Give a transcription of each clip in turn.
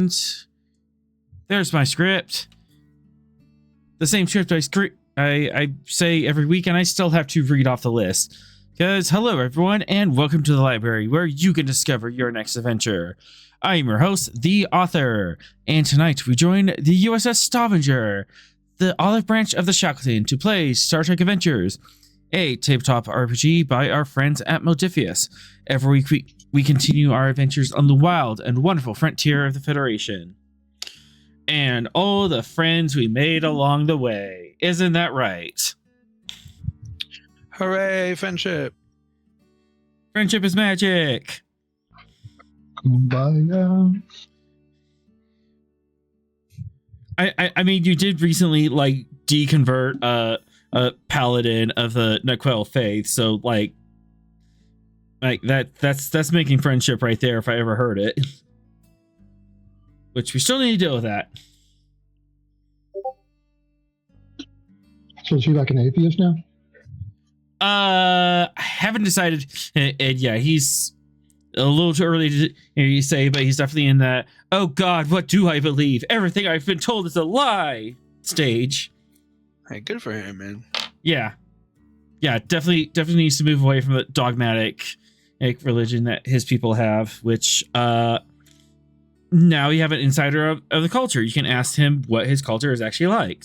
And there's my script. The same script I say every week, and I still have to read off the list. Because hello everyone, and welcome to the library where you can discover your next adventure. I am your host, the author, and tonight we join the USS Stavanger, the olive branch of the Shackleton, to play Star Trek Adventures, a tabletop RPG by our friends at Modifius. Every week we continue our adventures on the wild and wonderful frontier of the Federation. And all the friends we made along the way. Isn't that right? Hooray, friendship. Friendship is magic. Kumbaya. I mean, you did recently like deconvert a paladin of the Naquel faith, so like that's making friendship right there if I ever heard it. Which we still need to deal with that. So is he like an atheist now? I haven't decided. And yeah, he's a little too early to hear you say, but he's definitely in that, oh God, what do I believe? Everything I've been told is a lie stage. Hey, good for him, man. Yeah. Yeah, definitely needs to move away from the dogmatic religion that his people have, which now you have an insider of the culture. You can ask him what his culture is actually like.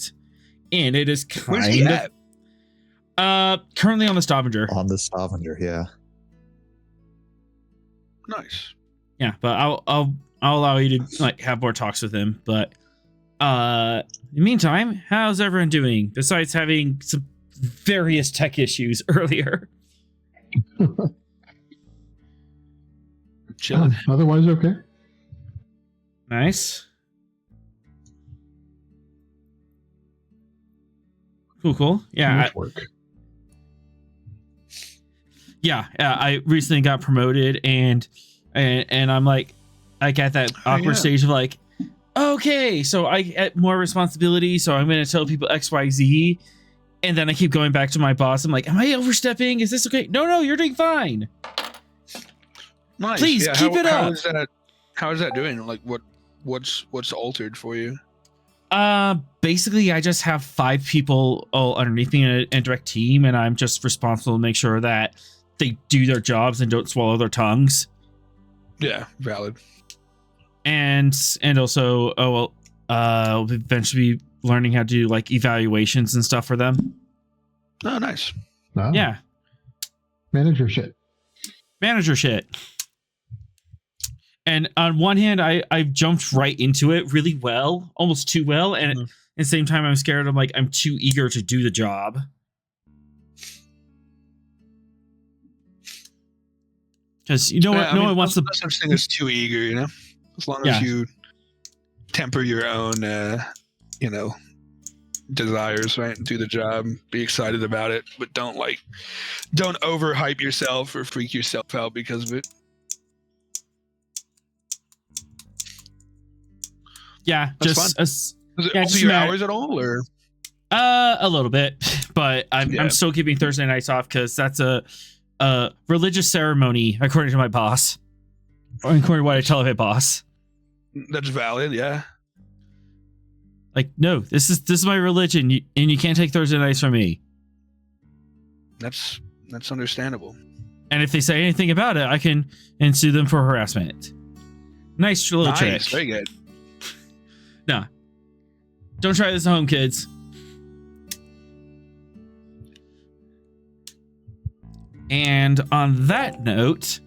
And it is Where's he kind of currently on the Stavanger. On the Stavanger, yeah. Nice. Yeah, but I'll allow you to like have more talks with him. But in the meantime, how's everyone doing? Besides having some various tech issues earlier. Chilling. Otherwise, okay. Nice. Cool. Yeah. Much work. Yeah. I recently got promoted, and I'm like at that awkward stage of like, okay, so I get more responsibility, so I'm going to tell people XYZ, and then I keep going back to my boss. I'm like, am I overstepping? Is this okay? No, you're doing fine. Nice. Please keep it up. How is that doing? Like, what's altered for you? Basically, I just have 5 people all underneath me in a direct team, and I'm just responsible to make sure that they do their jobs and don't swallow their tongues. Yeah, valid. And also, we'll eventually be learning how to do like evaluations and stuff for them. Oh, nice. Wow. Yeah. Manager shit. And on one hand, I've jumped right into it really well, almost too well. And at the same time, I'm scared. I'm like, I'm too eager to do the job. Because you know what? No one wants to. No such thing as too eager, you know? As long as you temper your own, desires, right? Do the job, be excited about it, but don't overhype yourself or freak yourself out because of it. Yeah, That's just Does it yeah, alter just your mad- hours at all, or a little bit, but I'm still keeping Thursday nights off because that's a religious ceremony according to my boss, or according to what I tell my boss. that's valid? Yeah. Like, no, this is my religion, and you can't take Thursday nights from me. That's understandable. And if they say anything about it, I can sue them for harassment. Nice little trick. Very good. No, don't try this at home, kids. And on that note,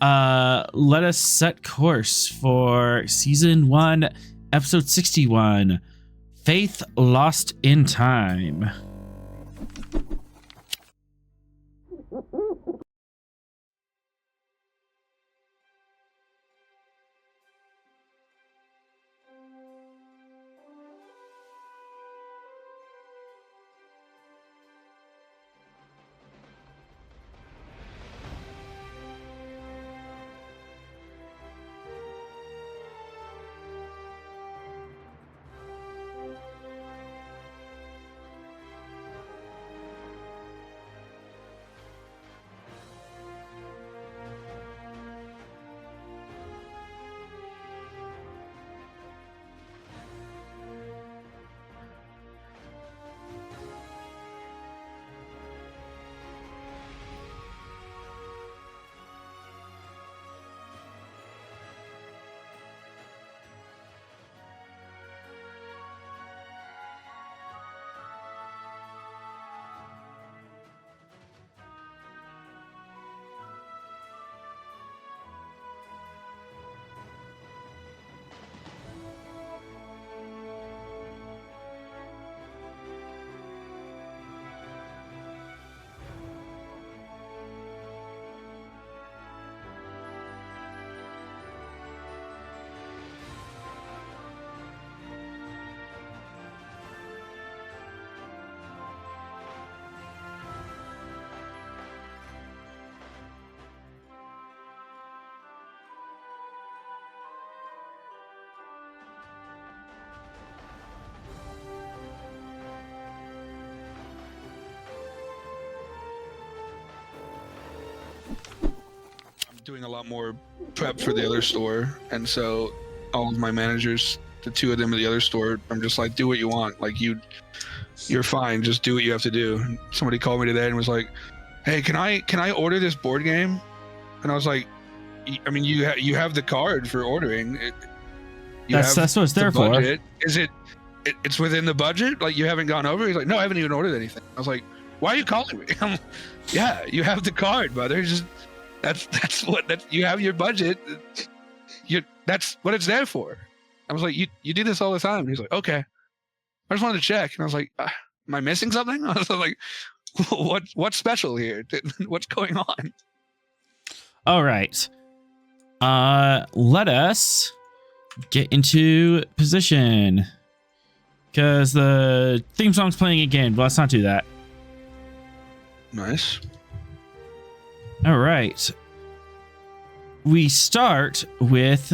let us set course for season 1, episode 61, Faith Lost in Time. doing a lot more prep for the other store, and so all of my managers, the two of them at the other store, I'm just like, do what you want. Like you're fine. Just do what you have to do. And somebody called me today and was like, hey, can I order this board game? And I was like, I mean, you have the card for ordering. That's what it's there for. Is it's within the budget? Like, you haven't gone over? He's like, no, I haven't even ordered anything. I was like, why are you calling me? Yeah, you have the card, brother. Just you have your budget. That's what it's there for. I was like, you do this all the time. And he's like, okay. I just wanted to check. And I was like, am I missing something? I was like, what's special here? What's going on? All right. Let us get into position, because the theme song's playing again, but let's not do that. Nice. All right. We start with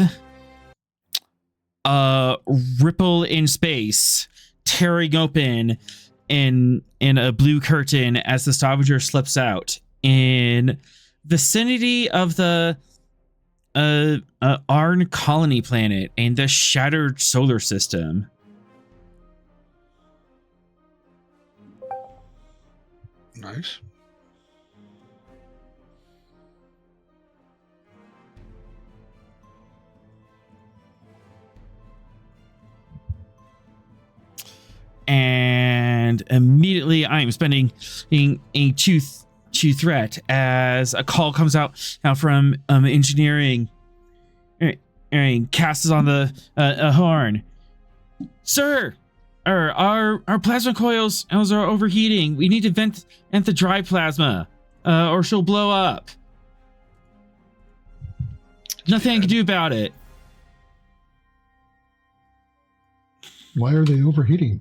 a ripple in space tearing open in a blue curtain as the Stavanger slips out in vicinity of the Arn colony planet and the shattered solar system. Nice. And immediately I am spending a two threat as a call comes out from engineering and casts on the a horn. Sir, our plasma coils are overheating. We need to vent the dry plasma, or she'll blow up. Nothing I can do about it. Why are they overheating?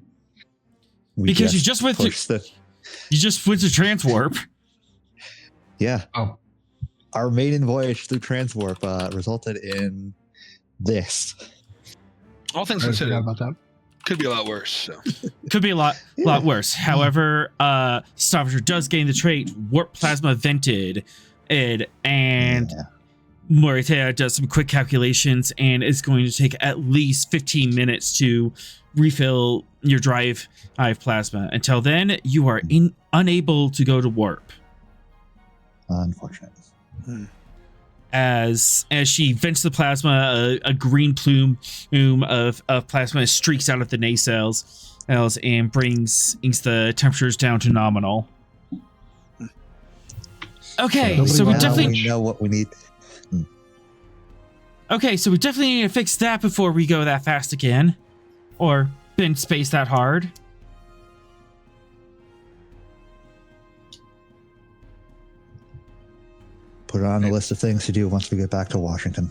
Because you just went to transwarp. Yeah. Oh. Our maiden voyage through transwarp resulted in this. All things I forgot considered, about that. could be a lot worse. So Could be a lot worse. However, Stavanger does gain the trait warp plasma vented, and Moritea does some quick calculations, and it's going to take at least 15 minutes to refill your drive plasma. Until then, you are unable to go to warp. Unfortunate. As she vents the plasma, a green plume of plasma streaks out of the nacelles and brings the temperatures down to nominal. Okay, so we definitely know what we need. Okay, so we definitely need to fix that before we go that fast again, or been space that hard. Put it on the list of things to do once we get back to Washington.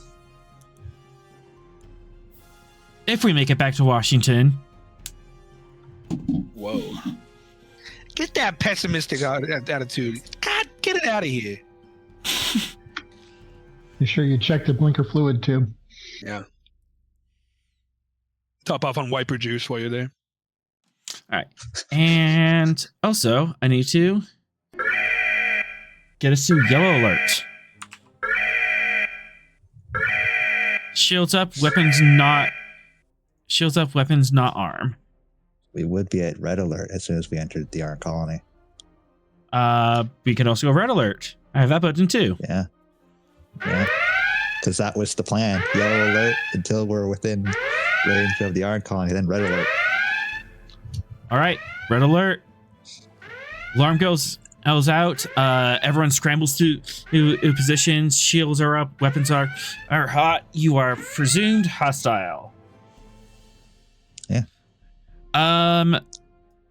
If we make it back to Washington. whoa, get that pessimistic attitude. God, get it out of here. You sure you checked the blinker fluid too? Yeah. Top off on wiper juice while you're there. All right. And also, I need to get us to yellow alert. Shields up, weapons not arm. We would be at red alert as soon as we entered the Arn colony. We can also go red alert. I have that button too. Yeah. Because that was the plan. Yellow alert until we're within range of the Arn colony, then red alert. All right, red alert. Alarm goes out. Everyone scrambles to positions. Shields are up. Weapons are hot. You are presumed hostile. Yeah.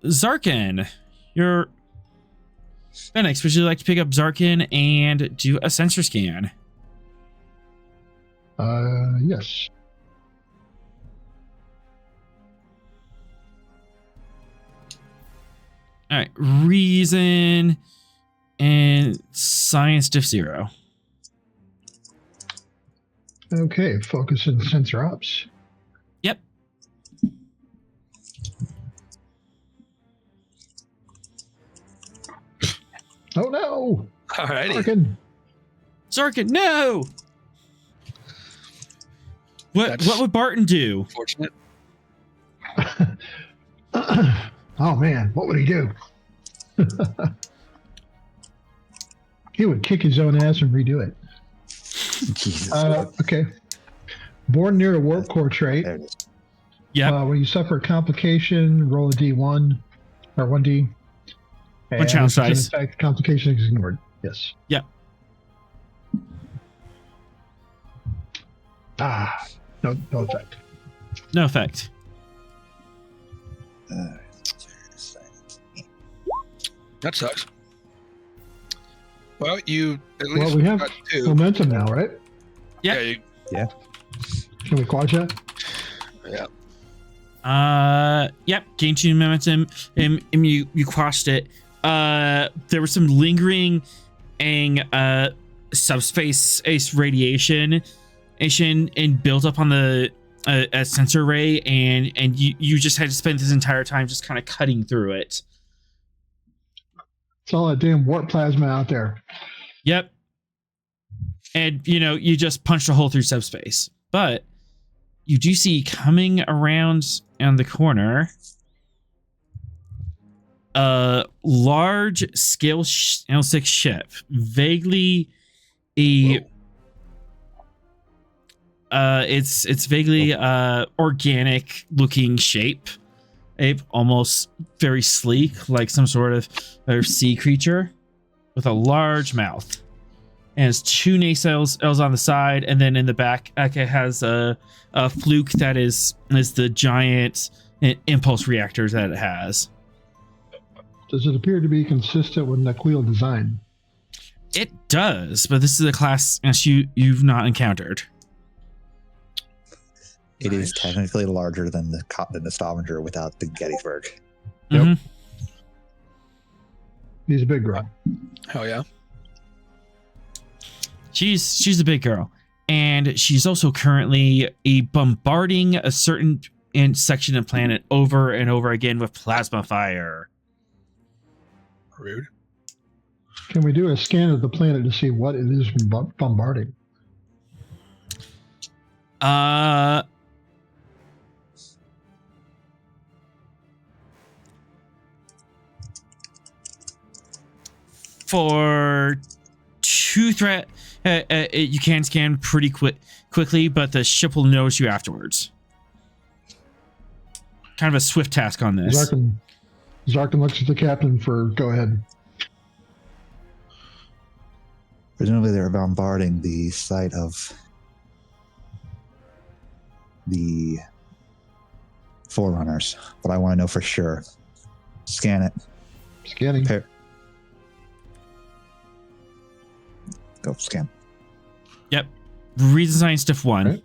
Zarkin, you're Ven'x. Would you like to pick up Zarkin and do a sensor scan? Yes. All right, reason and science diff 0. Okay, focus and sensor ops. Yep. Oh no! Alrighty. Zarkin. Zarkin, no! What would Barton do? Fortunate. Oh man, what would he do? He would kick his own ass and redo it. Jesus. Okay. Born near a warp core trait. There it is. Yeah. When you suffer a complication, roll a D1 or 1D. One challenge And dice. in fact, complication is ignored. Yes. Yep. No effect. No effect. That sucks. Well, you at least Well, we have got 2. momentum now, right? Yeah. You, Can we quash that? yeah. Yep. Gain 2 momentum, and you quashed it. There was some lingering subspace radiation and built up on the sensor array, and you just had to spend this entire time just kind of cutting through it. It's all that damn warp plasma out there. Yep. And you just punched a hole through subspace, but you do see coming around on the corner a large scale L6 ship, vaguely it's vaguely organic looking shape, almost very sleek, like some sort of sea creature with a large mouth, and has 2 nacelles on the side, and then in the back it has a fluke that is the giant impulse reactors that it has. Does it appear to be consistent with Naquil design? It does, but this is a class you've not encountered. It is technically larger than the Stavanger without the Gettysburg. Yep. Mhm. He's a big girl. Hell yeah. She's a big girl, and she's also currently bombarding a certain section of planet over and over again with plasma fire. Rude. Can we do a scan of the planet to see what it is bombarding? For 2 threat, you can scan pretty quickly, but the ship will notice you afterwards. Kind of a swift task on this. Zarkin looks at the captain for go ahead. Presumably they're bombarding the site of the Forerunners, but I want to know for sure. Scan it. Scanning. Go scan. Yep. Redesign Stiff 1. Okay.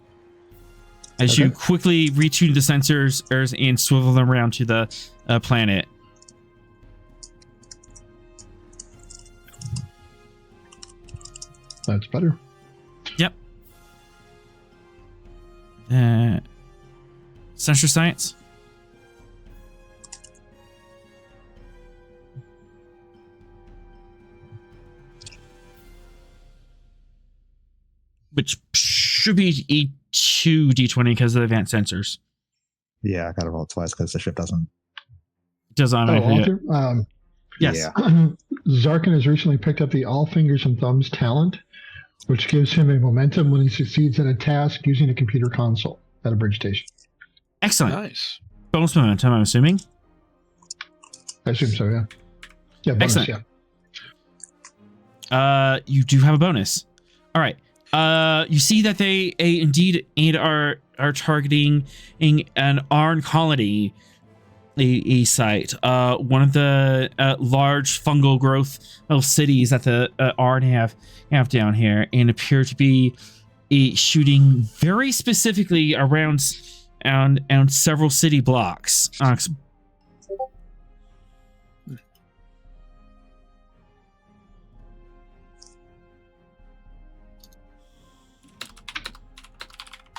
As you quickly retune the sensors and swivel them around to the planet. That's better. Yep. Sensor science. Which should be E2 D20 because of the advanced sensors. Yeah, I got to roll it twice because the ship doesn't. Does automatically. Alter? Yes. Yeah. Zarkin has recently picked up the All Fingers and Thumbs talent, which gives him a momentum when he succeeds in a task using a computer console at a bridge station. Excellent. Nice. Bonus momentum, I'm assuming. I assume so, yeah. Yeah, bonus, Excellent. yeah. You do have a bonus. All right. You see that they indeed are targeting an Arn colony, a site. One of the large fungal growth of cities that the Arn have down here, and appear to be shooting very specifically around several city blocks.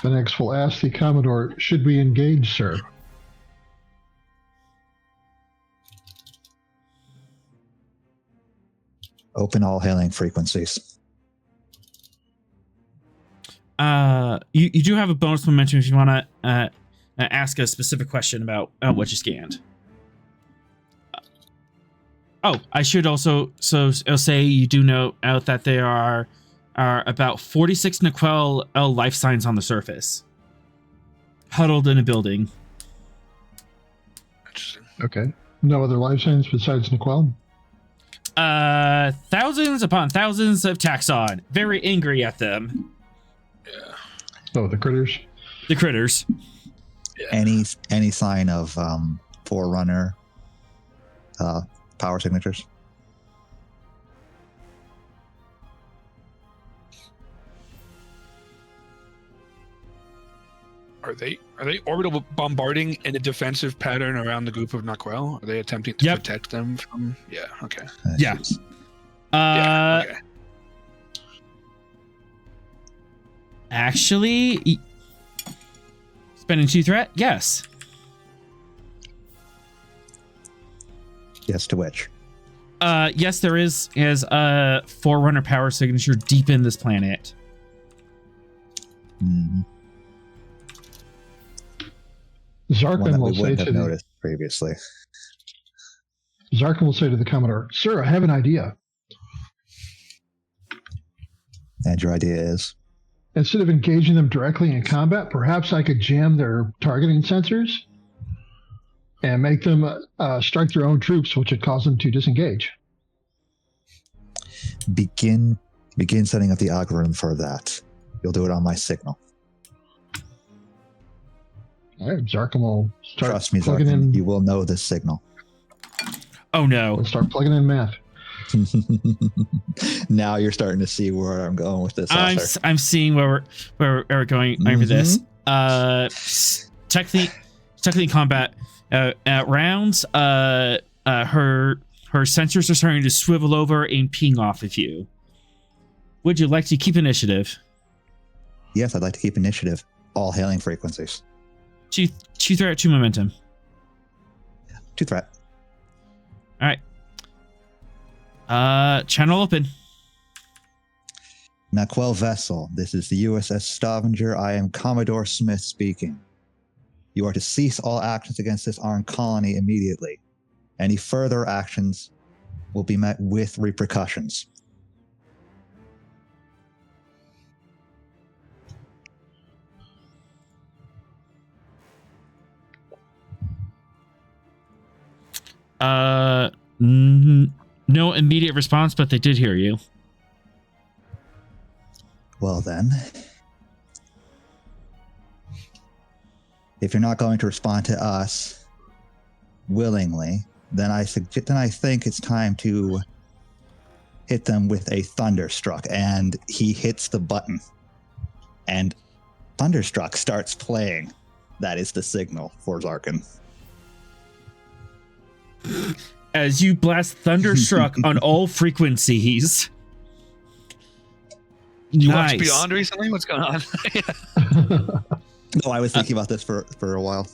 Ven'x will ask the Commodore, should we engage, sir? Open all hailing frequencies. you do have a bonus momentum if you want to ask a specific question about what you scanned. Oh, I should also say you do note out that there are about 46 Naquel life signs on the surface, huddled in a building. Interesting. Okay. No other life signs besides Naquel? Thousands upon thousands of taxon, very angry at them. Yeah. Oh, the critters. The critters. Any sign of Forerunner power signatures? Are they orbital bombarding in a defensive pattern around the group of Naquel? Are they attempting to protect them from? Yeah. Okay. Yeah. Okay. Actually, spending 2 threat. Yes. Yes, to which? Yes, there is a Forerunner power signature deep in this planet. One Zarkin that we will say wouldn't to have the noticed previously. Zarkin will say to the Commodore, "Sir, I have an idea. And your idea is? Instead of engaging them directly in combat, perhaps I could jam their targeting sensors and make them strike their own troops, which would cause them to disengage." Begin setting up the algorithm for that. You'll do it on my signal. All right, Zarkin will start Trust me, plugging Zarkin, in. you will know this signal. Oh no. We'll start plugging in math. Now you're starting to see where I'm going with this. I'm seeing where we're going over this. Technically combat rounds. Her sensors are starting to swivel over and ping off of you. Would you like to keep initiative? Yes, I'd like to keep initiative. All hailing frequencies. 2 threat, 2 momentum. 2 threat. All right. Channel open. Naquel vessel. This is the USS Stavanger. I am Commodore Smith speaking. You are to cease all actions against this armed colony immediately. Any further actions will be met with repercussions. No immediate response, but they did hear you. Well then, if you're not going to respond to us willingly, then I think it's time to hit them with a Thunderstruck. And he hits the button, and Thunderstruck starts playing. That is the signal for Zarkin. As you blast Thunderstruck on all frequencies. You Nice. watched Beyond recently? What's going on? No, I was thinking about this for a while.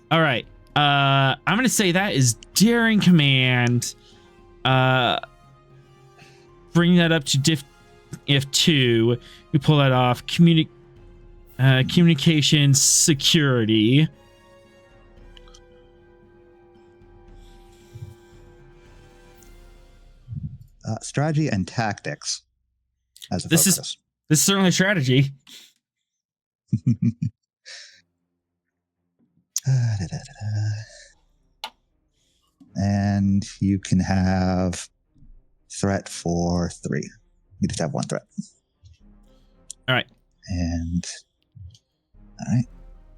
All right. I'm going to say that is Daring Command. Bring that up to diff if2. We pull that off. Communications security. Strategy and tactics as a This focus. is certainly a strategy. And you can have threat for 3. You just have 1 threat. All right. And all right,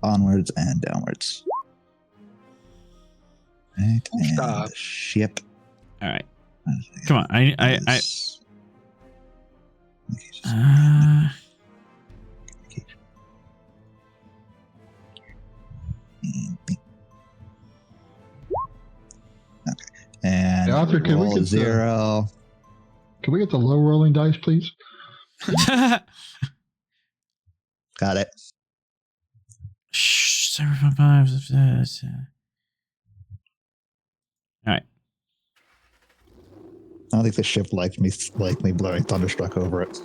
onwards and downwards. Right, and Stop. the ship. All right. Come on. I Okay. And Yeah, Arthur, can we roll get 0. Can we get the low rolling dice, please? Got it. 755. All right. I don't think the ship liked me blowing Thunderstruck over it.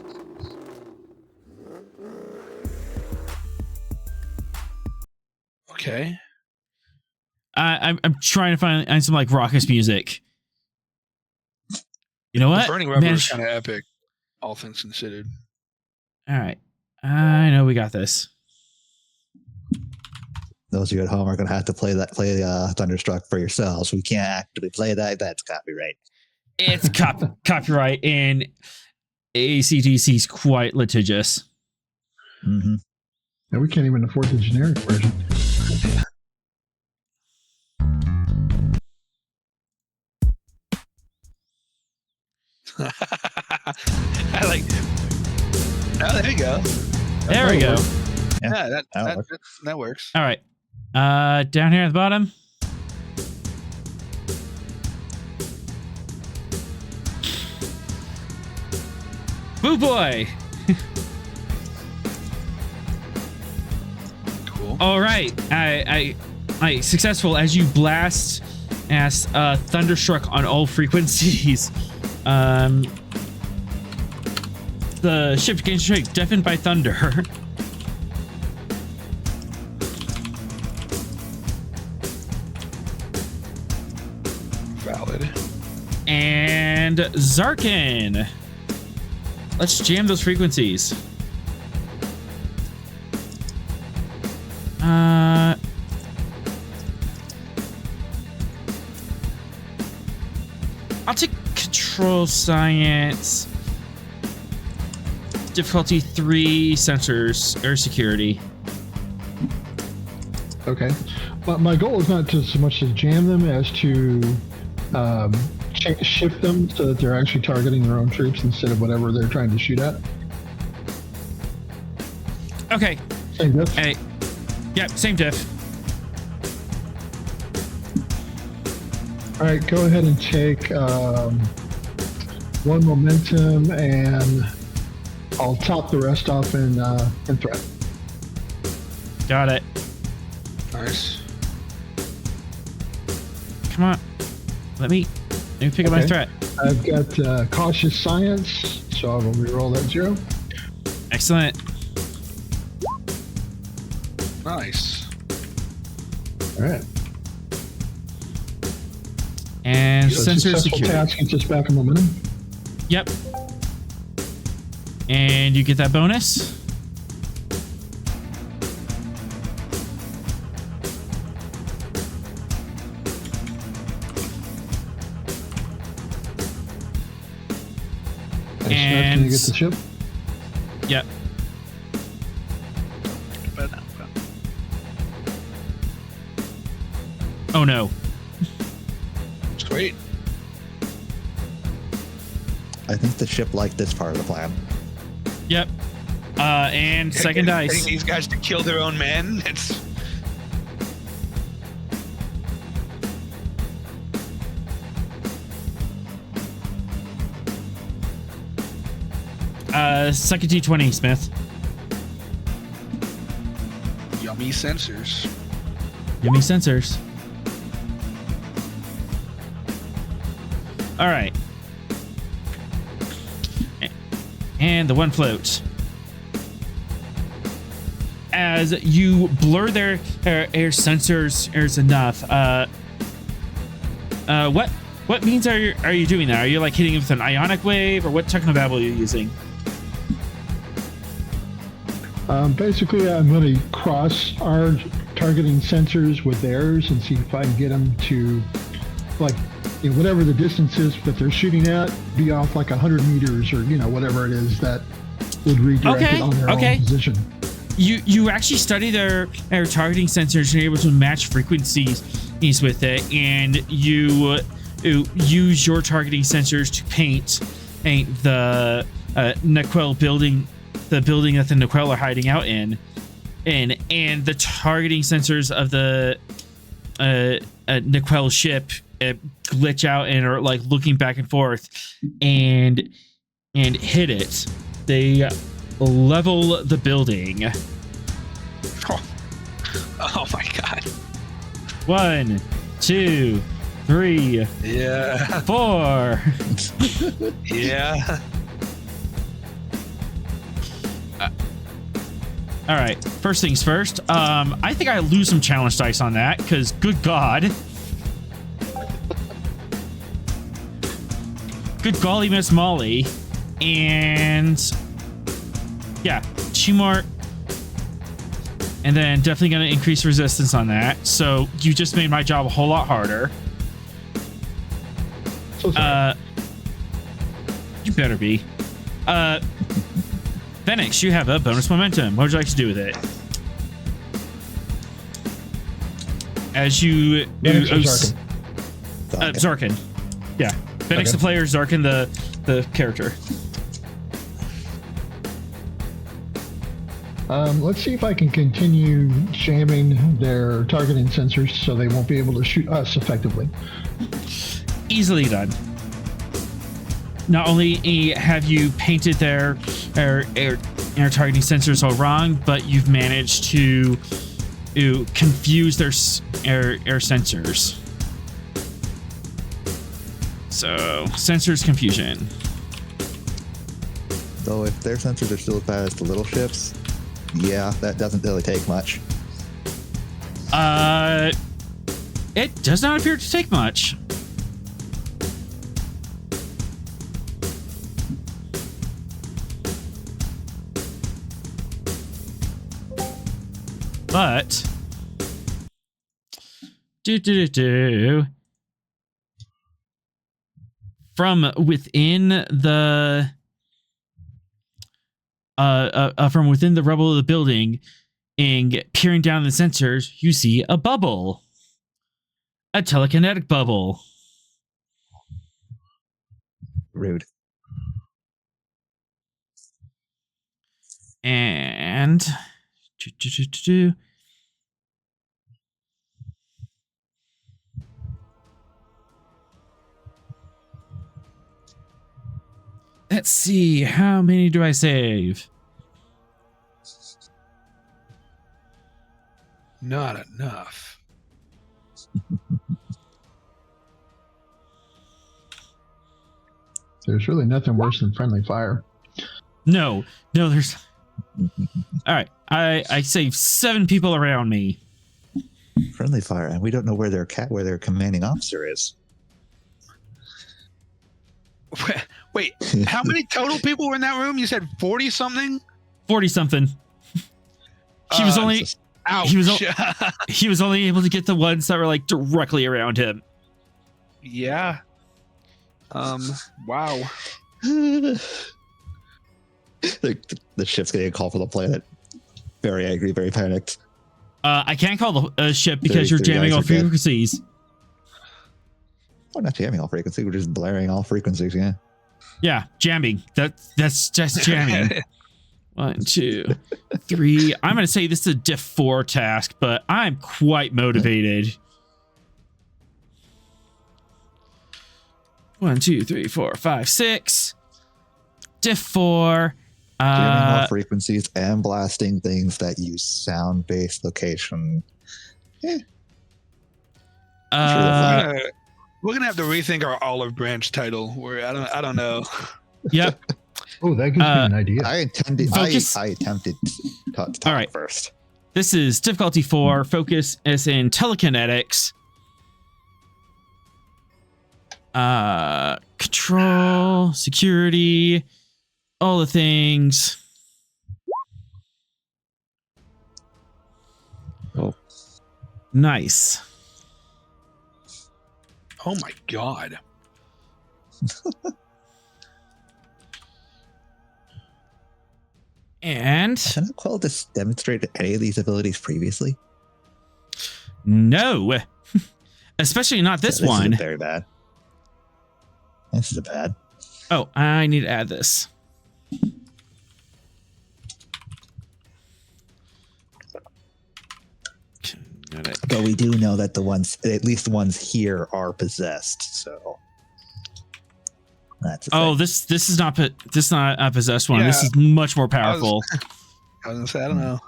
Okay. I'm trying to find some like raucous music. You know The what? burning rubber Man, is kind of epic, all things considered. all right. I know we got this. Those of you at home are going to have to play Thunderstruck for yourselves. We can't actually play that. That's copyright. It's copyright, and AC/DC's quite litigious. Mm-hmm. And we can't even afford the generic version. I like. Oh, there you go. There we go. Yeah, That'll that works. All right. Down here at the bottom. Boo boy. Cool. All right. I successful as you blast as Thunderstruck on all frequencies. The ship begins to shake, deafened by thunder. Valid. And Zarkin. Let's jam those frequencies. I'll take control science. Difficulty 3, sensors, air security. Okay. But my goal is not to so much to jam them as to shift them so that they're actually targeting their own troops instead of whatever they're trying to shoot at. Okay. Same diff. Hey. Yep, same diff. All right, go ahead and take one momentum, and I'll top the rest off in threat. Got it. Nice. Come on. Let me pick up my Okay. threat. I've got cautious science, so I will reroll that 0. Excellent. Nice. All right. And So sensor successful security. task gets us back in momentum. Yep. And you get that bonus. Can you get the ship? Yep. Oh no. Sweet. I think the ship liked this part of the plan. Yep. And second Getting dice. these guys to kill their own men. It's Second D20, Smith. yummy sensors. Yummy sensors. All right. And the one float. As you blur their air sensors enough, what means are you doing that? Are you like hitting it with an ionic wave, or what technobabble are you using? Basically, I'm going to cross our targeting sensors with theirs and see if I can get them to, like, you know, whatever the distance is that they're shooting at, be off like 100 meters or, you know, whatever it is that would redirect it on their own position. You actually study their targeting sensors and you're able to match frequencies with it, and you use your targeting sensors to paint the Nequel building, the building that the Nequel are hiding out in, and the targeting sensors of the Nequel ship glitch out and are like looking back and forth and hit it. They level the building. Oh my god. 1, 2, 3, Yeah. 4. Yeah. All right. First things first. I think I lose some challenge dice on that because, good God. Good golly, Miss Molly. And yeah, 2 more. And then definitely going to increase resistance on that. So you just made my job a whole lot harder. So sorry. You better be. Ven'x, you have a bonus momentum. What would you like to do with it? As you... Ven'x or Zarkin? Zarkin. Yeah. Ven'x the player, Zarkin the character. Let's see if I can continue jamming their targeting sensors so they won't be able to shoot us effectively. Easily done. Not only have you painted their air targeting sensors all wrong, but you've managed to confuse their air sensors. So, sensors confusion. Though if their sensors are still as bad as the little ships, yeah, that doesn't really take much. It does not appear to take much. But from within the rubble of the building and peering down the sensors, you see a bubble. A telekinetic bubble. Rude. And let's see, how many do I save? Not enough. There's really nothing worse than friendly fire. No, there's... All right, I saved 7 people around me. Friendly fire, and we don't know where their commanding officer is. Wait, how many total people were in that room? You said 40 something? 40 something. He was only... Ouch. He was only able to get the ones that were like directly around him. Yeah. Wow. The ship's getting a call from the planet. Very angry, very panicked. I can't call the ship because you're jamming all frequencies. Oh, not jamming all frequencies. We're just blaring all frequencies, yeah. Yeah, jamming. That's just jamming. 1, 2, 3. I'm going to say this is a diff 4 task, but I'm quite motivated. 1, 2, 3, 4, 5, 6. Diff 4. Jamming all frequencies and blasting things that use sound-based location. We're gonna have to rethink our olive branch title. I don't know. Yep. Oh, that gives me an idea. I attempted to talk all right. first. This is difficulty 4. Focus is in telekinetics. Control, security, all the things. Oh, nice. Oh my god. And hasn't Quell just demonstrated any of these abilities previously? No. Especially not this one. Is very bad. This is bad. Oh, I need to add this. But we do know that at least the ones here are possessed, so that's this is not a possessed one. Yeah. This is much more powerful. I was gonna say, I don't know.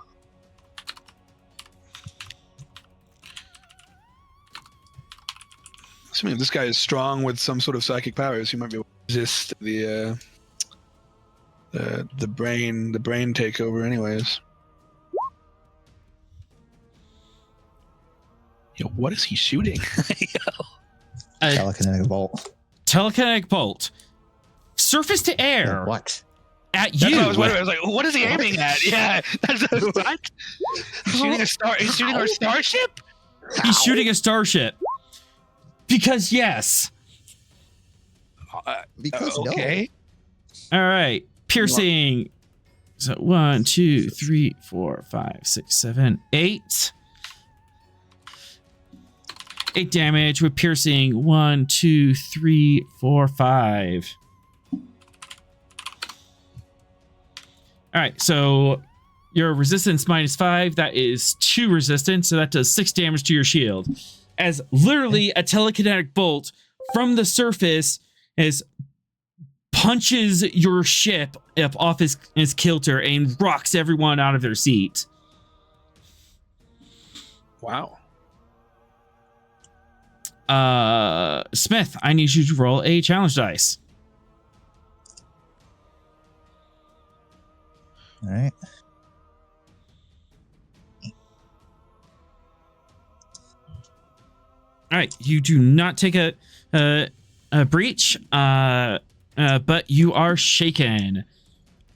Assuming if this guy is strong with some sort of psychic powers, he might be able to resist the brain takeover anyways. Yo, what is he shooting? Telekinetic bolt. Telekinetic bolt. Surface to air. What? At That's you. what I was wondering. I was like, what is he aiming at? Yeah, that's what. He's shooting a star. He's shooting our starship. He's shooting a starship. Because yes. Because Okay. All right. Piercing. So 1, 2, 3, 4, 5, 6, 7, 8. 8 damage with piercing. 1, 2, 3, 4, 5. All right, so your resistance -5, that is 2 resistance, so that does 6 damage to your shield. As literally a telekinetic bolt from the surface punches your ship up off his kilter and rocks everyone out of their seat. Wow. Smith, I need you to roll a challenge dice. All right. All right, you do not take a breach, but you are shaken.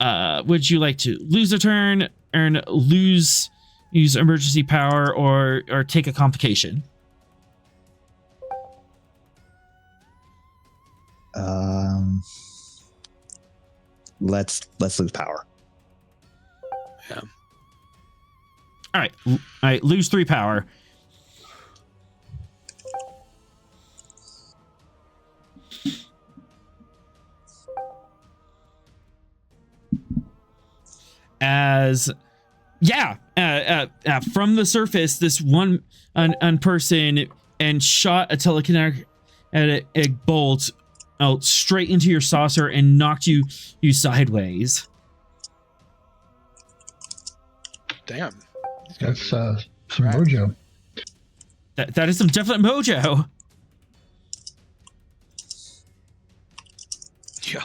Would you like to lose a turn, use emergency power, or take a complication? Let's lose power. Yeah. All right, lose 3 power. As from the surface, this one person and shot a telekinetic a bolt out straight into your saucer and knocked you sideways. Damn. That's some mojo. That is some definite mojo. Yo,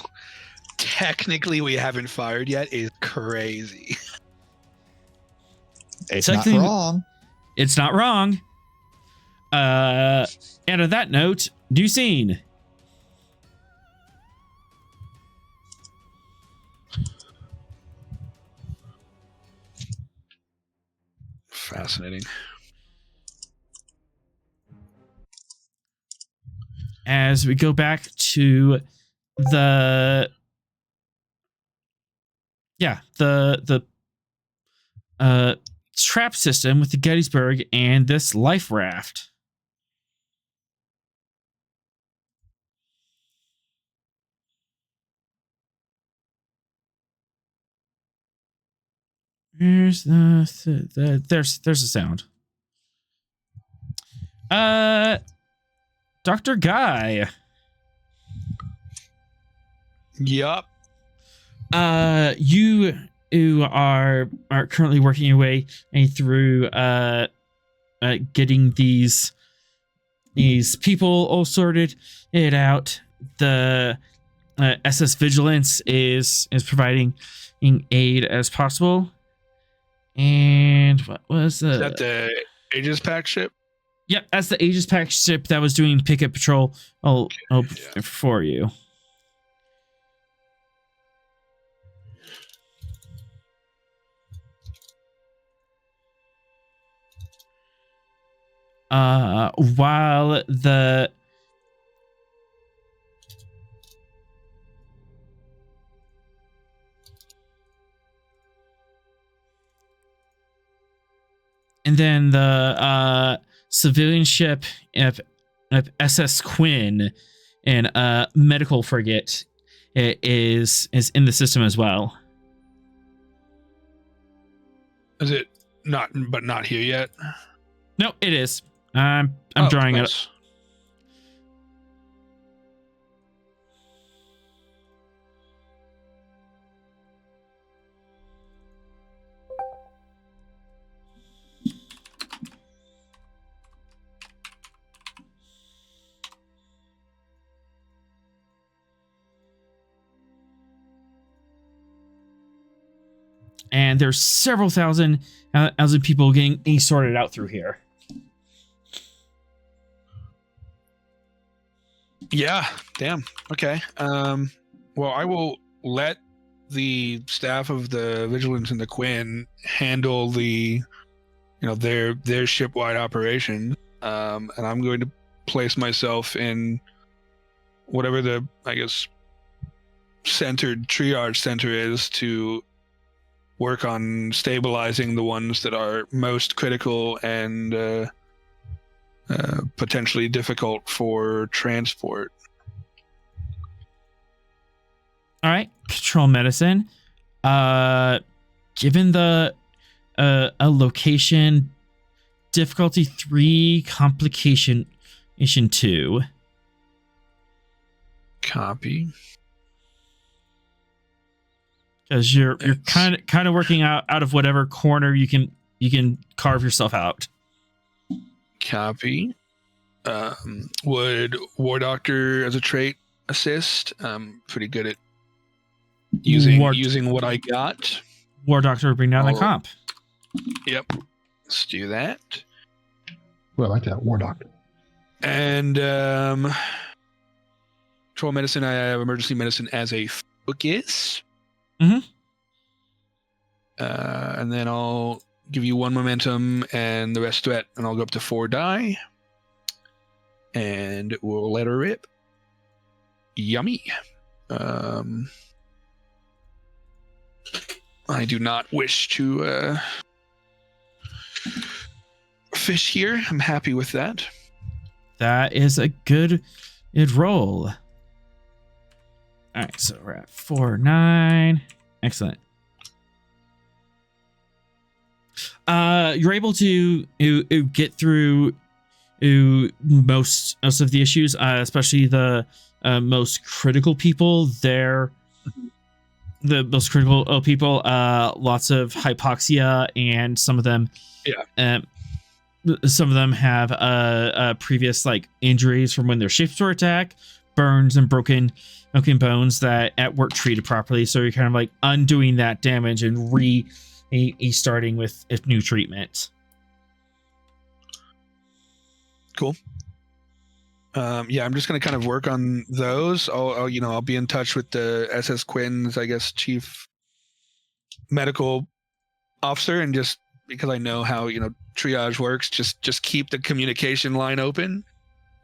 technically we haven't fired yet is crazy. It's not Technically- wrong. It's not wrong. And on that note, Ducine. Fascinating. As we go back to the trap system with the Gettysburg and this life raft. There's there's a sound. Dr. Guy. Yup. You are currently working your way through getting these people all sorted it out. The SS Vigilance is providing aid as possible. And what was Is that the Aegis Pack ship? Yep, that's the Aegis Pack ship that was doing picket patrol for you. While the and then the civilian ship SS Quinn and medical frigate is in the system as well. Is it not? But not here yet. No, it is. I'm drawing it. Nice. And there's several thousand people getting sorted out through here. Yeah. Damn. Okay. Well, I will let the staff of the Vigilance and the Quinn handle the, their ship-wide operation. And I'm going to place myself in whatever the, I guess, centered triage center is to work on stabilizing the ones that are most critical and potentially difficult for transport. All right, control medicine. Given the a location difficulty 3, complication 2. Copy. Because you're kind of working out of whatever corner you can carve yourself out. Copy. Would War Doctor as a trait assist? Pretty good at using what I got. War Doctor will bring down the comp. Yep. Let's do that. Well, I like that, War Doctor. And control medicine, I have emergency medicine as a focus. Mm-hmm. And then I'll give you 1 momentum and the rest threat, and I'll go up to 4 die. And we'll let her rip. Yummy. I do not wish to fish here. I'm happy with that. That is a good roll. All right, so we're at 4-9. Excellent. You're able to get through most of the issues, especially the most critical people. They're the most critical people. Lots of hypoxia, and some of them, some of them have previous like injuries from when their ships were attacked, burns and broken bones that weren't treated properly. So you're kind of like undoing that damage and starting with new treatment. Cool. Yeah, I'm just going to kind of work on those. I'll be in touch with the SS Quinn's, I guess, chief medical officer, and just because I know how, triage works, just keep the communication line open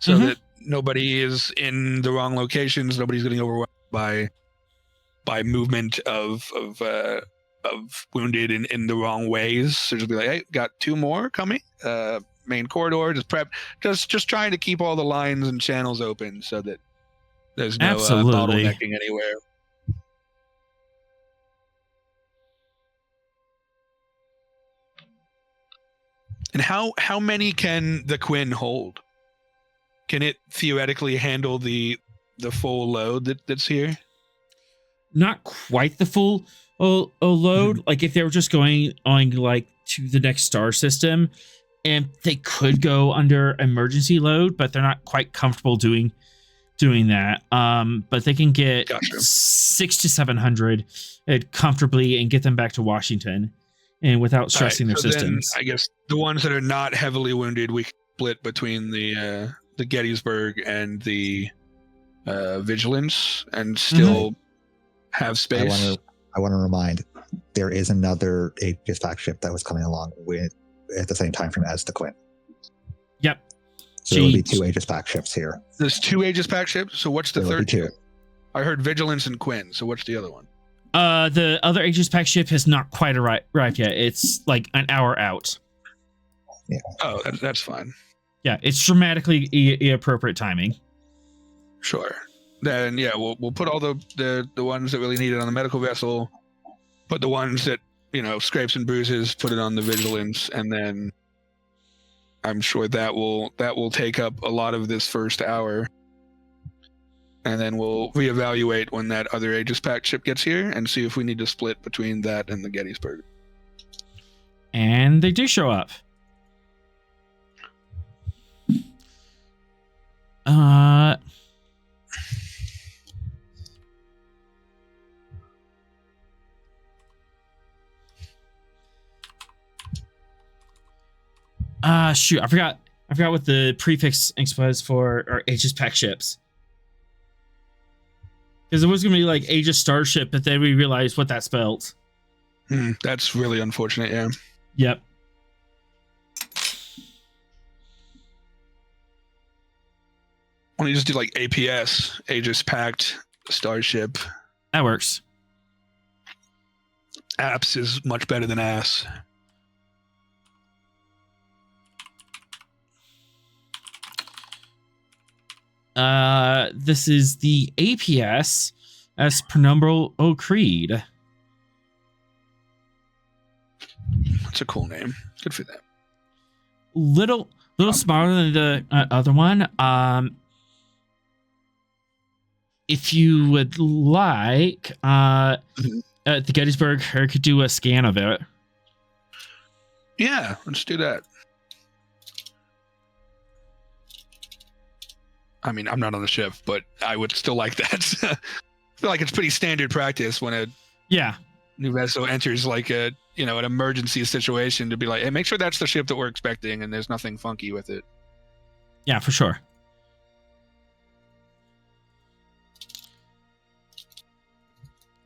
so that nobody is in the wrong locations. Nobody's getting overwhelmed by movement of wounded in the wrong ways. So just be like, hey, got 2 more coming. Main corridor, just prep, just trying to keep all the lines and channels open so that there's no bottlenecking anywhere. And how many can the Quinn hold? Can it theoretically handle the full load that's here? Not quite the full load. Like if they were just going on like to the next star system, and they could go under emergency load, but they're not quite comfortable doing that. But they can get 600 to 700 comfortably and get them back to Washington, and without stressing their systems. Then, I guess the ones that are not heavily wounded, we split between the Gettysburg and the Vigilance, and still have space. I want to remind, there is another dispatch ship that was coming along with at the same time frame as the Quinn. Yep. So there will be 2 dispatch ships here. There's 2 dispatch ships. So what's the third ship? I heard Vigilance and Quinn. So what's the other one? The other Aegis-Pac ship has not quite arrived yet. It's like an hour out. Yeah. Oh, that's fine. Yeah, it's dramatically appropriate timing. Sure. Then yeah, we'll put all the ones that really need it on the medical vessel. Put the ones that scrapes and bruises, put it on the Vigilance, and then I'm sure that will take up a lot of this first hour. And then we'll reevaluate when that other Aegis-Pac ship gets here and see if we need to split between that and the Gettysburg. And they do show up. Shoot, I forgot what the prefix was for our Aegis-Pac ships. Because it was going to be like Aegis Starship, but then we realized what that spelled. That's really unfortunate, yeah. Yep. Why don't you just do like APS, Aegis Pact, Starship. That works. Apps is much better than ass. This is the APS as Penumbral Creed. That's a cool name. Good for them. Little smaller than the other one. If you would like, the Gettysburg could do a scan of it. Yeah, let's do that. I mean, I'm not on the ship, but I would still like that. I feel like it's pretty standard practice when a new vessel enters like a, an emergency situation to be like, hey, make sure that's the ship that we're expecting and there's nothing funky with it. Yeah, for sure.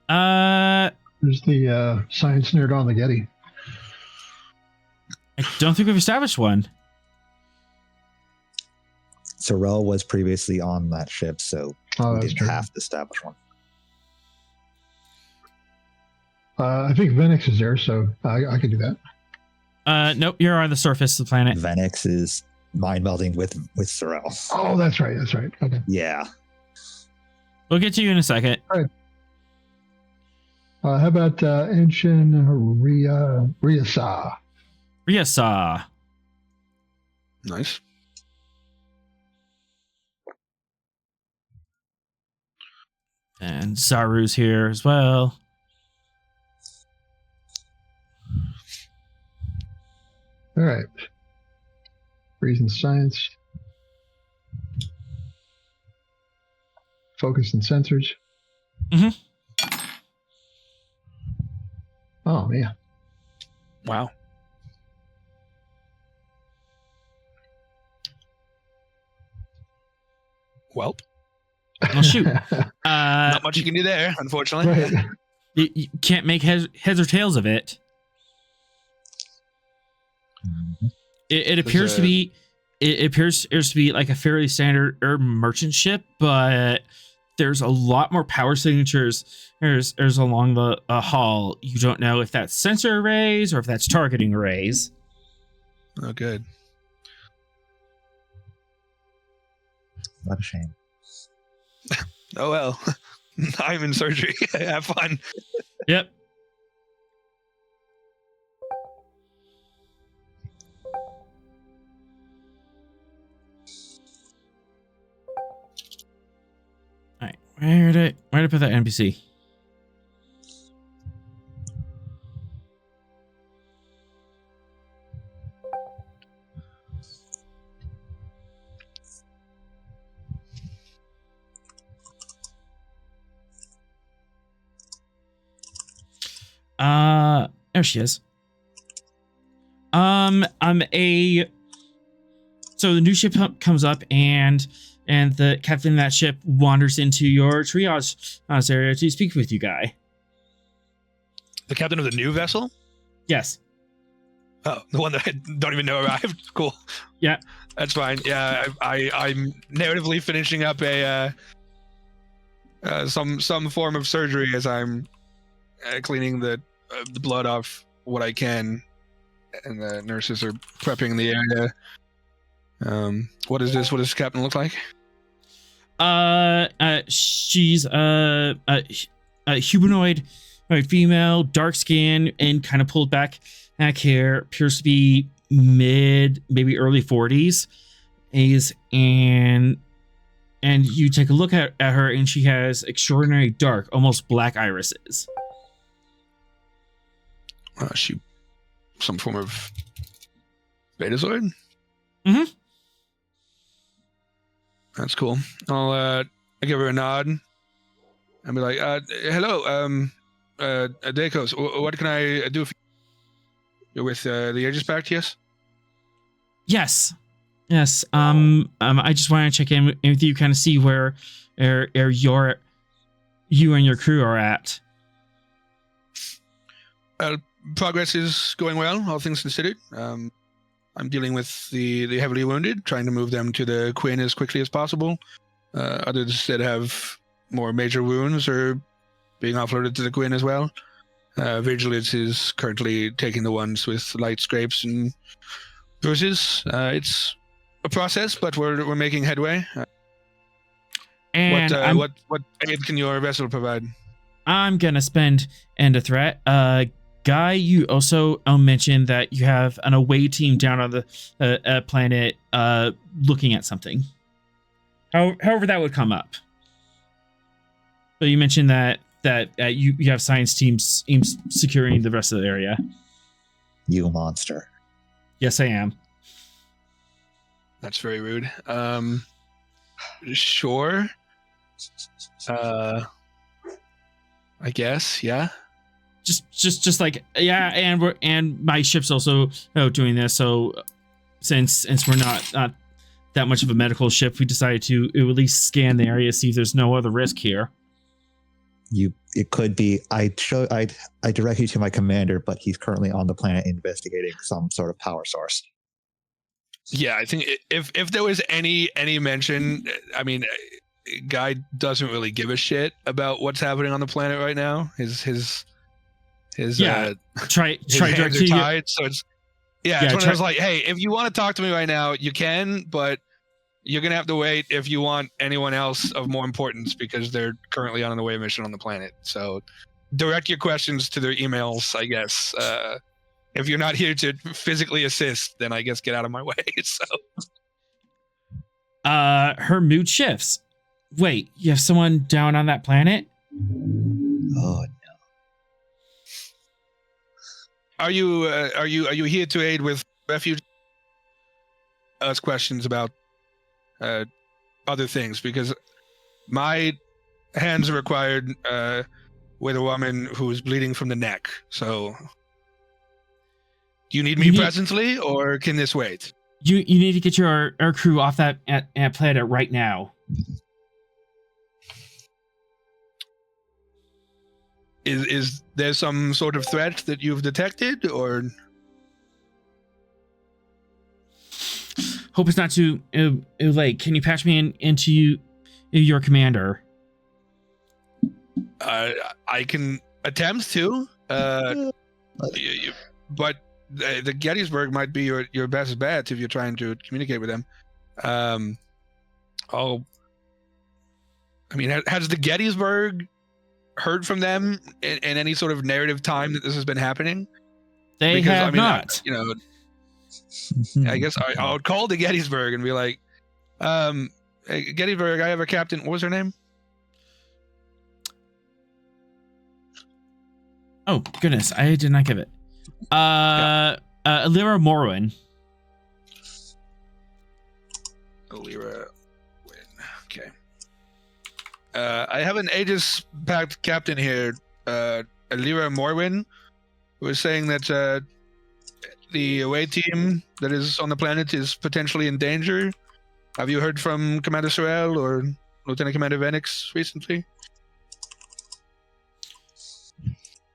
There's the science nerd on the Getty. I don't think we've established one. Sorel was previously on that ship, so we didn't have to establish one. I think Ven'x is there, so I could do that. Nope, you're on the surface of the planet. Ven'x is mind melding with Sorel. Oh, that's right. Okay. Yeah. We'll get to you in a second. All right. How about Enshin Ryasa? Ryasa. Nice. And Zaru's here as well. All right. Reason science. Focus and sensors. Mm-hmm. Oh, man. Wow. Welp. Well, shoot. Not much you can do there, unfortunately. Right. You can't make heads or tails of it. It appears to be. It appears to be like a fairly standard merchant ship, but there's a lot more power signatures there's along the hull. You don't know if that's sensor arrays or if that's targeting arrays. Oh, good. What a shame. Oh, well. I'm in surgery. Have fun. Yep. All right, where did I put that NPC? There she is. So the new ship comes up and the captain of that ship wanders into your triage area to speak with you, guy. The captain of the new vessel? Yes. Oh, the one that I don't even know arrived. Cool. Yeah. That's fine. Yeah, I'm narratively finishing up a some form of surgery as I'm cleaning the blood off what I can, and the nurses are prepping the area. What is this? What does the captain look like? She's a humanoid female, dark skin, and kind of pulled back hair. Appears to be mid, maybe early 40s. And you take a look at her, and she has extraordinary dark, almost black irises. She some form of Betazoid? Mm-hmm. That's cool. I'll give her a nod and be like, hello, Dakos, what can I do for you? You're with the Aegis Pact, yes? Yes. I just want to check in with you, kind of see where you're you and your crew are at. Progress is going well, all things considered. I'm dealing with the heavily wounded, trying to move them to the Quinn as quickly as possible. Others that have more major wounds are being offloaded to the Quinn as well. Vigilance is currently taking the ones with light scrapes and bruises. It's a process, but we're making headway. And what aid can your vessel provide? I'm gonna spend end a threat. Guy, you also mentioned that you have an away team down on the planet looking at something. However that would come up. So you mentioned that you have science teams securing the rest of the area. You monster. Yes, I am. That's very rude. Sure. I guess, yeah. Just like, yeah, and my ship's also doing this. So since we're not that much of a medical ship, we decided to at least scan the area, see if there's no other risk here. It could be. I direct you to my commander, but he's currently on the planet investigating some sort of power source. Yeah, I think if there was any mention, I mean, Guy doesn't really give a shit about what's happening on the planet right now. His try hands are directing tied, so it's one of those like, hey, if you want to talk to me right now, you can, but you're gonna have to wait if you want anyone else of more importance because they're currently on an away mission on the planet. So direct your questions to their emails, I guess. If you're not here to physically assist, then I guess get out of my way. So her mood shifts. Wait, you have someone down on that planet? Oh no. Are you here to aid with refuge? Ask questions about other things because my hands are required with a woman who is bleeding from the neck. So, do you need me presently, or can this wait? You need to get your crew off that at planet right now. Is there some sort of threat that you've detected, or? Hope it's not too late. Can you patch me into your commander? I can attempt to, but the Gettysburg might be your best bet if you're trying to communicate with them. I mean, has the Gettysburg heard from them in any sort of narrative time that this has been happening? They have not. I guess I would call the Gettysburg and be like, hey, Gettysburg, I have a captain. What was her name? Oh, goodness. I did not give it. Alira Morwin. Alira Win. Okay. I have an Aegis Pact captain here, Alira Morwin, who is saying that the away team that is on the planet is potentially in danger. Have you heard from Commander Sorel or Lieutenant Commander Ven'x recently?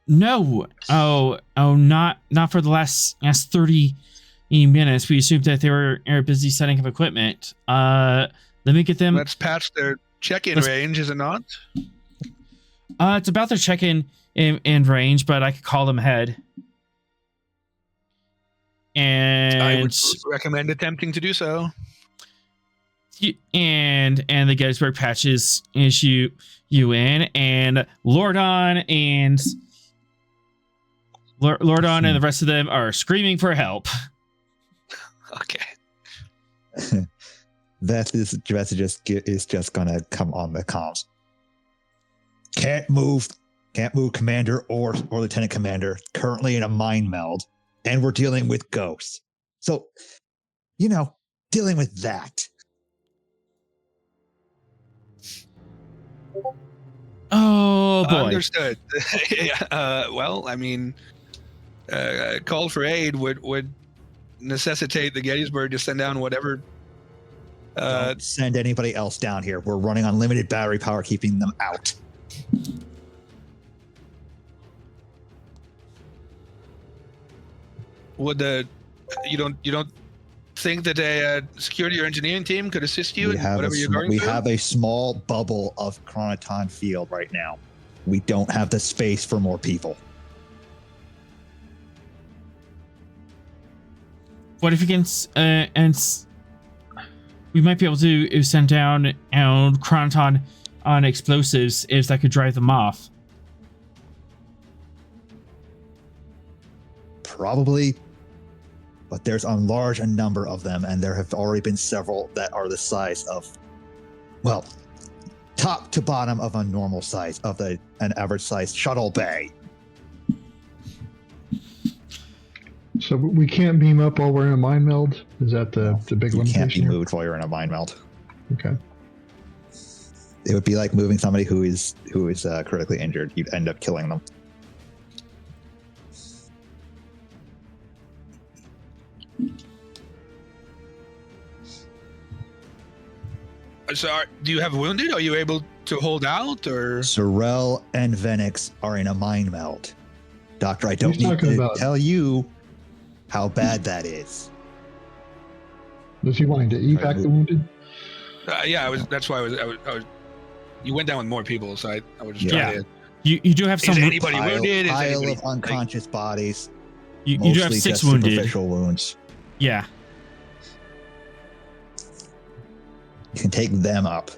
No. Oh, not for the last 30 minutes. We assumed that they were busy setting up equipment. Let me get them. Let's patch their check-in range, is it not? It's about their check-in range, but I could call them ahead. And I would recommend attempting to do so. And the Gettysburg patches issue you in, and Lordon and the rest of them are screaming for help. Okay. That is just gonna come on the comms. Can't move, Commander or Lieutenant Commander. Currently in a mind meld, and we're dealing with ghosts. So, dealing with that. Oh boy. Understood. Well, I mean, call for aid would necessitate the Gettysburg to send down whatever. Don't send anybody else down here. We're running on limited battery power, keeping them out. Would you don't think that a security or engineering team could assist you in whatever you're going we through? have a small bubble of Chronoton field right now. We don't have the space for more people. What if you can, we might be able to send down Chronoton on explosives if that could drive them off. Probably, but there's a large number of them, and there have already been several that are the size of, well, top to bottom of a normal size of an average size shuttle bay. So we can't beam up while we're in a mind meld? Is that the big You limitation? can't be here? moved while you're in a mind meld. Okay. It would be like moving somebody who is critically injured. You'd end up killing them. So, do you have wounded? Are you able to hold out, or? Sorel and Ven'x are in a mind meld. Doctor, I don't What are you need talking to about? tell you how bad that is. Was he wanting to evac the wounded? Yeah, that's why I was. You went down with more people, so I was just Yeah. trying to. You do have some. Is anybody wounded? Is Pile anybody, of unconscious bodies. You do have Mostly 6 just wounded. superficial wounds. Yeah. You can take them up.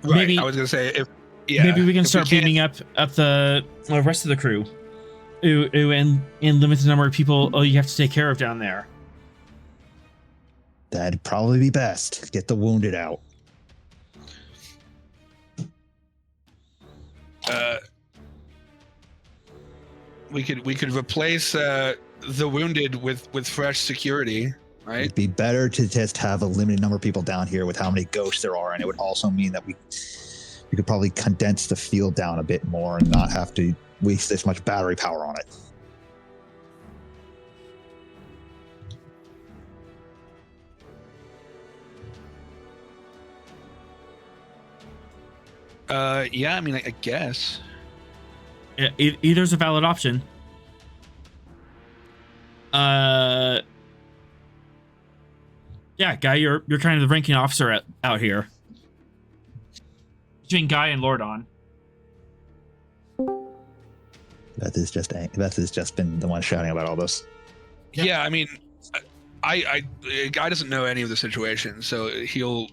Right, Maybe- I was gonna say if. Yeah, Maybe we can if start can't- beaming up the rest of the crew. And limit the number of people you have to take care of down there. That'd probably be best. Get the wounded out. We could replace the wounded with fresh security, right? It'd be better to just have a limited number of people down here with how many ghosts there are, and it would also mean that we could probably condense the field down a bit more and not have to waste this much battery power on it. Yeah, I mean, I guess. Yeah, either's a valid option. Yeah, Guy, you're kind of the ranking officer out here. Between Guy and Lordon. Beth has just been the one shouting about all this. Yeah, I mean, I Guy doesn't know any of the situation, so he'll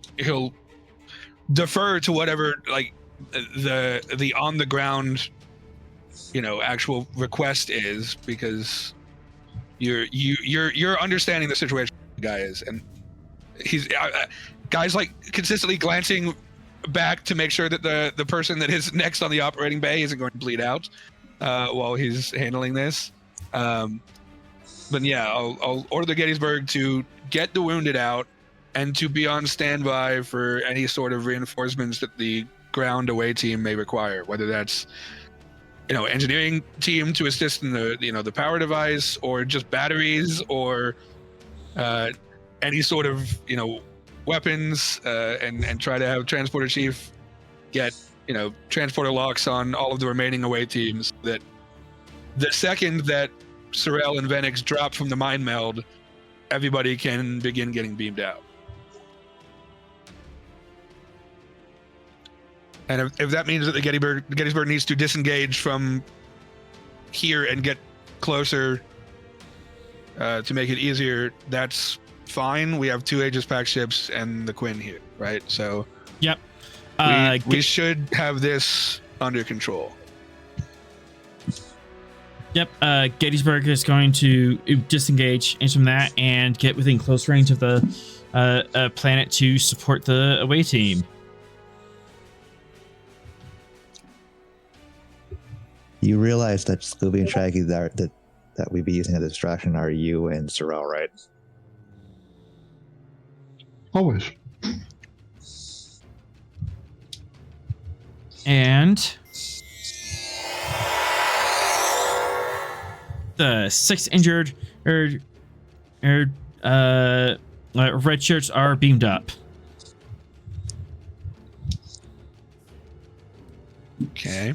defer to whatever like the on the ground, actual request is, because you're understanding the situation Guy is, and he's Guy's like consistently glancing back to make sure that the person that is next on the operating bay isn't going to bleed out while he's handling this. But yeah, I'll order the Gettysburg to get the wounded out and to be on standby for any sort of reinforcements that the ground away team may require, whether that's engineering team to assist in the power device, or just batteries, or any sort of weapons, and try to have transporter chief get transporter locks on all of the remaining away teams, that the second that Sorel and Ven'x drop from the mind meld, everybody can begin getting beamed out. And if that means that the Gettysburg needs to disengage from here and get closer to make it easier, that's fine. We have 2 Aegis Pack ships and the Quinn here, right? So Yep. we should have this under control. Yep. Gettysburg is going to disengage from that and get within close range of the planet to support the away team. You realize that Scooby and Shaggy that we'd be using as a distraction are you and Sorel, right? Always. And the 6 injured red shirts are beamed up. Okay.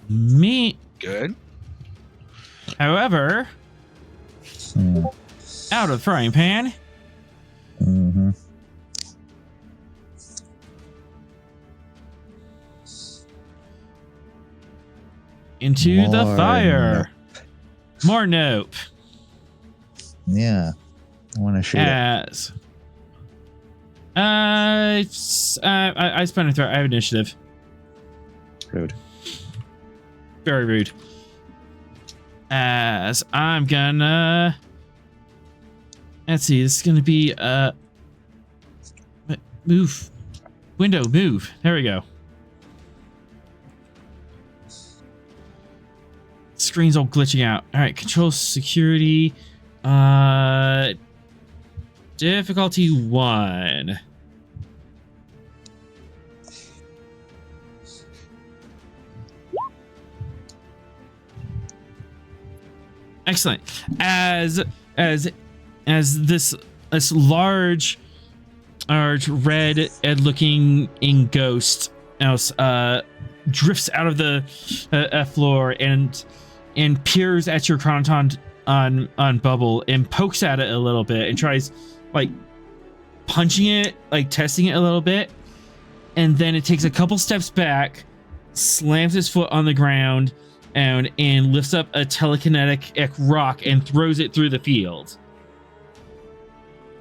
Me, Good. however, out of the frying pan. Mm-hmm. Into the More fire. More nope. Yeah. I want to shoot it. As I spent a throw. I have initiative. Rude. Very rude. As I'm gonna, let's see. This is gonna be move, window move. There we go. Screen's all glitching out. All right, control security. Difficulty 1. Excellent. As this large red looking ghost drifts out of the floor and peers at your chronoton on Bubble and pokes at it a little bit and tries like punching it, like testing it a little bit, and then it takes a couple steps back, slams its foot on the ground, and lifts up a telekinetic rock and throws it through the field.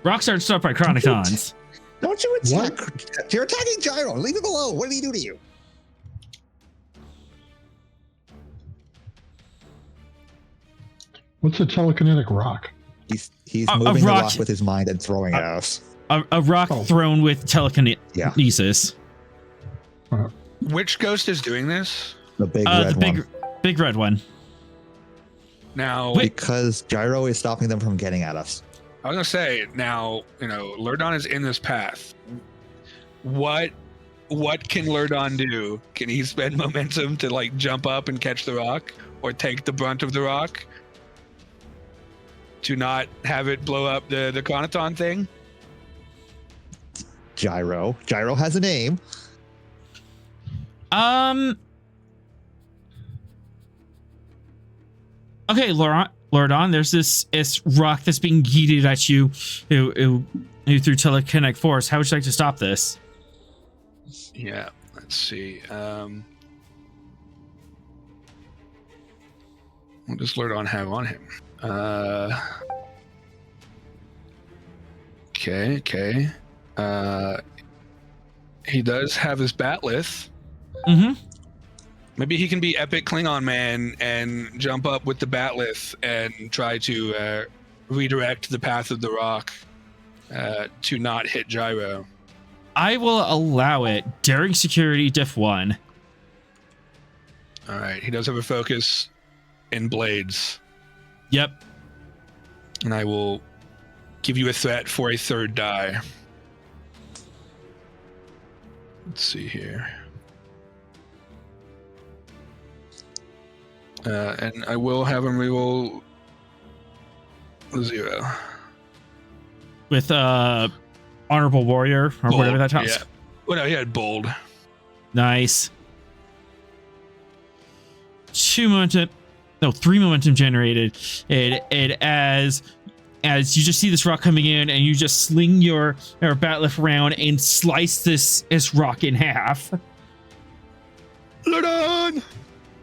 Rocks aren't stopped by chronotons. Don't you attack? You're attacking Gyro. Leave him alone. What did he do to you? What's a telekinetic rock? He's moving the rock rock with his mind and throwing it at us. A rock thrown with telekinesis. Yeah. Which ghost is doing this? The big red one. Big red one. Now, Because Gyro is stopping them from getting at us. I was gonna say, now, Lurdon is in this path. What can Lurdon do? Can he spend momentum to like jump up and catch the rock, or take the brunt of the rock to not have it blow up the chronoton thing? Gyro has a name. Okay, Lordon, there's this rock that's being yeeted at you through telekinetic force. How would you like to stop this? Yeah, let's see. What does Lurdon have on him? Okay. He does have his Batlith. Mm-hmm. Maybe he can be Epic Klingon Man and jump up with the Batlith and try to redirect the path of the rock to not hit Gyro. I will allow it. Daring security diff 1. All right, he does have a focus in blades. Yep. And I will give you a threat for a third die. Let's see here. And I will have him reroll 0. With honorable warrior or Bold, whatever that counts. Yeah. Well, no, he had bold. Nice. 3 momentum generated. And as you just see this rock coming in, and you just sling your Batleth around and slice this rock in half. Lurdon!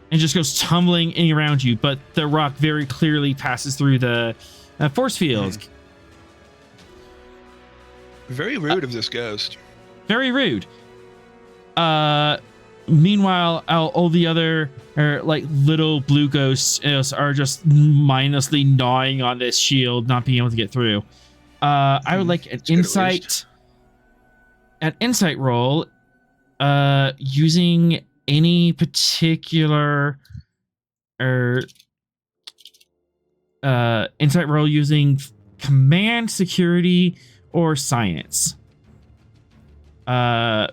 And just goes tumbling in around you, but the rock very clearly passes through the force field. Very rude of this ghost. Very rude. Meanwhile, all the other little blue ghosts are just mindlessly gnawing on this shield, not being able to get through. I would like an insight roll, using any particular insight roll using command, security, or science. To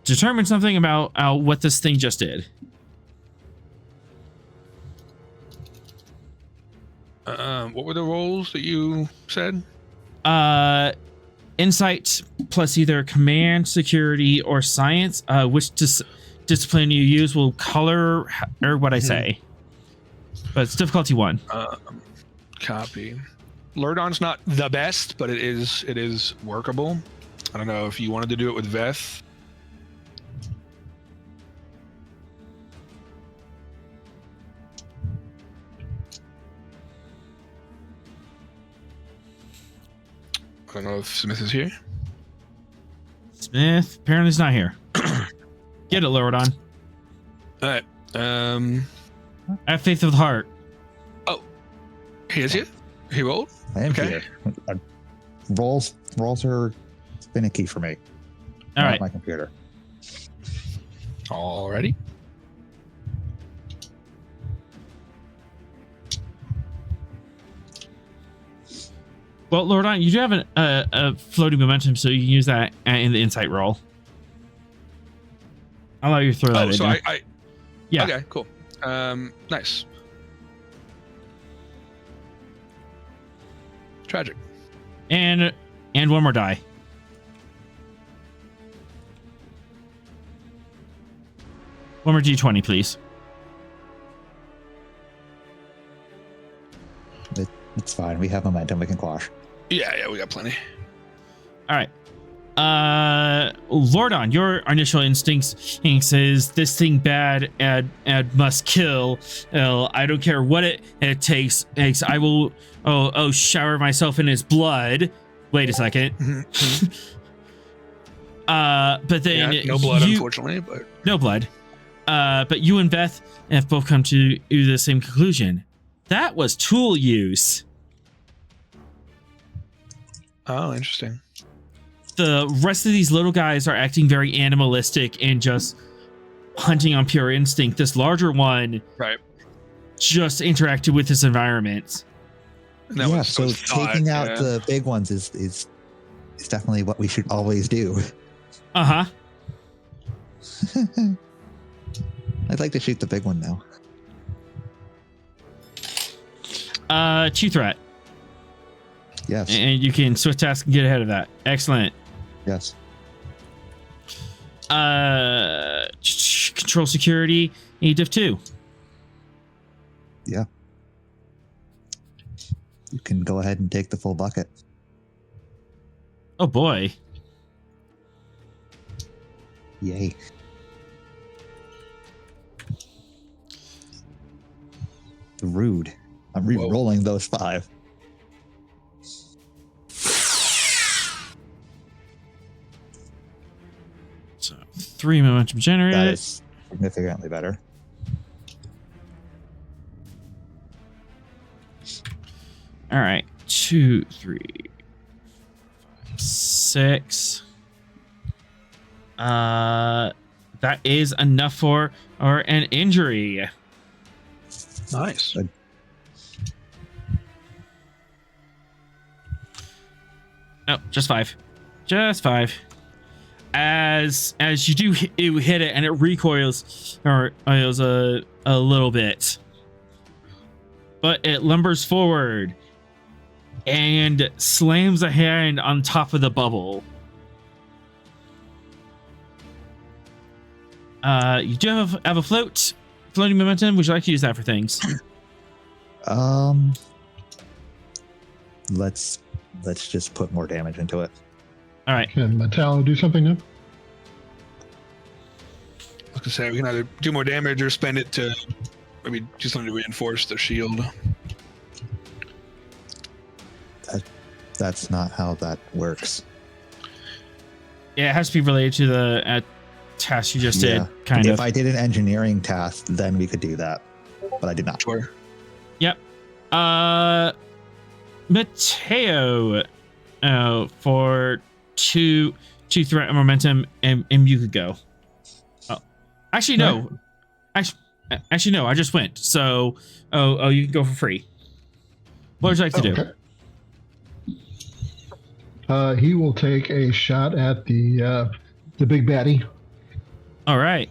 determine something about what this thing just did. What were the rolls that you said? insight plus either command, security, or science. Which discipline you use will color or what I say. But it's difficulty 1. Copy. Lordon's not the best, but it is workable. I don't know if you wanted to do it with Veth. I don't know if Smith is here. Smith apparently is not here. Get it, Lordon. All right. Have faith of the heart. Oh, he is here. He rolled. I am Okay. here. Rolls are finicky for me. All Not right. my computer. Alrighty. Well, Lordon, you do have a floating momentum, so you can use that in the insight roll. I'll allow you to throw that Oh, in so there. I Yeah. Okay, cool. Nice. Tragic. And one more die. One more D20, please. It's fine. We have momentum. We can quash. Yeah, we got plenty. All right. Lordon, your initial instincts is this thing bad and must kill. I don't care what it takes. I will shower myself in his blood. Wait a second. But then no blood, unfortunately, but no blood. But you and Beth have both come to the same conclusion. That was tool use. oh, interesting. The rest of these little guys are acting very animalistic and just hunting on pure instinct. This larger one, Right. just interacted with this environment. And that Yeah. was- So was thought, taking out yeah. the big ones is definitely what we should always do. Uh-huh. I'd like to shoot the big one now. 2 threat. Yes. And you can switch task and get ahead of that. Excellent. Yes. Control security, diff 2. Yeah. You can go ahead and take the full bucket. Oh boy. Yay. Rude. I'm re-rolling those 5. So 3 momentum That generated. is significantly better. All right. 2, 3, 5, 6. That is enough for an injury. Nice. Good. No, just 5. Just 5. As you do hit it and it recoils a little bit. But it lumbers forward and slams a hand on top of the bubble. You do have a floating momentum. Would you like to use that for things? Let's just put more damage into it. All right. Can Metallo do something now? I was gonna say we can either do more damage or spend it to maybe do something to reinforce the shield. That's not how that works. Yeah, it has to be related to the task you just did, kind if of. I did an engineering task, then we could do that. But I did not. Sure. Yep. Mateo, for two threat and momentum, and you could go. Oh, actually no. Actually no. I just went. So you can go for free. What would you like to do? Okay. He will take a shot at the big baddie. All right.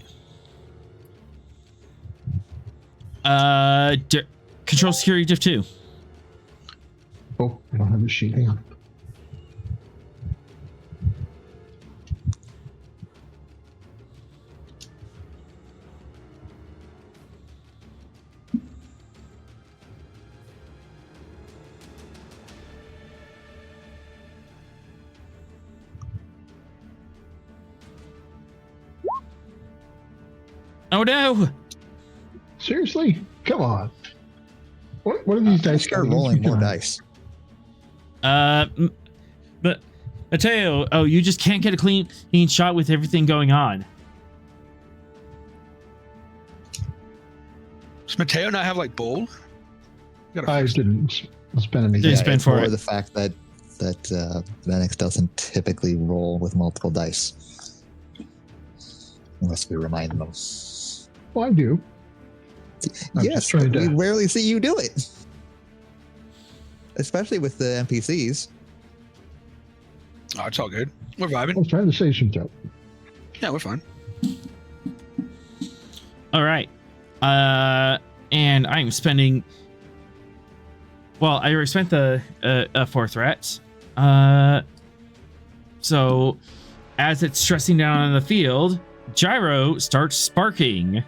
Control security diff 2. Oh, I don't have the sheet. Hang on. Oh no! Seriously? Come on. What are these dice? Start gotta use rolling me more doing? dice. But Mateo, oh, you just can't get a clean shot with everything going on. Does Mateo not have like bold? I didn't spend any. Didn't spend it's for more it. the fact that Ven'x doesn't typically roll with multiple dice. Unless we remind them. Well, I do. I'm Yes, just trying but we to- rarely see you do it. Especially with the NPCs. Oh, it's all good. We're I vibing. was trying to say something. Yeah, we're fine. All right. And I'm spending. Well, I already spent the 4 threats. So as it's stressing down on the field, Gyro starts sparking.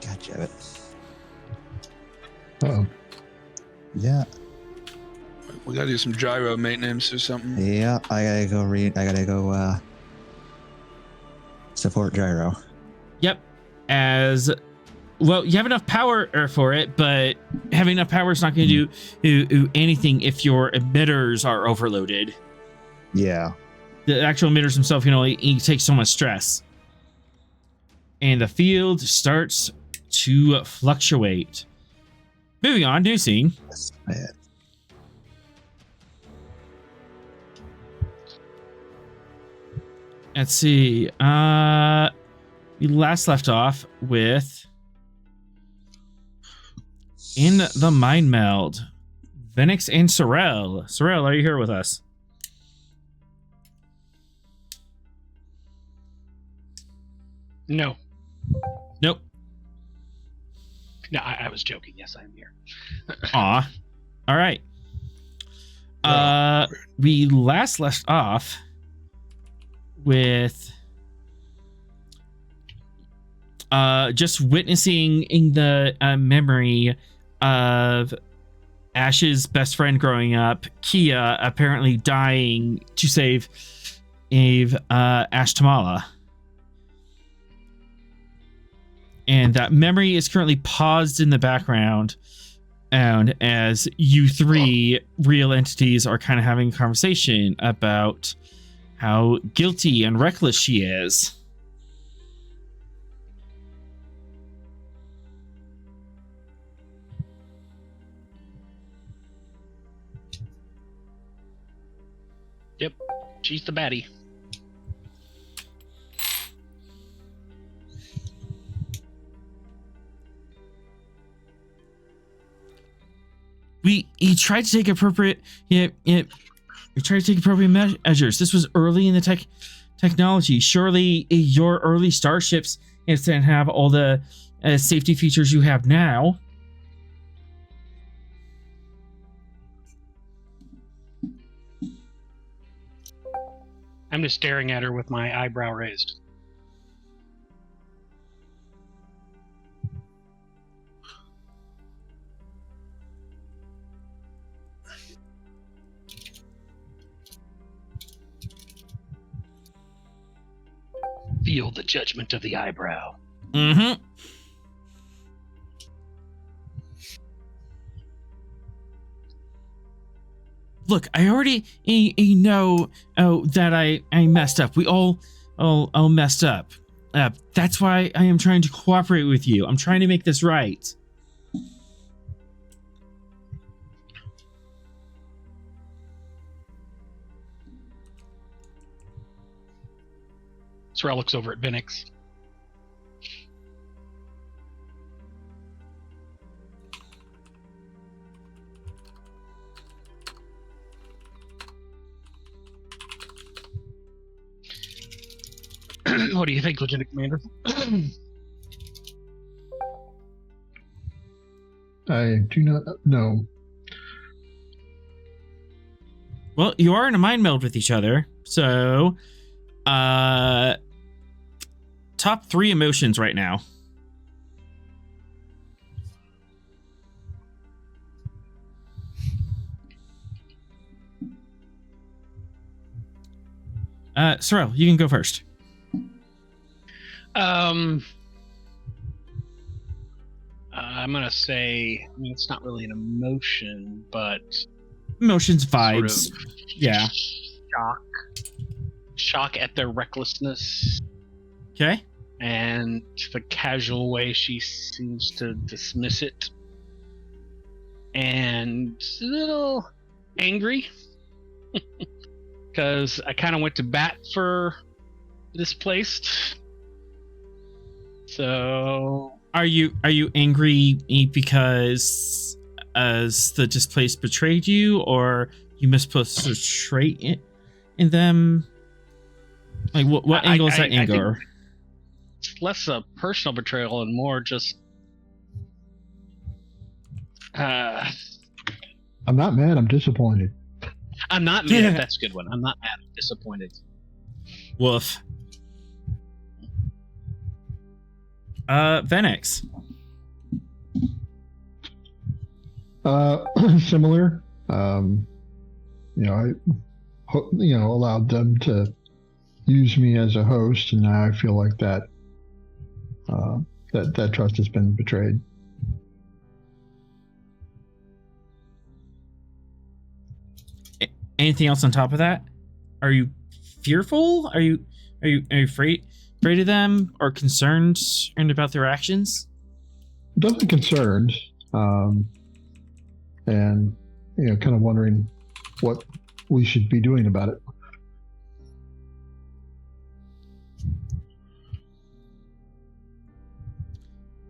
Gotcha. It. Oh, Yeah, We gotta do some gyro maintenance or something. yeah. I gotta go support Gyro. Yep. As well, you have enough power for it, but having enough power is not going to do anything if your emitters are overloaded. Yeah. The actual emitters themselves can only take so much stress. And the field starts to fluctuate. Moving on, new scene. That's bad. Let's see. We last left off with in the mind meld, Ven'x and Sorel. Sorel, are you here with us? No. Nope. No, I was joking. Yes, I am here. Aw. All right. We last left off with just witnessing in the memory of Ash's best friend growing up, Kia, apparently dying to save Ash Tamala. And that memory is currently paused in the background, and as you three real entities are kind of having a conversation about how guilty and reckless she is. Yep, she's the baddie. We tried to take appropriate measures. This was early in the technology. Surely your early starships didn't have all the safety features you have now. I'm just staring at her with my eyebrow raised. Feel the judgment of the eyebrow. Mm-hmm. Look, I already know that I messed up. We all messed up. That's why I am trying to cooperate with you. I'm trying to make this right. Sorel looks over at Ven'x. What do you think, Lieutenant Commander? I do not know. Well, you are in a mind meld with each other, so top 3 emotions right now. Sorel, you can go first. I'm gonna say, I mean, it's not really an emotion, but Emotions, sort vibes. of Yeah. shock at their recklessness Okay. and the casual way she seems to dismiss it, and a little angry because I kind of went to bat for this place. So Are you angry because as the displaced betrayed you, or you misplaced a trait in them? Like what angle is that anger? it's less a personal betrayal and more just I'm not mad. I'm disappointed. I'm not mad. That's a good one. I'm not mad. I'm disappointed. Woof. Ven'x. Similar. I allowed them to use me as a host, and now I feel like that that trust has been betrayed. Anything else on top of that? Are you fearful? Are you afraid of them, or concerned about their actions? Definitely concerned, and kind of wondering what we should be doing about it.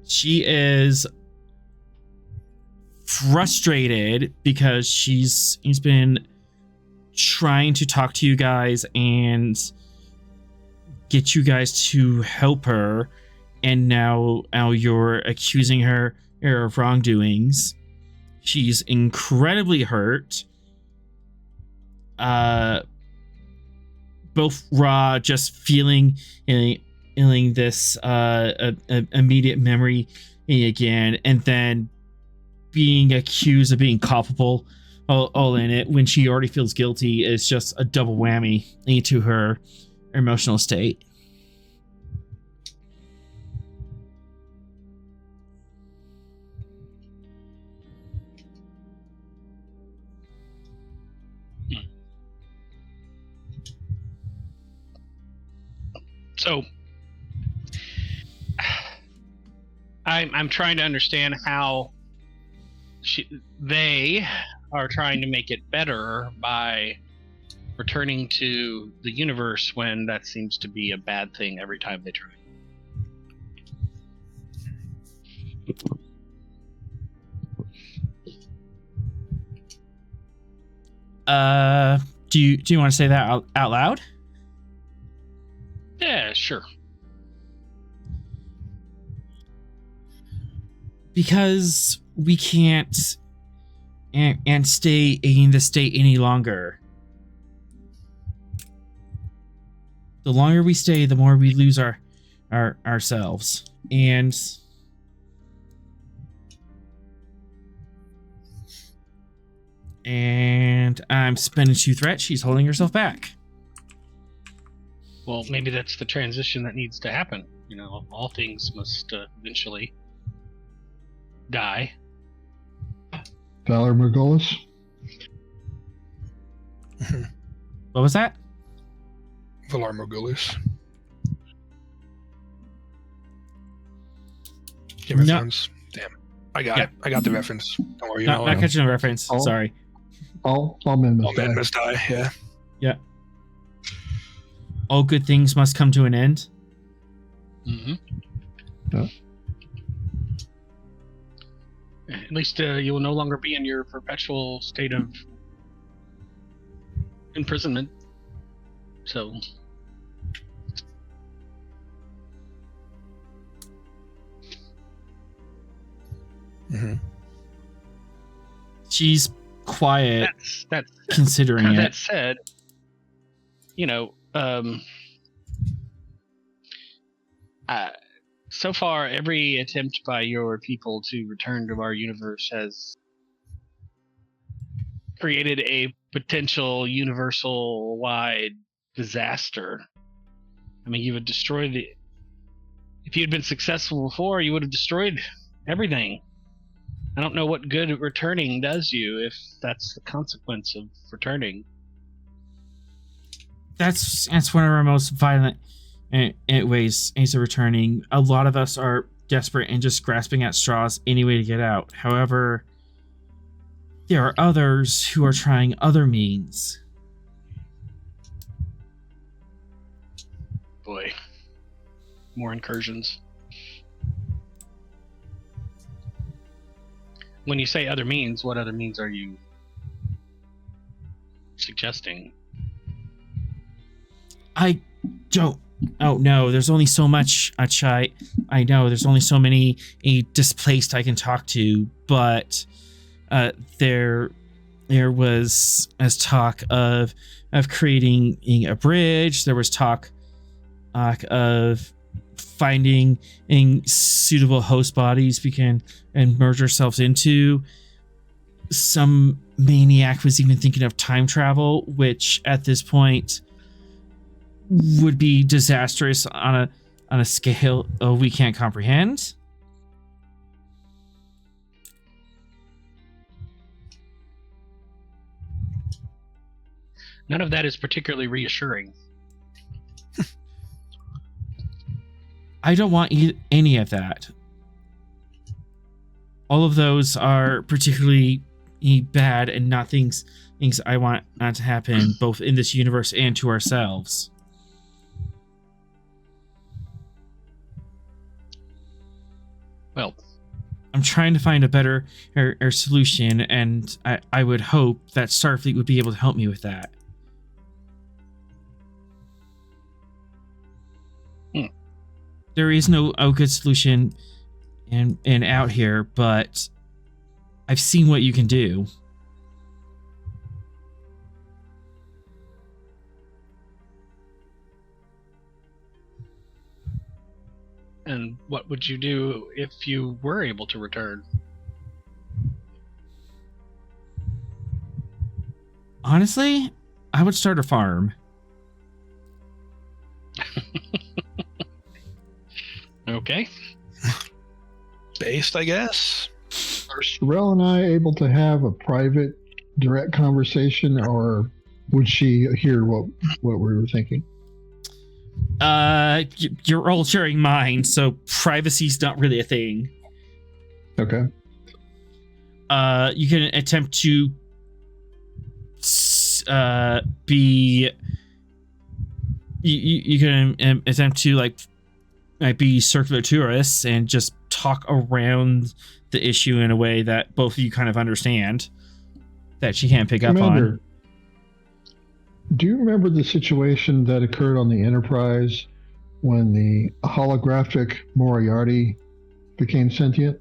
She is frustrated because he's been trying to talk to you guys and get you guys to help her, and now you're accusing her of wrongdoings. She's incredibly hurt. Both raw, just feeling this immediate memory again, and then being accused of being culpable all in it when she already feels guilty is just a double whammy into her emotional state. So I'm trying to understand how they are trying to make it better by returning to the universe when that seems to be a bad thing every time they try. Do you want to say that out loud? Yeah, sure. Because we can't and stay in this state any longer. The longer we stay, the more we lose ourselves. And I'm spending 2 threats. She's holding herself back. Well, maybe that's the transition that needs to happen. All things must eventually die. Valor Margolis? What was that? Valar Morghulis. Give me reference. Damn. I got it. I got the reference. Don't worry. Not catching the reference. Sorry. All men must die. All men must die, yeah. Yeah. All good things must come to an end. Mm-hmm. Yeah. At least you will no longer be in your perpetual state of imprisonment. So. Mm-hmm. She's quiet. That's considering it. That said, so far every attempt by your people to return to our universe has created a potential universal wide disaster. I mean, you would destroy If you'd been successful before, you would have destroyed everything. I don't know what good returning does you if that's the consequence of returning. That's one of our most violent ways of returning. A lot of us are desperate and just grasping at straws any way to get out. However, there are others who are trying other means. Boy, more incursions. When you say other means, what other means are you suggesting? I don't. Oh no, there's only so much. I know there's only so many displaced I can talk to, but there was talk of creating a bridge. There was talk of finding suitable host bodies we can merge ourselves into. Some maniac was even thinking of time travel, which at this point would be disastrous on a scale we can't comprehend. None of that is particularly reassuring. I don't want any of that. All of those are particularly bad and not things I want not to happen, both in this universe and to ourselves. Well, I'm trying to find a better solution, and I would hope that Starfleet would be able to help me with that. There is no good solution and out here, but I've seen what you can do. and what would you do if you were able to return? Honestly, I would start a farm. Okay. Based, I guess. Are Sorel and I able to have a private, direct conversation, or would she hear what we were thinking? You're all sharing minds, so privacy's not really a thing. Okay. You can attempt to be. You can attempt to like be circular tourists and just talk around the issue in a way that both of you kind of understand that she can't pick Commander, up on. Do you remember the situation that occurred on the Enterprise when the holographic Moriarty became sentient?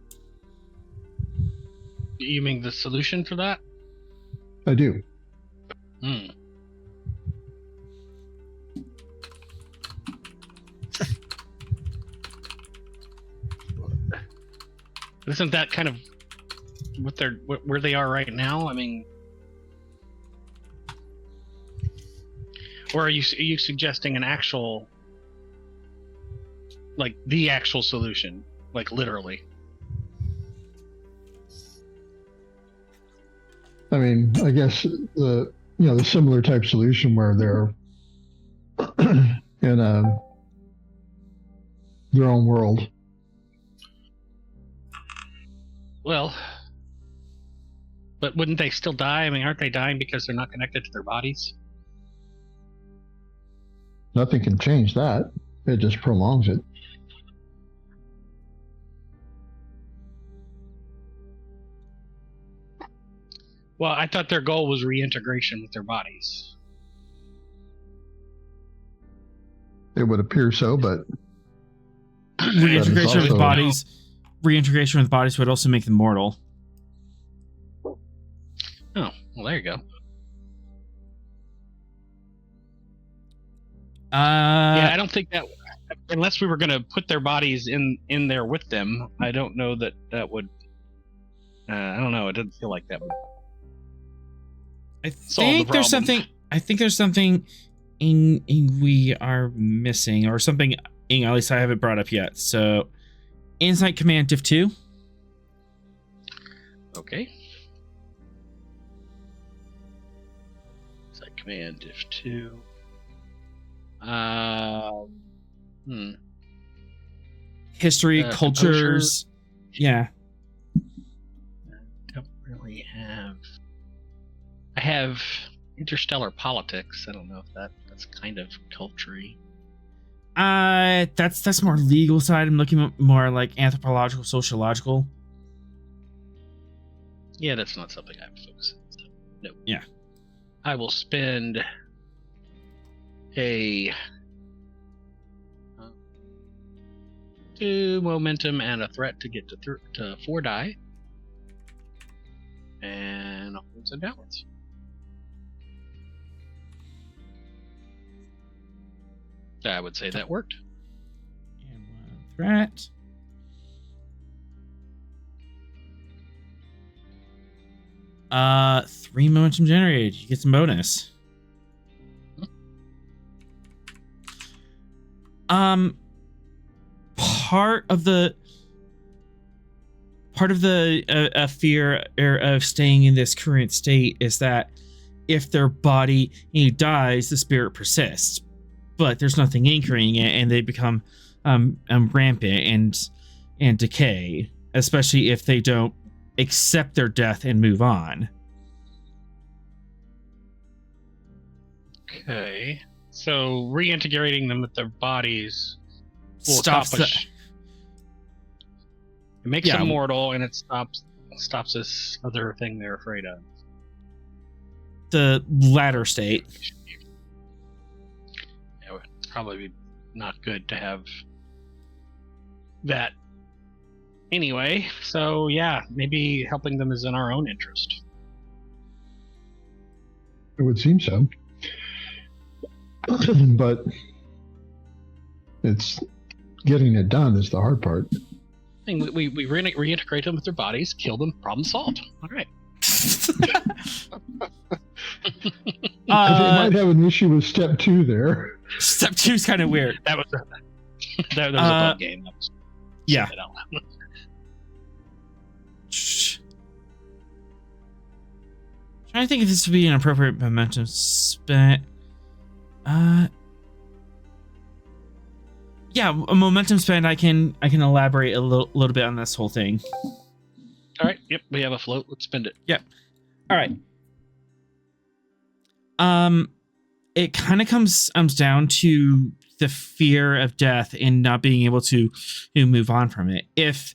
You mean the solution for that? I do. Isn't that kind of where they are right now? I mean, or are you suggesting an actual, like the actual solution, like literally? I mean, I guess the similar type solution where they're in their own world. Well, but wouldn't they still die? I mean, aren't they dying because they're not connected to their bodies? Nothing can change that. It just prolongs it. Well, I thought their goal was reintegration with their bodies. It would appear so, but Reintegration also- with bodies. Reintegration with bodies would also make them mortal. Oh, well, there you go. Yeah, I don't think that, unless we were going to put their bodies in there with them, I don't know that would. I don't know. It doesn't feel like that would. I solve the think there's problem. something. I think there's something we are missing, or something at least I haven't brought up yet. So, Insight Command Diff 2. Okay. Insight Command Diff 2. History, cultures. Yeah. I don't really have. I have interstellar politics. I don't know if that's kind of culture-y. That's more legal side. I'm looking at more like anthropological, sociological. Yeah, that's not something I have to focus on. So, no. Yeah. I will spend a 2 momentum and a threat to get to 4 die. And upwards and downwards. I would say that worked. And 1 threat. Three momentum generated. You get some bonus. Part of the fear of staying in this current state is that if their body dies, the spirit persists, but there's nothing anchoring it, and they become rampant and decay, especially if they don't accept their death and move on. Okay, so reintegrating them with their bodies will Stops accomplish. It makes them mortal, and it stops this other thing they're afraid of. The latter state. It would probably be not good to have that anyway. So yeah, maybe helping them is in our own interest. It would seem so. But it's getting it done is the hard part. We reintegrate them with their bodies, kill them, problem solved. All right. They might have an issue with step 2 there. Step 2 is kind of weird. That was a bug game. Yeah. Trying to think if this would be an appropriate momentum spent. Yeah, a momentum spend. I can elaborate a little bit on this whole thing. All right. Yep, we have a float. Let's spend it. Yep. All right. It kind of comes down to the fear of death and not being able to move on from it. If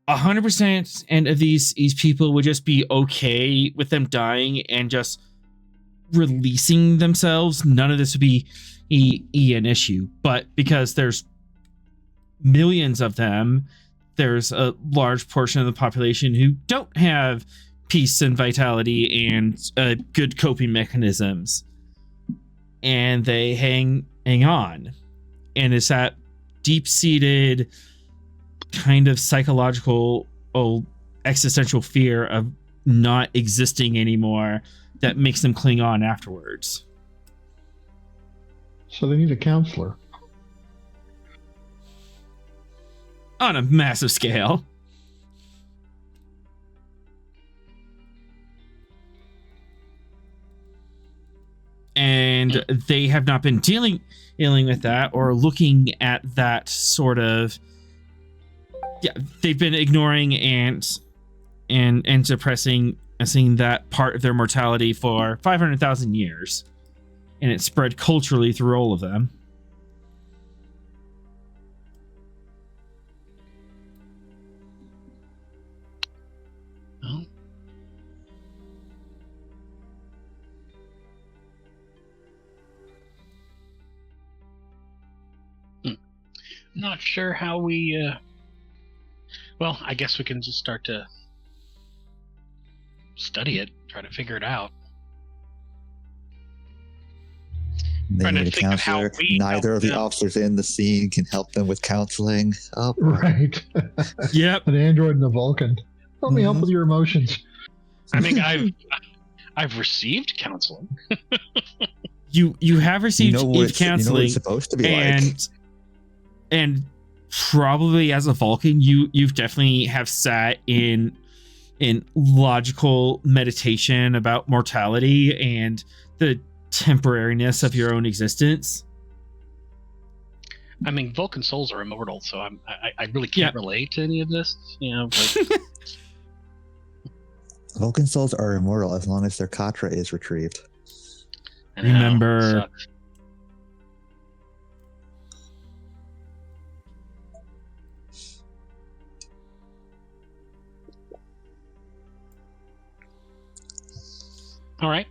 100% and of these people would just be okay with them dying and just releasing themselves, none of this would be an issue. But because there's millions of them, there's a large portion of the population who don't have peace and vitality and good coping mechanisms, and they hang on, and it's that deep-seated kind of psychological existential fear of not existing anymore that makes them cling on afterwards. So they need a counselor. On a massive scale. And they have not been dealing with that or looking at that sort of. Yeah, they've been ignoring and suppressing that part of their mortality for 500,000 years, and it's spread culturally through all of them. Not sure how we. Well, I guess we can just start to study it, try to figure it out. They need a counselor. Neither of the officers in the scene can help them with counseling. Oh, right. Yep. An android and a Vulcan. Help me help with your emotions. I mean, I've received counseling. You have received counseling. You know what it's supposed to be and like. and probably as a Vulcan, you've definitely have sat in logical meditation about mortality and the temporariness of your own existence. I mean, Vulcan souls are immortal, so I really can't relate to any of this. Like, Vulcan souls are immortal as long as their Katra is retrieved. Remember, sucks. All right.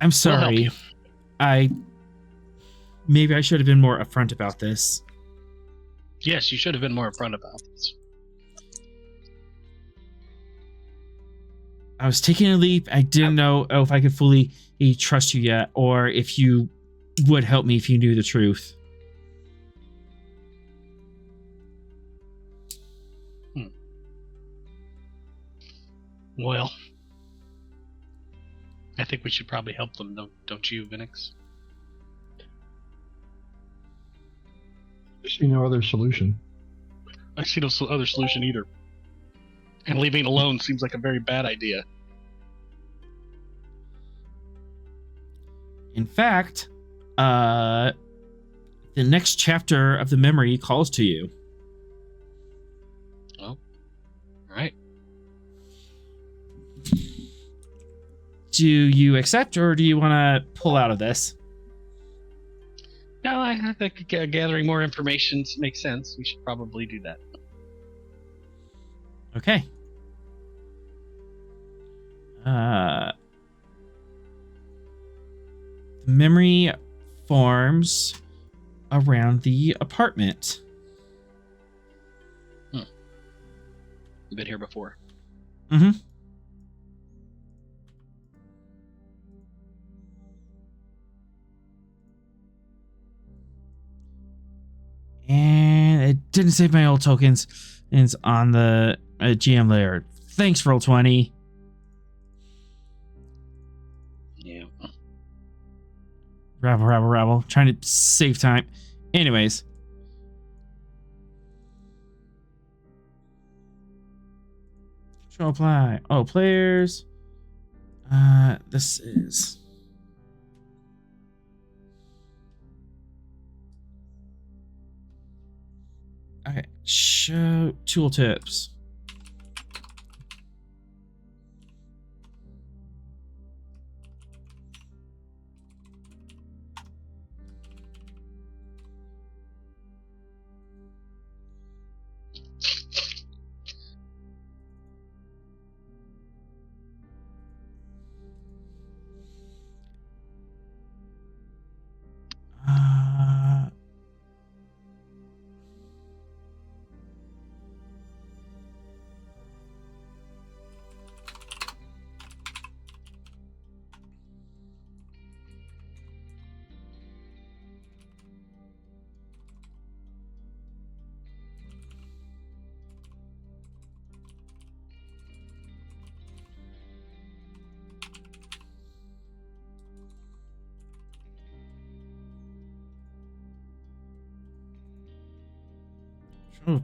I'm sorry. Maybe I should have been more upfront about this. Yes, you should have been more upfront about this. I was taking a leap. I didn't know if I could fully trust you yet, or if you would help me if you knew the truth. Well, I think we should probably help them, don't you, Ven'x? I see no other solution. I see no other solution either. And leaving it alone seems like a very bad idea. In fact, the next chapter of the memory calls to you. Oh, all right. Do you accept, or do you want to pull out of this? No, I think gathering more information makes sense. We should probably do that. Okay. The memory forms around the apartment. You've been here before. Mm-hmm. And it didn't save my old tokens. And it's on the GM layer. Thanks, Roll20. Yeah. Rabble. Trying to save time. Anyways. Control apply. Oh, players. This is... Okay, show tooltips.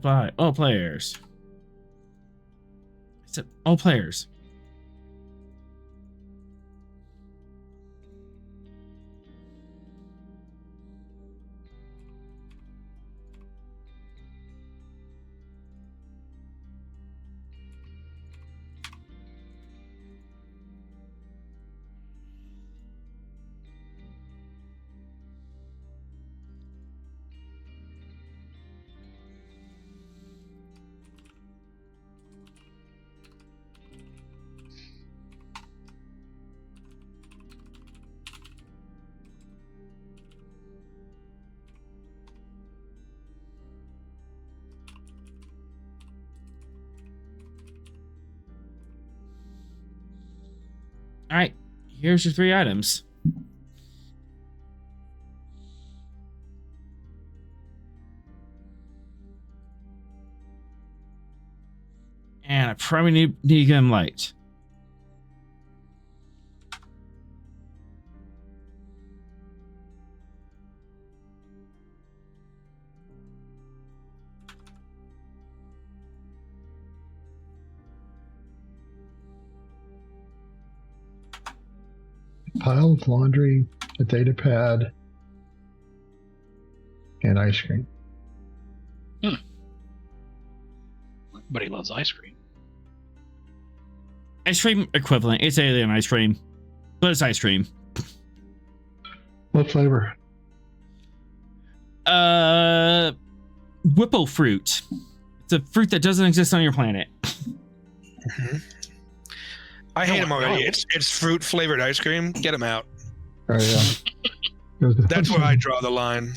By all players. I said all players. All right, here's your 3 items. And I probably need to get them light. Pile of laundry, a data pad, and ice cream. Everybody loves ice cream. Ice cream equivalent. It's alien ice cream, but it's ice cream. What flavor? Whipple fruit. It's a fruit that doesn't exist on your planet. I hate them already. It's fruit flavored ice cream. Get them out. Oh, yeah. That's where I draw the line.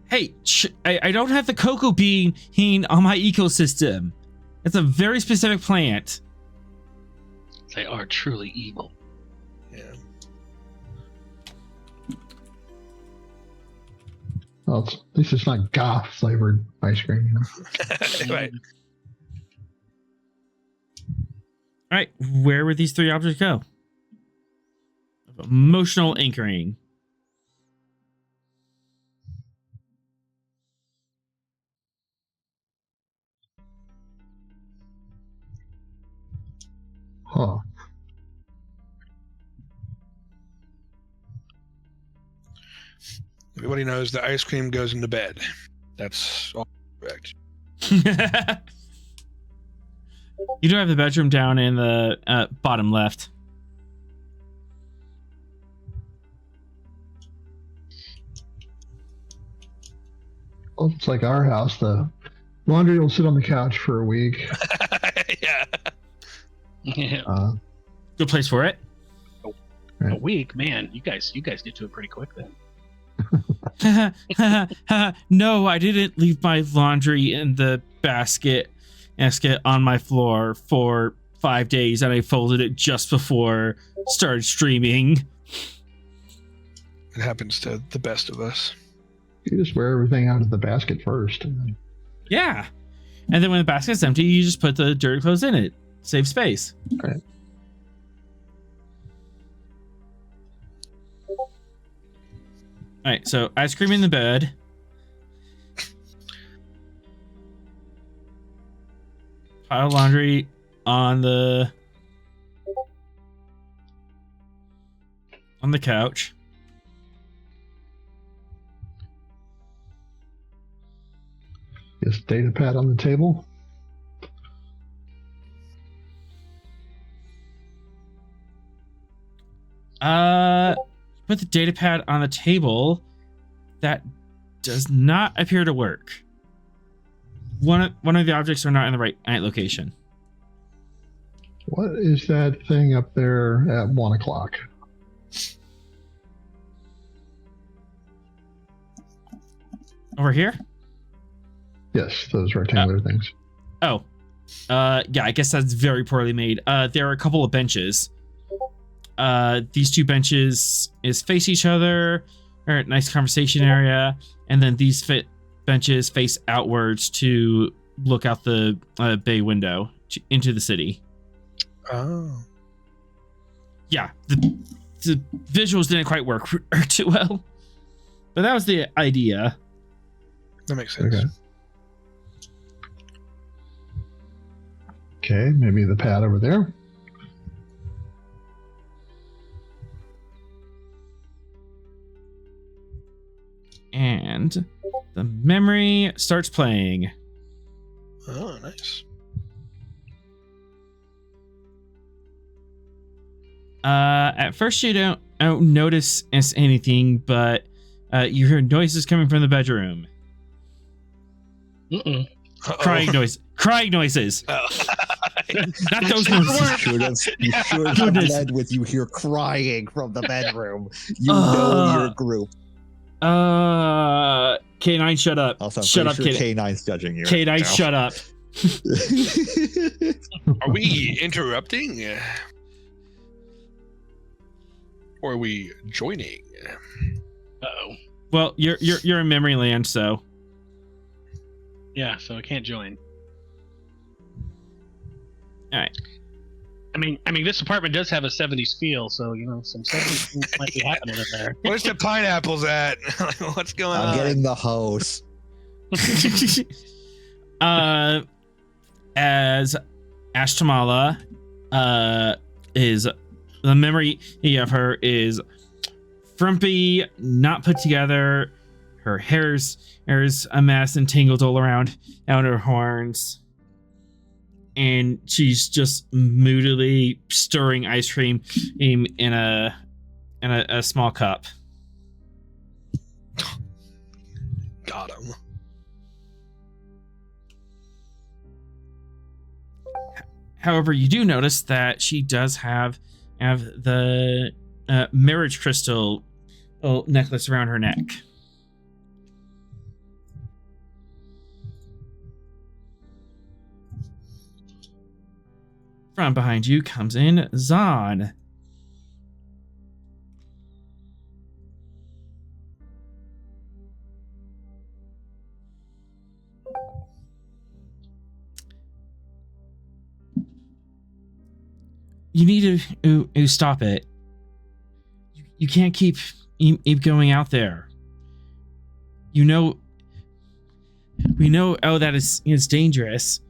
Hey, I don't have the cocoa bean on my ecosystem. It's a very specific plant. They are truly evil. Yeah. Well, at least it's not goth flavored ice cream. You know? Right. All right, where would these 3 objects go? Emotional anchoring. Huh. Everybody knows the ice cream goes into bed. That's all correct. You do have the bedroom down in the bottom left. Well, it's like our house. The laundry will sit on the couch for a week. Yeah. Yeah. Good place for it. A week, man. You guys get to it pretty quick then. No, I didn't leave my laundry in the basket on my floor for 5 days, and I folded it just before started streaming. It happens to the best of us. You just wear everything out of the basket first. And then... Yeah. And then when the basket's empty, you just put the dirty clothes in it. Save space. Right. All right, so ice cream in the bed. Pile of laundry on the couch. This data pad on the table. Put the data pad on the table. That does not appear to work. One of the objects are not in the right location. What is that thing up there at 1 o'clock? Over here? Yes, those rectangular things. Oh. Yeah, I guess that's very poorly made. There are a couple of benches. These 2 benches face each other. All right, nice conversation area. And then these benches face outwards to look out the bay window into the city. Oh. Yeah, the visuals didn't quite work too well. But that was the idea. That makes sense. Okay, maybe the pad over there. And the memory starts playing. Oh, nice. At first you don't notice anything, but you hear noises coming from the bedroom. Mm-mm. Crying noises. Oh. Not those noises. You should have led with you hear crying from the bedroom. You know your group. K9, shut up. Also, I'm shut up, sure K9's judging you. K9, right shut up. Are we interrupting? Or are we joining? Uh-oh. Well, you're in memory land, so. Yeah, so I can't join. All right. I mean, this apartment does have a 70s feel, so, some 70s things might be happening in there. Where's the pineapples at? What's going on? I'm getting the hose. As Ashtamala is the memory of her is frumpy, not put together. Her hair's a mess and tangled all around out her horns. And she's just moodily stirring ice cream in a small cup. Got him. However, you do notice that she does have the marriage crystal necklace around her neck. From behind you comes in Zahn. You need to stop it. You can't keep going out there. We know that is dangerous.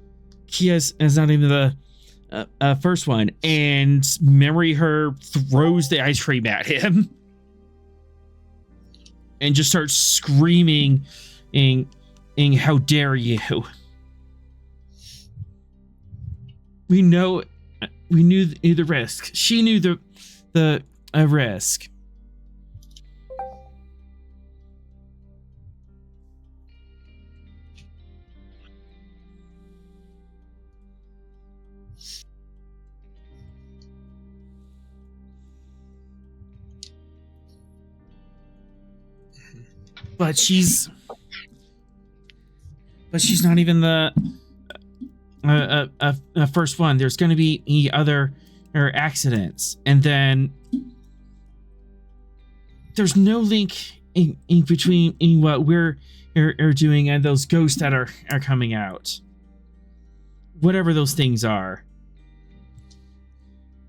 Kia's is not even the first one, and Memory her throws the ice cream at him and just starts screaming, "How dare you!" We knew the risk. She knew the risk. But she's not even the first one. There's going to be other accidents, and then there's no link in between what we're doing and those ghosts that are coming out. Whatever those things are.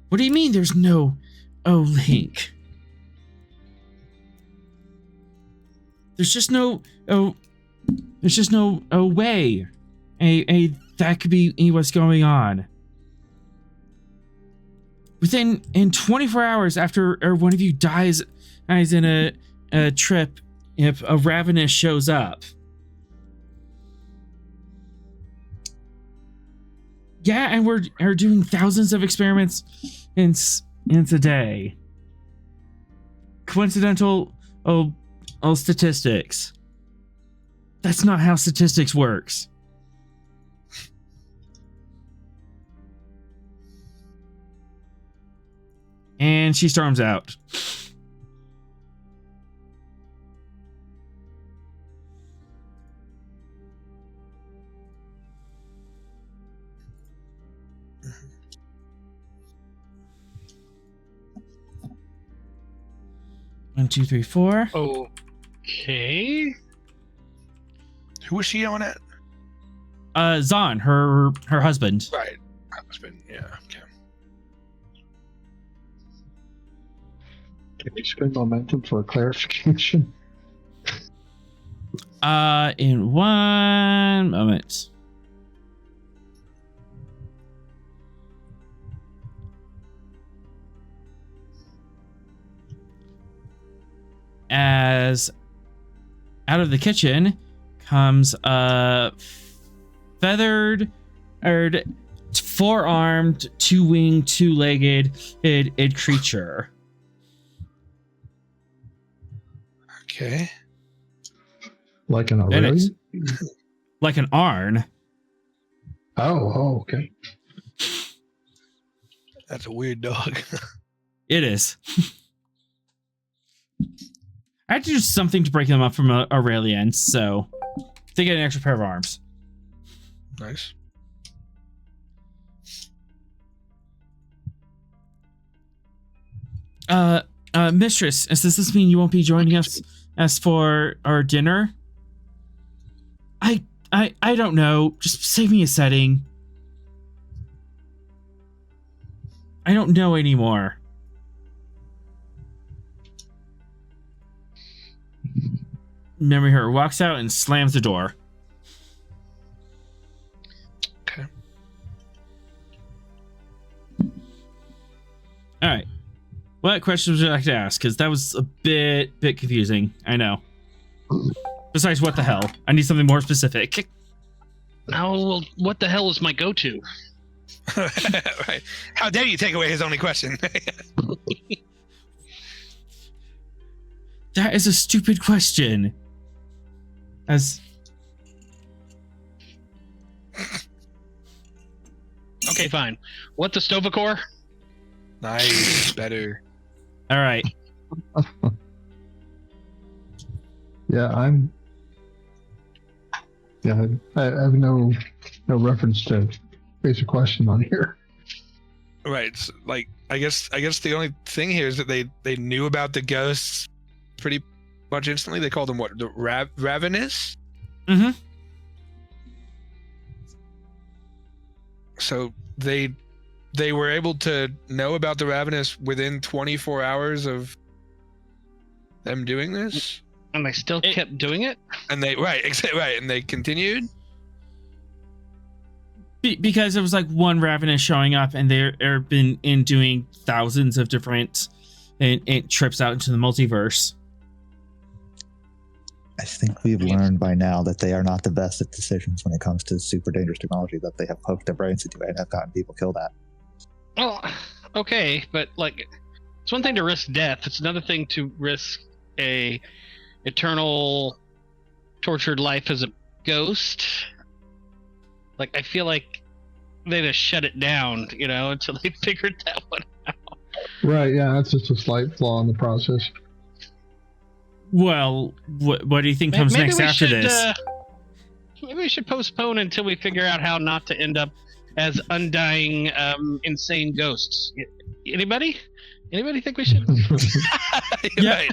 What do you mean there's no link? There's just no way that could be what's going on. In 24 hours after one of you dies in a trip, if a ravenous shows up. Yeah, and we're doing thousands of experiments in a day. Coincidental statistics. That's not how statistics works. And she storms out. One, two, three, four. Okay. Who was she yelling at? Zahn, her husband. Right. Husband. Yeah. Okay. Can you spend momentum for a clarification? In one moment. As out of the kitchen comes a feathered, four-armed, two-winged, two-legged creature. Okay. Like an And Aurelian? like an Arn. Oh, okay. That's a weird dog. It is. I had to do something to break them up from Aurelians, so they get an extra pair of arms. Nice. Mistress, does this mean you won't be joining us for our dinner? I don't know. Just save me a setting. I don't know anymore. Memory her walks out and slams the door. Okay. All right. What questions would you like to ask? Because that was a bit confusing. I know. Besides, what the hell? I need something more specific. Oh, well, what the hell is my go-to? Right. How dare you take away his only question? That is a stupid question. Okay, fine. What the Stovacor? Nice, better. All right. Yeah, I have no reference to basic question on here. Right. So, like, I guess the only thing here is that they knew about the ghosts pretty much instantly. They called them what? The ravenous? Mm-hmm. So they were able to know about the ravenous within 24 hours of them doing this, And they still kept doing it? and they right, and they continued. Because it was like one Ravenous showing up, and they've been in doing thousands of different trips out into the multiverse. I think we've learned by now that they are not the best at decisions when it comes to super dangerous technology that they have poked their brains into and have gotten people killed at. Well, okay, but like, it's one thing to risk death. It's another thing to risk a eternal tortured life as a ghost. Like, I feel like they just shut it down, until they figured that one out. Right, yeah, that's just a slight flaw in the process. Well, what do you think comes next after this? Maybe we should postpone until we figure out how not to end up as undying, insane ghosts. Anybody? Anybody think we should? Yeah. Right.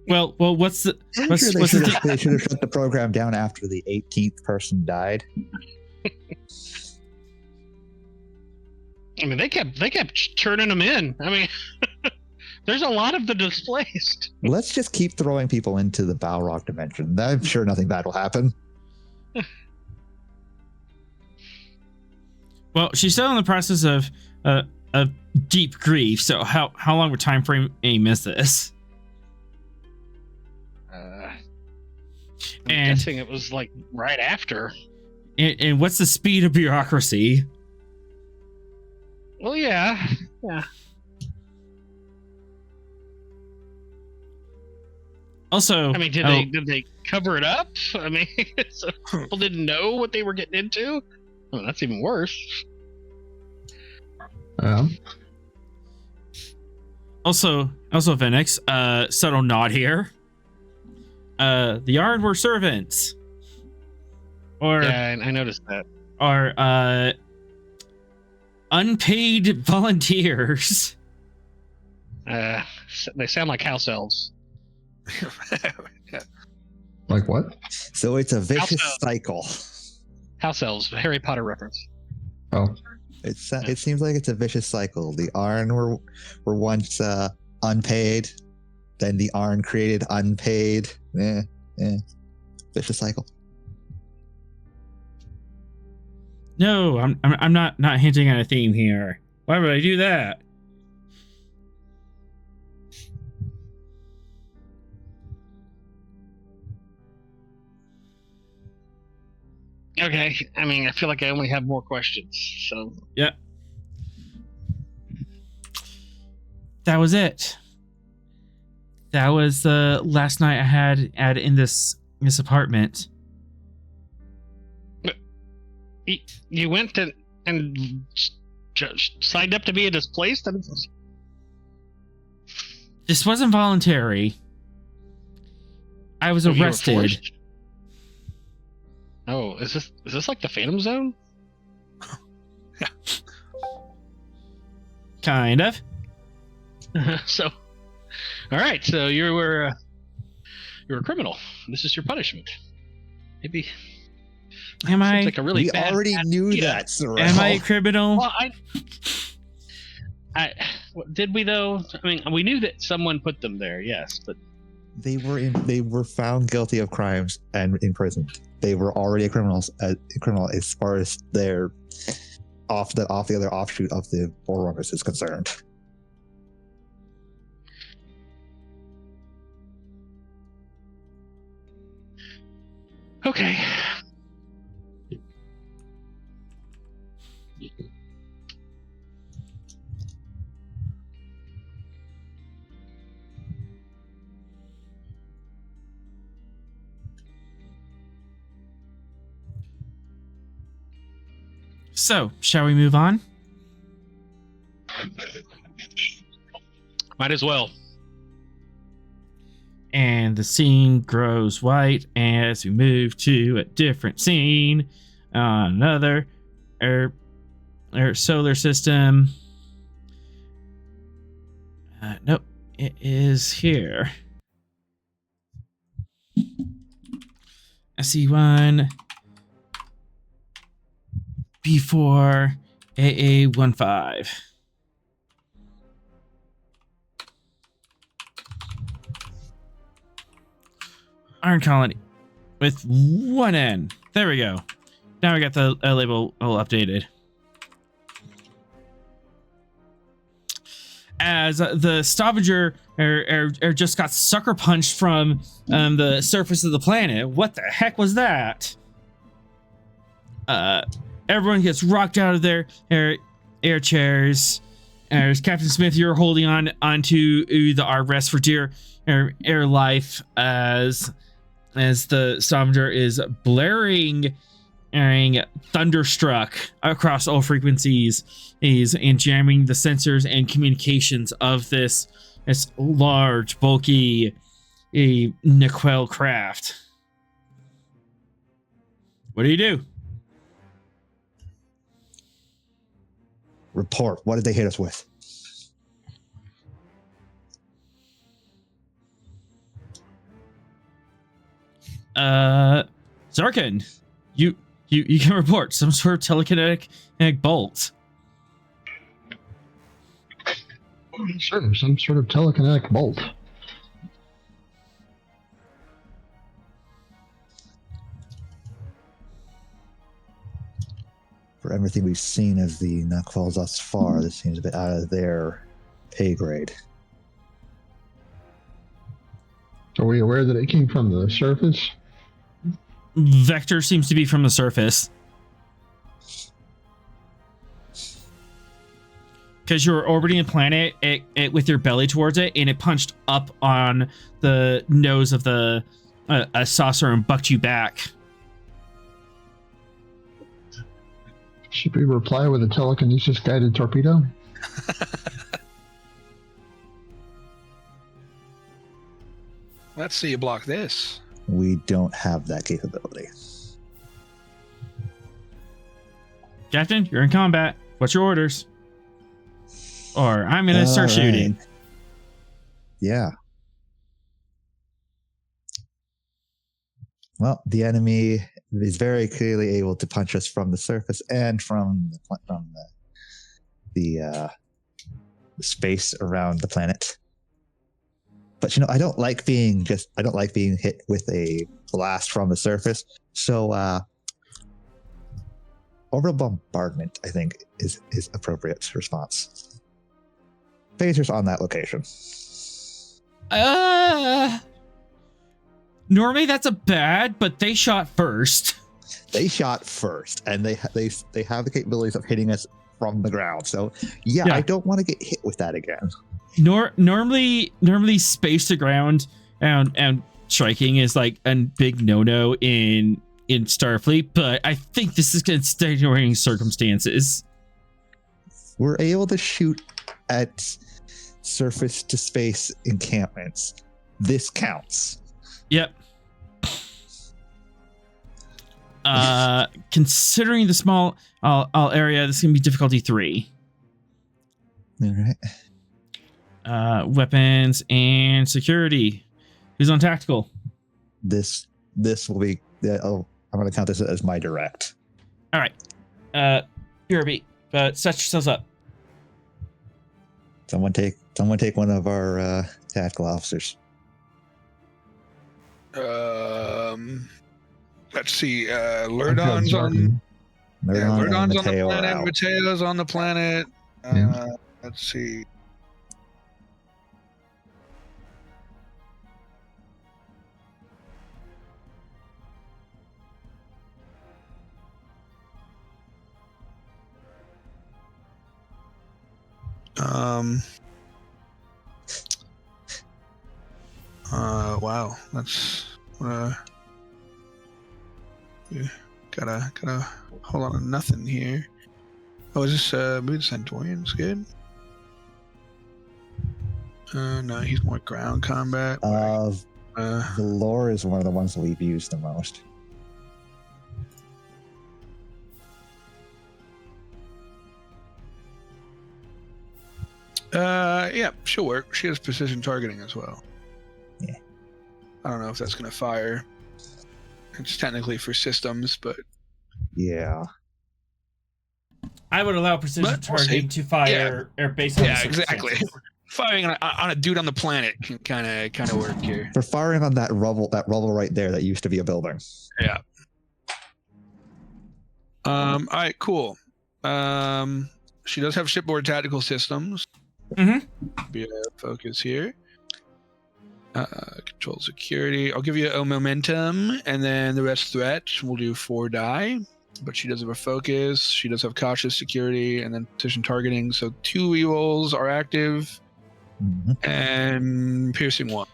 Well, what's the? I'm sure they should have shut the program down after the 18th person died. I mean, they kept churning them in. I mean, there's a lot of the displaced. Let's just keep throwing people into the Balrog dimension. I'm sure nothing bad will happen. Well, she's still in the process of deep grief. So how long of a time frame is this? I'm guessing it was like right after. And what's the speed of bureaucracy? Well, yeah. Also, I mean, did they cover it up? I mean, so people didn't know what they were getting into. Oh, that's even worse. Also, Ven'x, subtle nod here. The Yard were servants, or Yeah, I noticed that. are unpaid volunteers. They sound like house elves. Like what? So it's a vicious cycle. House elves, Harry Potter reference. Oh, It seems like it's a vicious cycle. The Arn were once unpaid, then the Arn created unpaid. Vicious cycle. No, I'm not hinting at a theme here. Why would I do that? Okay, I mean, I feel like I only have more questions, so... Yeah. That was it. That was the last night I had in this apartment. You went and signed up to be displaced? This wasn't voluntary. I was You were arrested. forced? Oh, is this like the Phantom Zone? Kind of. So, all right. So you were a criminal. This is your punishment. Maybe. Am I? Like a really We bad already knew idea. that, Sorel. Am I a criminal? Well, did we though? I mean, we knew that someone put them there. Yes, but They were found guilty of crimes and imprisoned. They were already a criminal as far as their off the other offshoot of the Forerunners is concerned. Okay. So, shall we move on? Might as well. And the scene grows white as we move to a different scene on another solar system. Nope, it is here. SE1 B4 AA15. Iron Colony with one N. There we go. Now we got the label all updated. As the Stavanger just got sucker punched from the surface of the planet. What the heck was that? Everyone gets rocked out of their air chairs. As Captain Smith, you're holding onto the armrest for dear air life as the Stavanger is blaring thunderstruck across all frequencies and jamming the sensors and communications of this large, bulky Niquel craft. What do you do? Report. What did they hit us with? Zarkin, you can report some sort of telekinetic bolt. Sure, some sort of telekinetic bolt. For everything we've seen of the Knuckfalls thus far, this seems a bit out of their pay grade. Are we aware that it came from the surface? Vector seems to be from the surface. Because you're orbiting a planet with your belly towards it, and it punched up on the nose of a saucer and bucked you back. Should we reply with a telekinesis guided torpedo? Let's see you block this. We don't have that capability. Captain, you're in combat. What's your orders? Or I'm going to start shooting. Yeah. Well, the enemy is very clearly able to punch us from the surface and from the space around the planet. But I don't like being hit with a blast from the surface. So orbital bombardment, I think, is appropriate response. Phasers on that location. Normally that's a bad, but they shot first. They shot first, and they have the capabilities of hitting us from the ground. So yeah. I don't want to get hit with that again. Normally space to ground and striking is like a big no in Starfleet, but I think this is extenuating circumstances. We're able to shoot at surface to space encampments. This counts. Yep. Considering the small area, this is gonna be difficulty 3. All right. Weapons and security. Who's on tactical? This will be. I'm going to count this as my direct. All right. BRB. Set yourselves up. Someone take one of our tactical officers. Let's see. Lurdon's on. Murdon and Murdon's on the Mateo are planet. out. Mateo's on the planet. Yeah. Let's see. Wow, that's yeah, gotta hold on to nothing here. Oh, is this maybe the Centaurian's good? No, he's more ground combat. Valor is one of the ones that we've used the most. Yeah, she'll work. She has precision targeting as well. Yeah. I don't know if that's gonna fire. It's technically for systems, but Yeah. I would allow precision But we'll targeting to fire or based on yeah, the exactly. circumstances. Firing on a dude on the planet can kind of work here. They're firing on that rubble right there that used to be a building. Yeah. All right, cool. She does have shipboard tactical systems. Mm-hmm. Be a focus here. Control security. I'll give you a momentum, and then the rest threat. We'll do 4 die. But she does have a focus. She does have cautious security, and then precision targeting. So 2 rerolls are active, and piercing 1.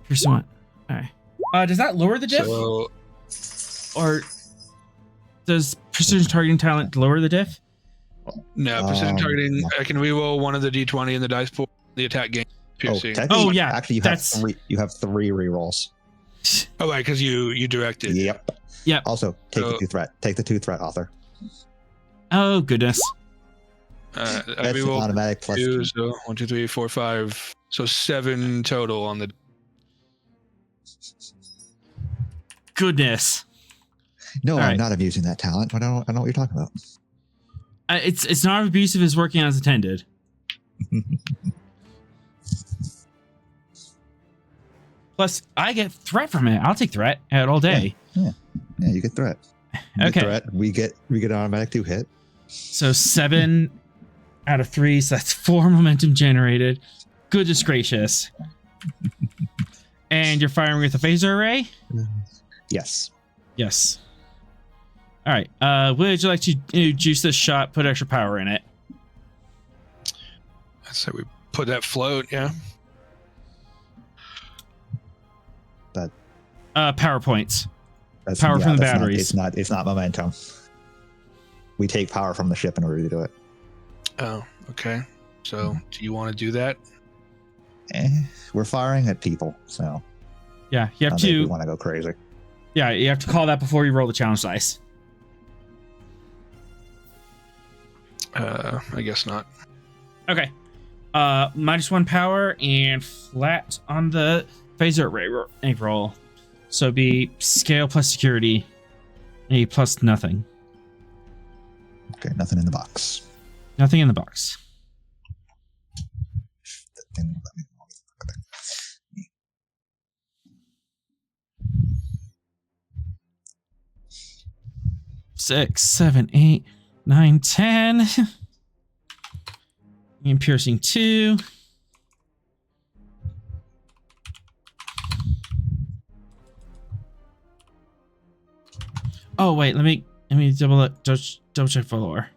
Piercing 1. All right. Does that lower the diff, So or does precision targeting talent lower the diff? no, precision targeting. I can reroll one of the d20 in the dice pool. The attack gain piercing. Oh, yeah, Actually, you have 3 rerolls. Oh, right, because you directed. Yep. Yep. Also, take the 2 threat. Take the 2 threat, author. Oh goodness. I That's rerolled automatic plus 2, 2. so 1, 2, 3, 4, 5. So 7 total on the. Goodness. No, All I'm right. not abusing that talent. I don't know what you're talking about. It's not abusive. It's working as intended. Plus, I get threat from it. I'll take threat all day. Yeah, you get threat. You Okay. get threat. We get automatic 2 hit. So 7 out of 3. So that's 4 momentum generated. Goodness gracious. And you're firing with a phaser array? Yes. Yes. All right. Would you like to juice this shot, put extra power in it? I say we put that float. Yeah. Power points. That's, Power from the that's batteries. It's not momentum. We take power from the ship in order to do it. Oh, okay. So do you want to do that? We're firing at people, so Yeah, you have I think we to. want to go crazy. Yeah, you have to call that before you roll the challenge dice. I guess not. Okay. -1 power and flat on the phaser array roll. So it'd be scale plus security, a plus nothing. Okay, nothing in the box. Nothing in the box. Then let me- 6, 7, 8, 9, 10. And piercing 2. Oh wait, let me double check for lore.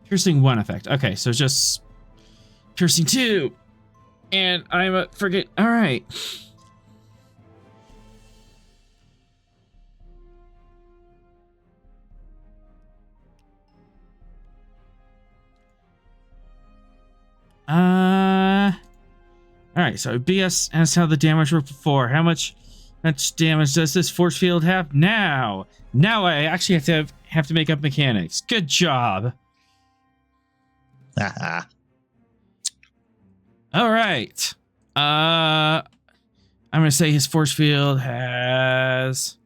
Piercing 1 effect. Okay, so just piercing 2. And I'm a forget. All right. All right, so BS as how the damage worked before. How much damage does this force field have now? Now I actually have to make up mechanics. Good job. All right. I'm gonna say his force field has.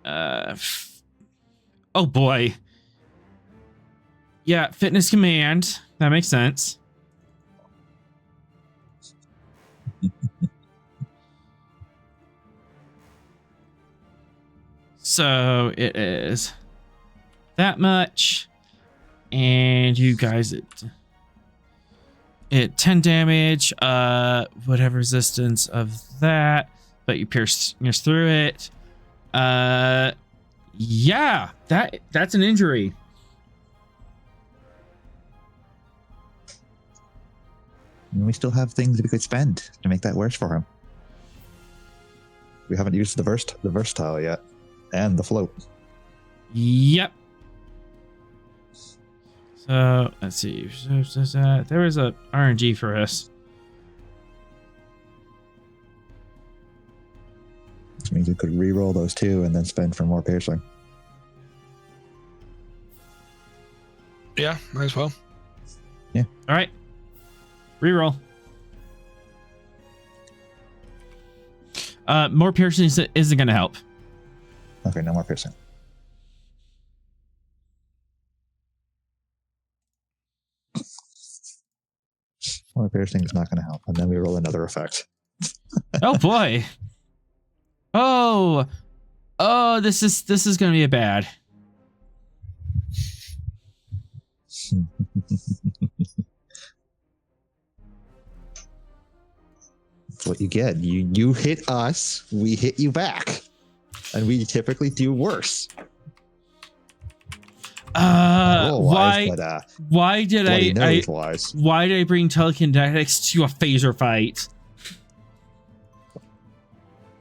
Oh boy. Yeah, fitness command. That makes sense. So it is that much, and you guys it 10 damage. Whatever resistance of that, but you pierce through it. Yeah, that's an injury. And we still have things we could spend to make that worse for him. We haven't used the versatile yet, and the float. Yep. So let's see. There was a RNG for us. Which means we could re-roll those two and then spend for more piercing. Yeah, might as well. All right. Reroll. More piercing isn't going to help. Okay, no more piercing. More piercing is not going to help. And then we roll another effect. Oh boy. Oh, this is going to be a bad. That's what you get. You hit us, we hit you back, and we typically do worse. Why did why did I bring telekinetics to a phaser fight?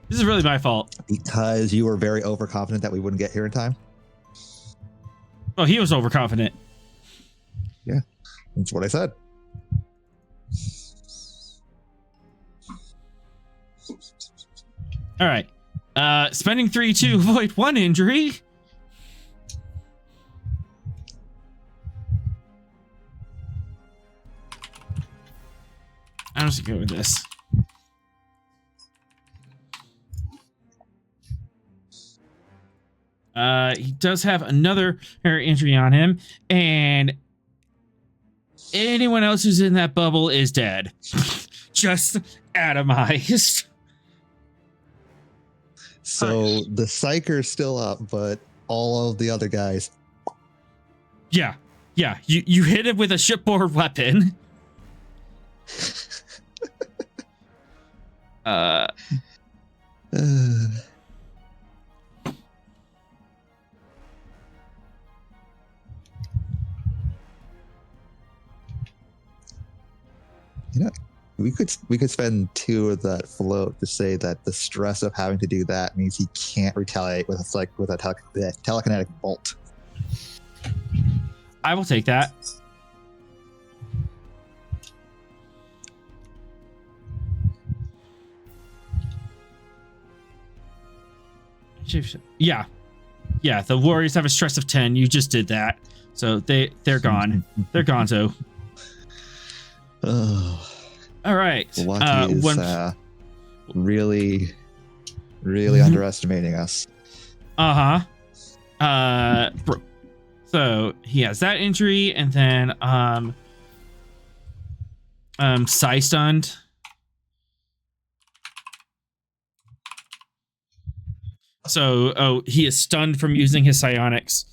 This is really my fault. Because you were very overconfident that we wouldn't get here in time. Oh, he was overconfident. Yeah, that's what I said. All right. Spending 3 to avoid 1 injury. I'm just gonna go with this. He does have another injury on him, and anyone else who's in that bubble is dead. Just atomized. So the psyker's still up, but all of the other guys. Yeah. You hit him with a shipboard weapon. You know, we could spend 2 of that float to say that the stress of having to do that means he can't retaliate with a telekinetic bolt. I will take that. Yeah. The warriors have a stress of 10. You just did that, so they're gone. They're gonzo. Oh. All right. Woweti is really underestimating us. So he has that injury, and then psi stunned. So he is stunned from using his psionics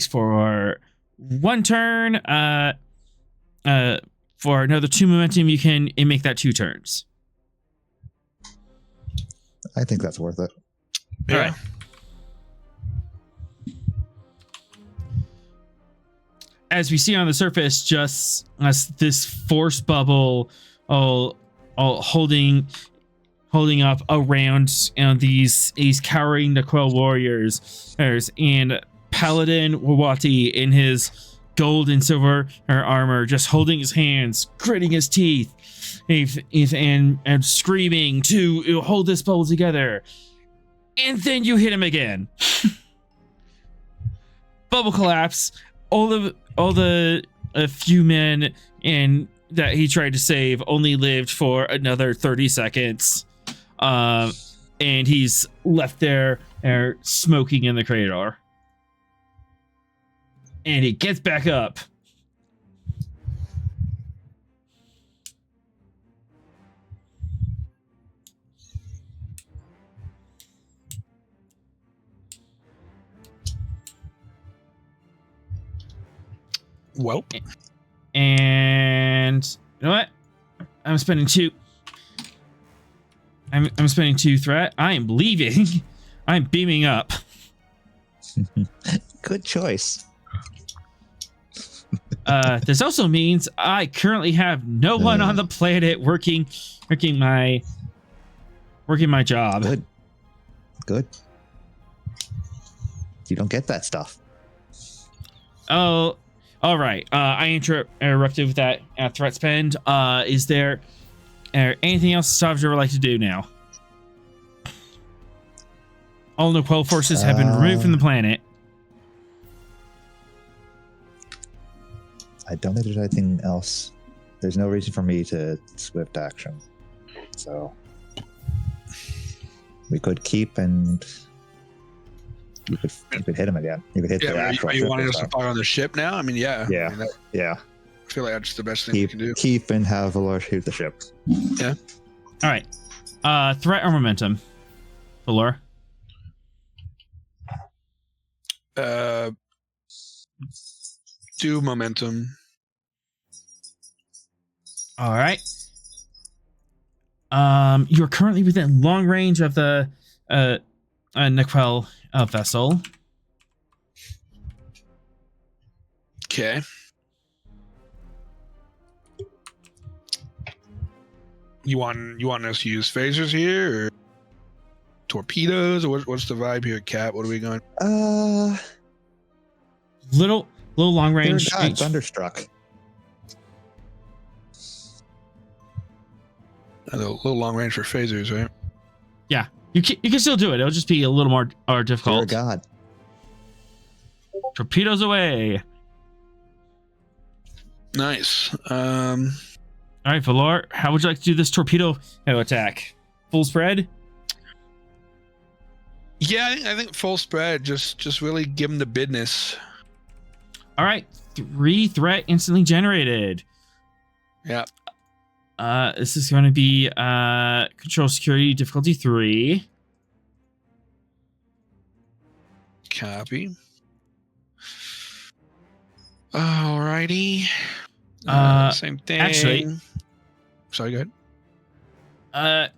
for 1 turn. For another 2 momentum, you can make that 2 turns. I think that's worth it. Yeah. All right. As we see on the surface, just this force bubble, holding up around these cowering Naquel warriors, and Paladin Woweti in his gold and silver armor, just holding his hands, gritting his teeth, and screaming to hold this bubble together. And then you hit him again. Bubble collapse. All the few men that he tried to save only lived for another 30 seconds. And he's left there smoking in the cradle. And he gets back up Welp. And you know what? I'm spending 2. I'm spending 2 threat. I am leaving. I'm beaming up. Good choice. This also means I currently have no one on the planet working my job. Good. You don't get that stuff. Oh, all right. I interrupted with that threat spend. Is there anything else Stavanger would like to do now? All Noquel forces have been removed from the planet. I don't think there's anything else. There's no reason for me to swift action. So we could keep and you could hit him again. You could hit the actual. Are you wanting us to fire on the ship now? I mean, yeah. Yeah. I mean, Yeah. I feel like that's the best thing we can do. Keep and have Valor shoot the ship. Yeah. All right. Threat or momentum, Valor? Do momentum. All right. You're currently within long range of the Noquel vessel. Okay. You want us to use phasers here, or torpedoes, or what's the vibe here, Cap? What are we going? Little long range. Thunderstruck. A little long range for phasers, right? Yeah, you can still do it. It'll just be a little more difficult. Dear God. Torpedoes away. Nice. All right, Valor, how would you like to do this torpedo attack? Full spread? Yeah, I think full spread. Just really give them the business. All right, 3 threat instantly generated. Yeah. This is going to be control security difficulty 3. Copy. Alrighty. Same thing. Actually, sorry, go ahead.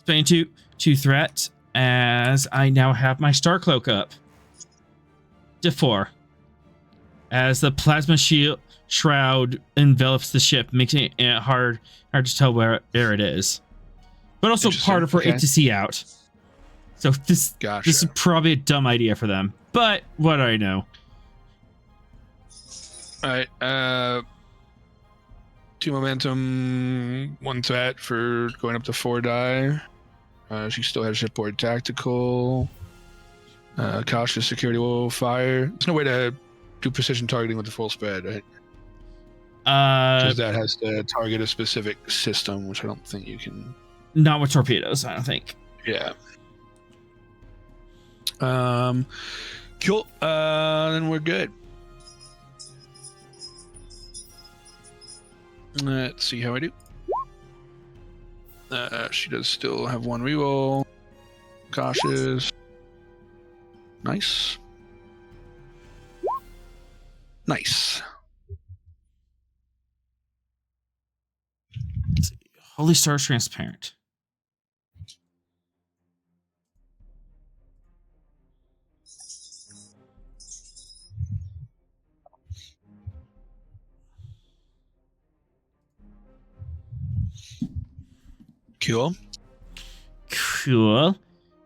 Spending 2 threat as I now have my star cloak up. Diff 4. As the plasma shroud envelops the ship, making it hard to tell where it is, but also harder for it to see out. So this is probably a dumb idea for them, but what do I know? All right. 2 momentum, 1 threat for going up to 4 die. She still has shipboard tactical. Cautious security will fire. There's no way to do precision targeting with the full spread, right? Because that has to target a specific system, which I don't think you can. Not with torpedoes, I don't think. Yeah. Cool. Then we're good. Let's see how I do. She does still have 1 reroll. Cautious. Nice. Nice. Holy Star is transparent. Cool. Cool.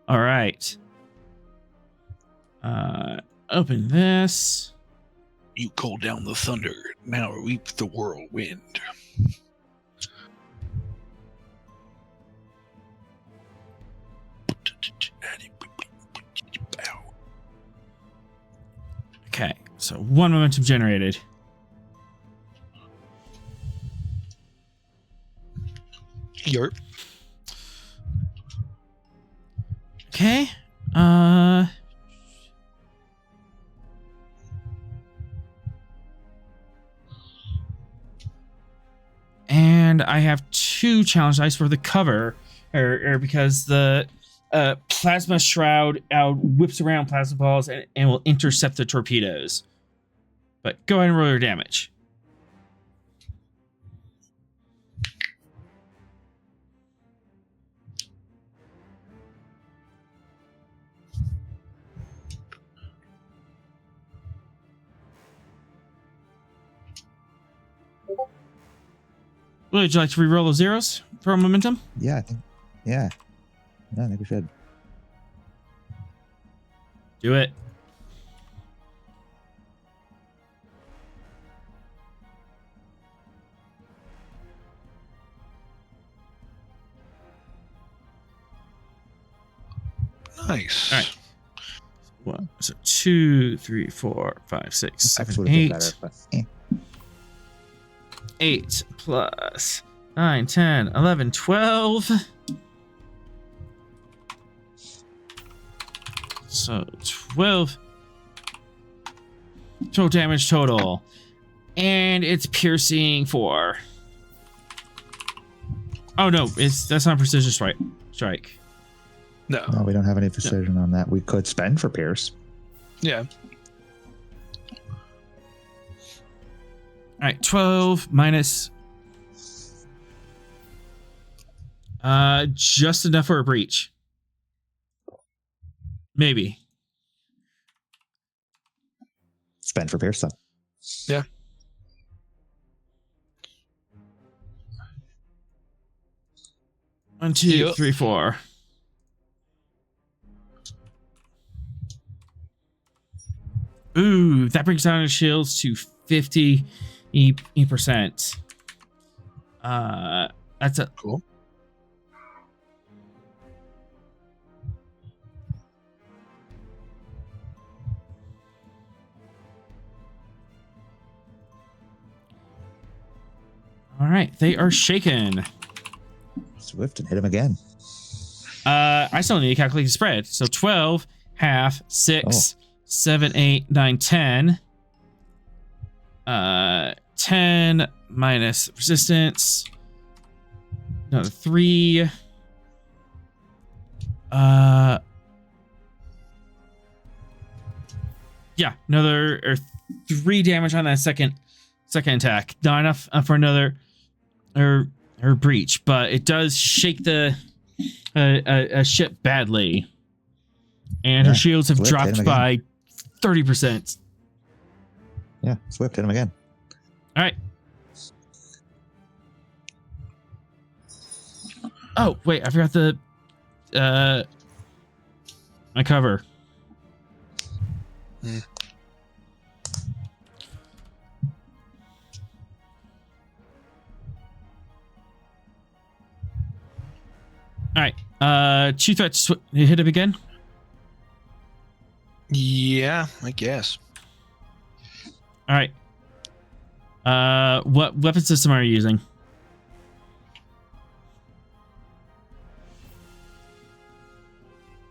All right. Open this. You called down the thunder. Now reap the whirlwind. Okay, so 1 momentum generated. Yerp. Okay. And I have 2 challenge dice for the cover, or because the plasma shroud whips around plasma balls and will intercept the torpedoes. But go ahead and roll your damage. Would you like to re-roll those zeros for momentum? Yeah, I think. Yeah. Yeah, I think we should. Do it. Nice. All right. One, so 2, 3, 4, 5, 6, Actually 7, would have been 8. better, but, eh. 8 plus 9, 10, 11, 12. So 12 damage total. And it's piercing 4. Oh no, that's not precision strike. No. No, we don't have any precision on that. We could spend for Pierce. Yeah. All right, 12 minus just enough for a breach. Maybe. Spend for Pierce, though. Yeah. One, two, Yep. 3, 4. Ooh, that brings down his shields to 50%. That's a Cool. all right. They are shaken. Swift and hit him again. I still need to calculate the spread. So 12, half, 6, 7, 8, 9, 10. 10 minus resistance. Another 3. Yeah, another 3 damage on that second attack. Not enough for another or breach, but it does shake the ship badly, and her shields have Swift, hit dropped him by 30%. Yeah, Swift hit him again. All right. Oh wait, I forgot the my cover. Hmm. All right. 2 threats. Hit him again. Yeah, I guess. All right. What weapon system are you using?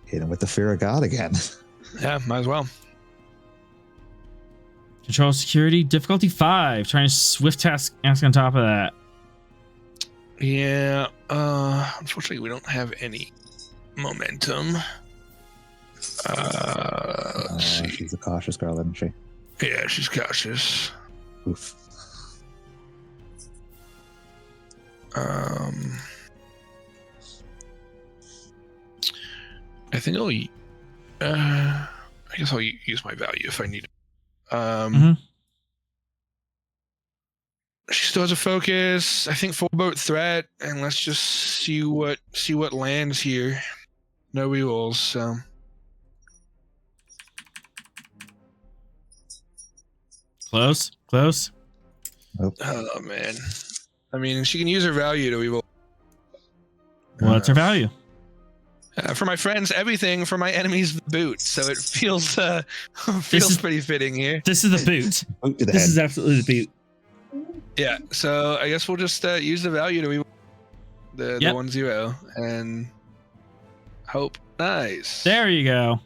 Hit him with the Fear of God again. Yeah, might as well. Control security difficulty 5. Trying to swift task ask on top of that. Yeah. Unfortunately, we don't have any momentum. Let's see. She's a cautious girl, isn't she? Yeah, she's cautious. Oof. I think I'll. I guess I'll use my value if I need it. She still has a focus. I think full boat threat, and let's just see what lands here. No rerolls, so. Close. Oh man. I mean, she can use her value to reroll. What's her value? For my friends, everything. For my enemies, the boot. So it feels pretty fitting here. This is the boot. Boot to the This head. is absolutely the boot. Yeah. So I guess we'll just use the value to reroll the 1-0 and hope. Nice. There you go.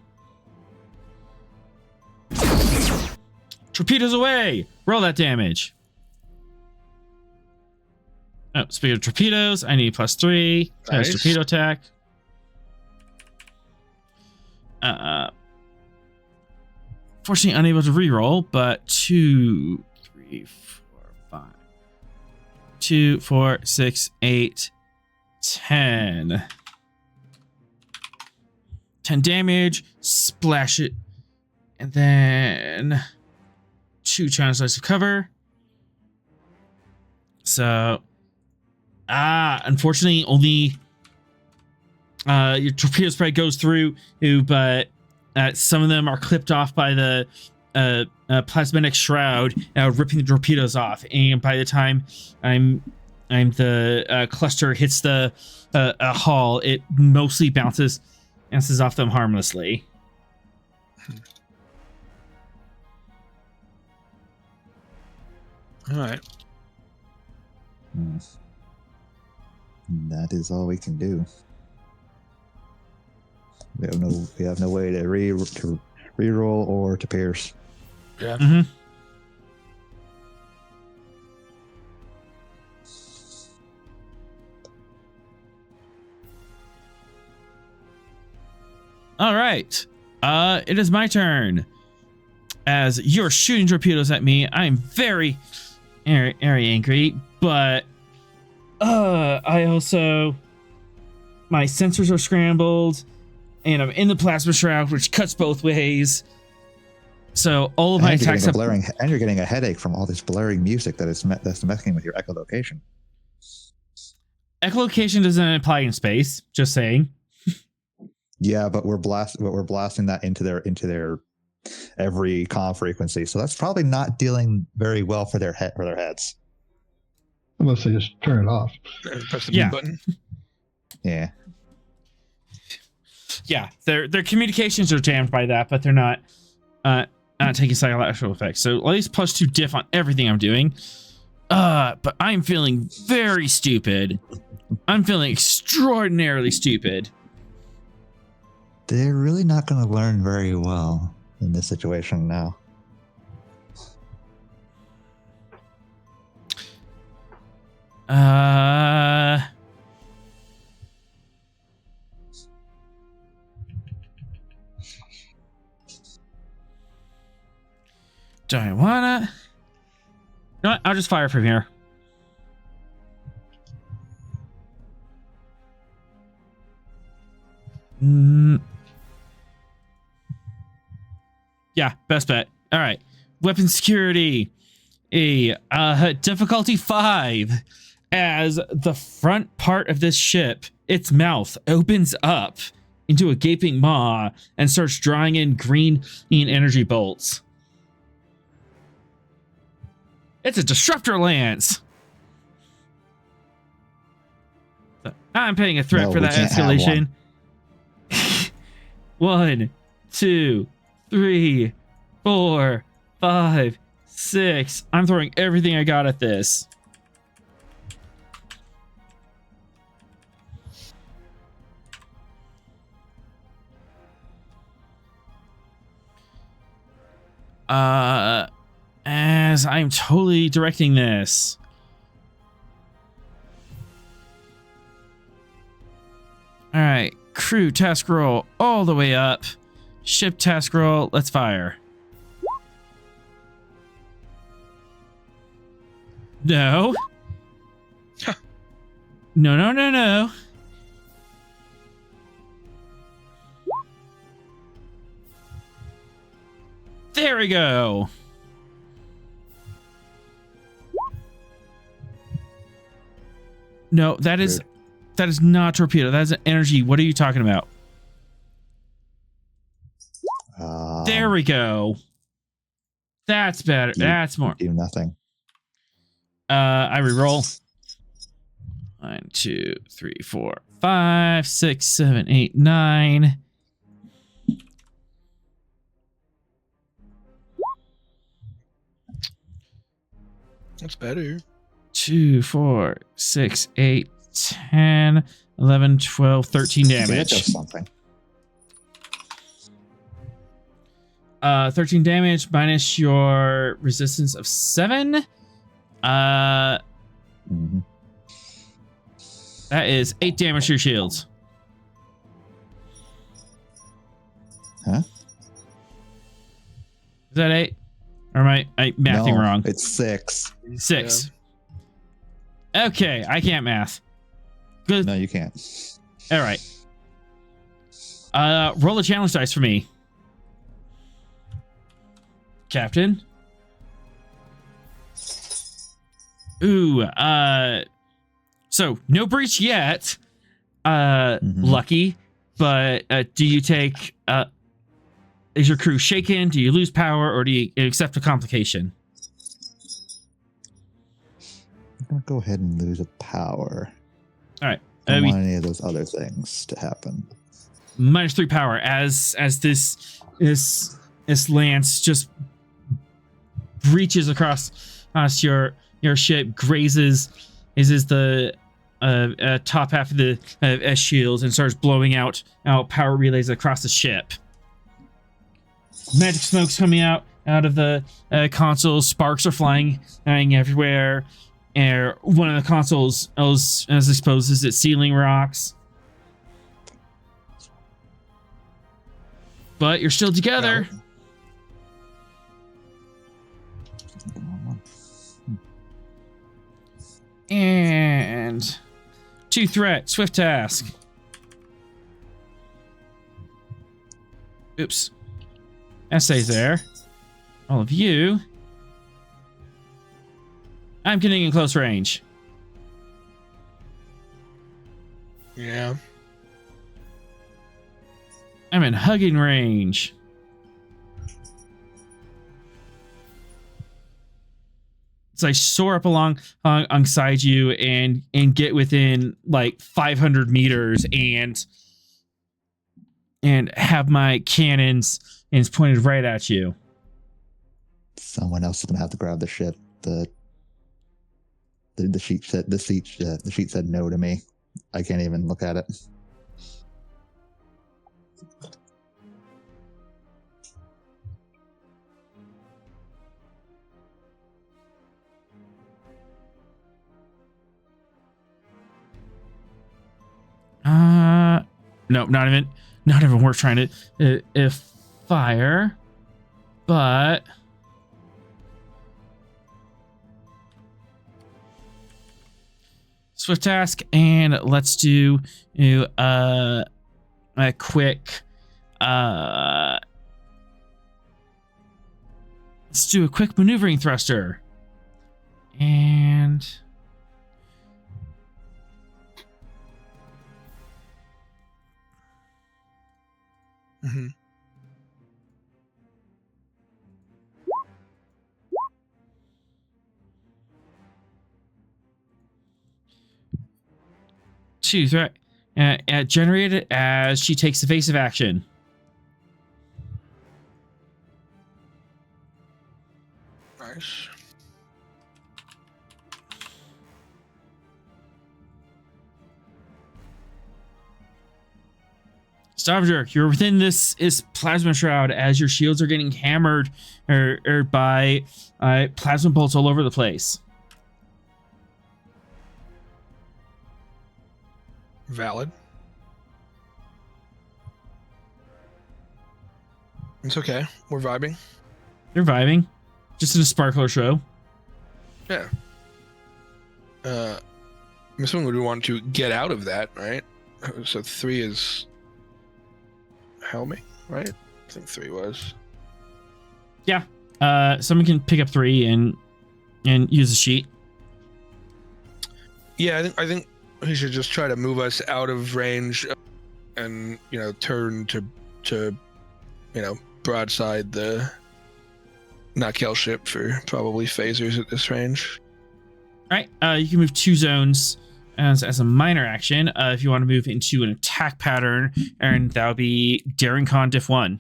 Torpedoes away. Roll that damage. Oh, speaking of torpedoes, I need +3. Nice Nice. torpedo attack. Fortunately unable to reroll, but 2, 3, 4, 5. 2, 4, 6, 8, 10. 10 damage, splash it, and then 2 challenge dice of cover. So, unfortunately, only your torpedo spray goes through, but some of them are clipped off by the plasmatic shroud, ripping the torpedoes off. And by the time the cluster hits the hull, it mostly bounces off them harmlessly. All right. That is all we can do. We have no way to reroll or to pierce. Yeah. Mm-hmm. All right. It is my turn. As you're shooting torpedoes at me, I'm very angry, but I also, my sensors are scrambled, and I'm in the plasma shroud, which cuts both ways. So all of my attacks have and you're getting a headache from all this blaring music that's messing with your echolocation. Echolocation doesn't apply in space. Just saying. Yeah, but we're blasting that into their every comm frequency, so that's probably not dealing very well for their heads. Unless they just turn it off. Press the mute button. Yeah. Yeah, their communications are jammed by that, but they're not taking psychological effects. So at least +2 diff on everything I'm doing. But I'm feeling very stupid. I'm feeling extraordinarily stupid. They're really not going to learn very well in this situation now. Do I wanna? You know what? I'll just fire from here. Yeah, best bet. All right. Weapon security. Difficulty 5. As the front part of this ship, its mouth opens up into a gaping maw and starts drawing in green energy bolts. It's a disruptor lance. So I'm paying a threat for that escalation. 1, 2, 3, 4, 5, 6. I'm throwing everything I got at this. As I'm totally directing this. All right, crew task roll all the way up. Ship task roll, let's fire. No. No. There we go. No, that is not torpedo. That is an energy. What are you talking about? There we go. That's better. That's more. Do nothing. I reroll. 1, 2, 3, 4, 5, 6, 7, 8, 9. That's better. 2, 4, 6, 8, 10, 11, 12, 13 damage. Something. 13 damage minus your resistance of 7. That is 8 damage to your shields. Huh? Is that 8? Or am I mathing No, wrong? It's 6. 6. Okay, I can't math. Good. No, you can't. All right. Roll a challenge dice for me, Captain. Ooh. So no breach yet. Lucky. But do you take? Is your crew shaken? Do you lose power, or do you accept a complication? I'm gonna go ahead and lose a power. All right. I don't want any of those other things to happen. -3 power as this lance just breaches across your ship, grazes the top half of the shield and starts blowing out power relays across the ship. Magic smoke's coming out of the console. Sparks are flying everywhere. And one of the consoles is exposed as its ceiling rocks. But you're still together. And 2 threat, swift task. Oops. That stays there. All of you. I'm getting in close range. Yeah. I'm in hugging range. So I soar up alongside you and get within like 500 meters and have my cannons pointed right at you. Someone else is gonna have to grab the ship. The sheet said no to me. I can't even look at it. No, not even worth trying to fire, but swift task, and let's do a quick let's do a quick maneuvering thruster. And Mm-hmm. two threat generated as she takes evasive action. Nice. Stavanger, you're within this plasma shroud as your shields are getting hammered by plasma bolts all over the place. Valid. It's okay. We're vibing. You're vibing. Just in a sparkler show. Yeah. I'm assuming we want to get out of that, right? So 3 is helming, right? I think 3 was. Yeah. Someone can pick up 3 and use a sheet. Yeah, I think he should just try to move us out of range and, turn to broadside the not kill ship for probably phasers at this range. All right. You can move 2 zones as a minor action. If you want to move into an attack pattern, and that would be Daring Con Diff 1.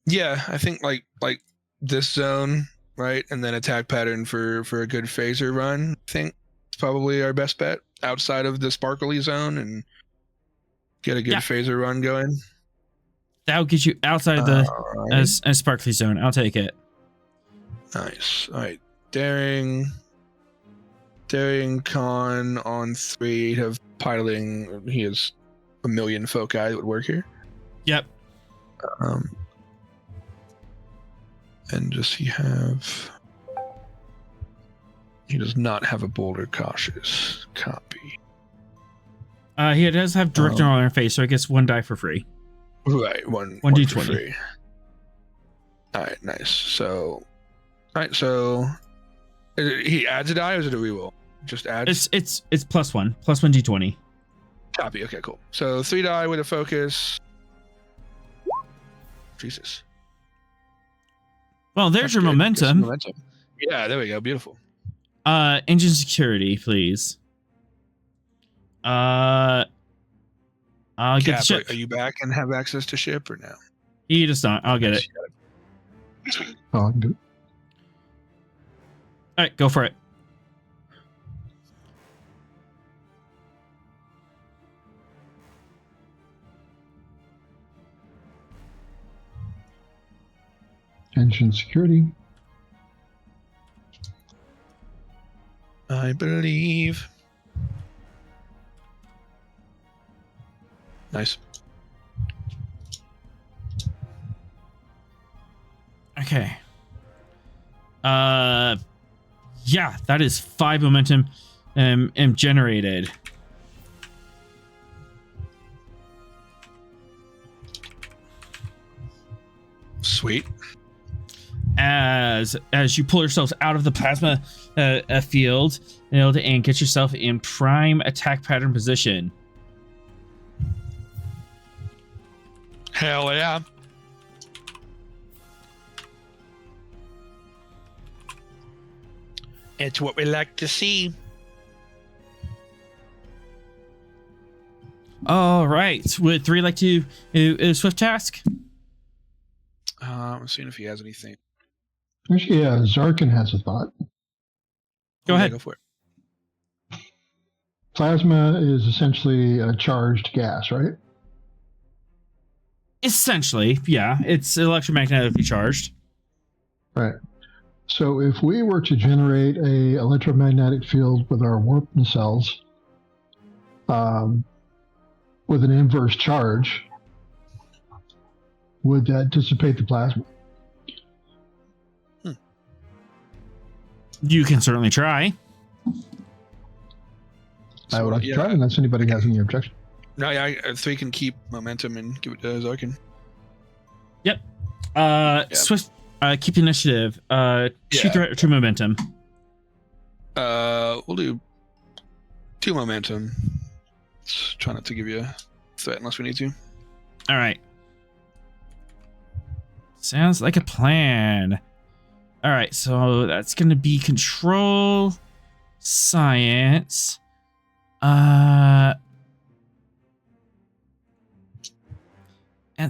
Yeah, I think like this zone, right, and then attack pattern for a good phaser run. I think it's probably our best bet outside of the sparkly zone and get a good phaser run going. That'll get you outside of the sparkly zone. I'll take it. Nice. All right, Daring Con on 3 have piloting. He has a million foci that would work here. Yep. And does he have... He does not have a boulder cautious. Copy. He does have direct neural interface, so I guess 1 die for free. Right, one D20. for free. Alright, nice. So... Alright, so... He adds a die, or is it a reroll? Just adds? It's +1 D20. Copy, okay, cool. So 3 die with a focus. Jesus. Well, there's That's your good. momentum. Yeah, there we go. Beautiful. Engine security, please. I'll get the Cap, ship. are you back and have access to ship or no? He just not. I'll get it. Oh, I can do it. All right, go for it. Engine security. I believe. Nice. Okay. Yeah, that is 5 momentum generated. Sweet. As you pull yourselves out of the plasma field and get yourself in prime attack pattern position. Hell yeah. It's what we like to see. All right. Would 3 like to swift task? I'm seeing if he has anything. Actually, yeah, Zarkin has a thought. Go ahead. Go for it. Plasma is essentially a charged gas, right? Essentially, yeah. It's electromagnetically charged. Right. So if we were to generate a electromagnetic field with our warp nacelles, with an inverse charge, would that dissipate the plasma? You can certainly try. I would like to try, unless anybody has any objection. No, yeah, 3 can keep momentum and give it to Zarkin. Yep. Swift. Keep the initiative. 2 threat or 2 momentum. We'll do 2 momentum. Let's try not to give you a threat unless we need to. All right. Sounds like a plan. All right, so that's going to be control science. Let's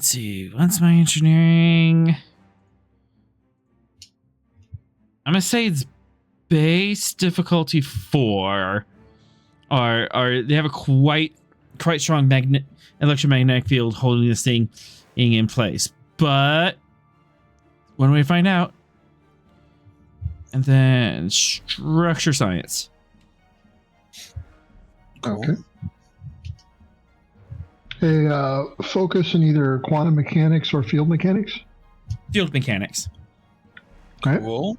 see. What's my engineering? I'm gonna say it's base difficulty 4. Or they have a quite strong electromagnetic field holding this thing in place. But when we find out, and then structure science. Cool. Okay. Focus in either quantum mechanics or field mechanics. Field mechanics. Okay. Cool.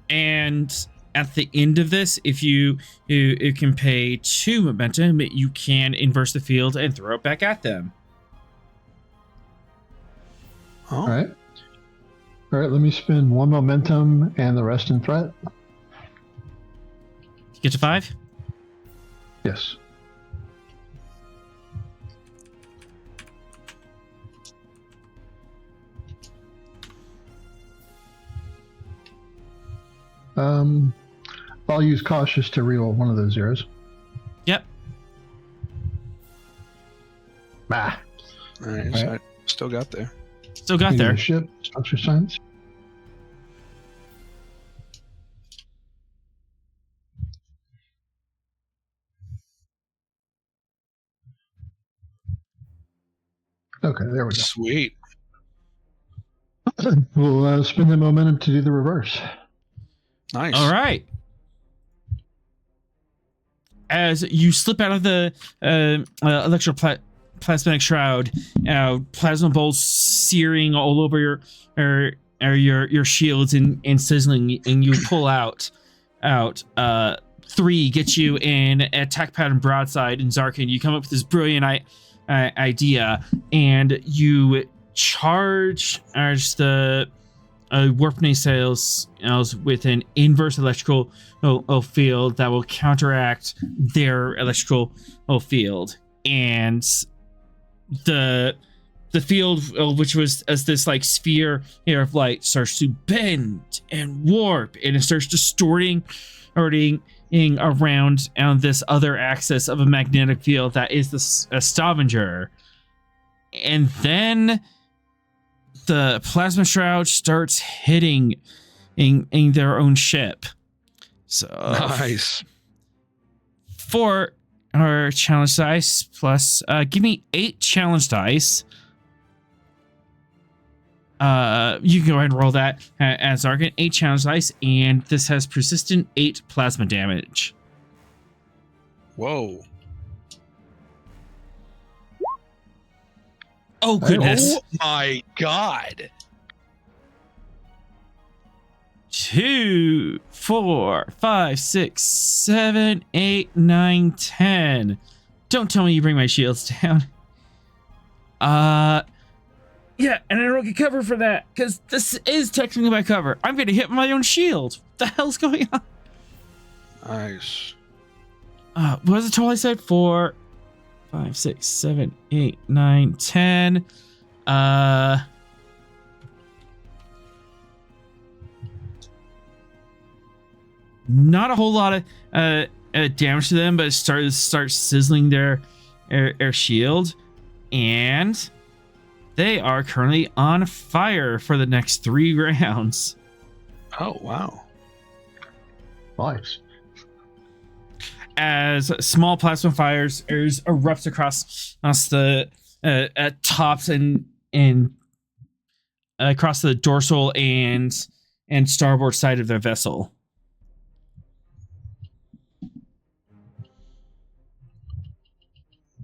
And at the end of this, if you can pay 2 momentum, you can inverse the field and throw it back at them. Oh. All right. All right, let me spend 1 momentum and the rest in threat. Get to 5? Yes. I'll use cautious to reroll one of those zeros. Yep. Bah. All right, so I still got there. Still got there. Leadership, structure science. Okay, there we go. Sweet. We'll spend the momentum to do the reverse. Nice. All right. As you slip out of the electroplasmatic shroud, plasma bolts searing all over your shields in sizzling, and you pull out 3, get you in attack pattern broadside, and Zarkin, you come up with this brilliant idea, and you charge the warp sails with an inverse electrical field that will counteract their electrical field, and the field, which was as this like sphere here of light, starts to bend and warp, and it starts distorting around on this other axis of a magnetic field that is the Stavanger. And then the plasma shroud starts hitting in their own ship. So Nice. 4 are challenge dice plus give me 8 challenge dice. You can go ahead and roll that as Zarkin. 8 challenge dice, and this has persistent 8 plasma damage. Whoa. Oh goodness. Oh my god. 2, 4, 5, 6, 7, 8, 9, 10. Don't tell me you bring my shields down. Yeah, and I don't get cover for that, because this is technically my cover. I'm gonna hit my own shield. What the hell's going on? Nice. What was the total I said? 4, 5, 6, 7, 8, 9, 10. Not a whole lot of damage to them, but it starts sizzling their shield, and they are currently on fire for the next 3 rounds. Oh, wow. Nice. As small plasma fires erupts across the tops and across the dorsal and starboard side of their vessel.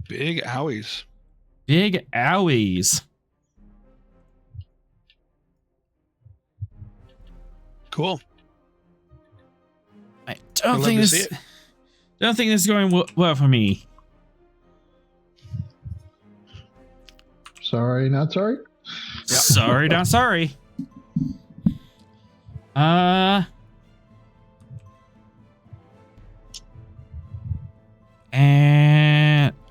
Big owies. Big owies. Cool. I don't I'd think love to this. see it. Don't think this is going well for me. Sorry, not sorry. Sorry, not sorry. And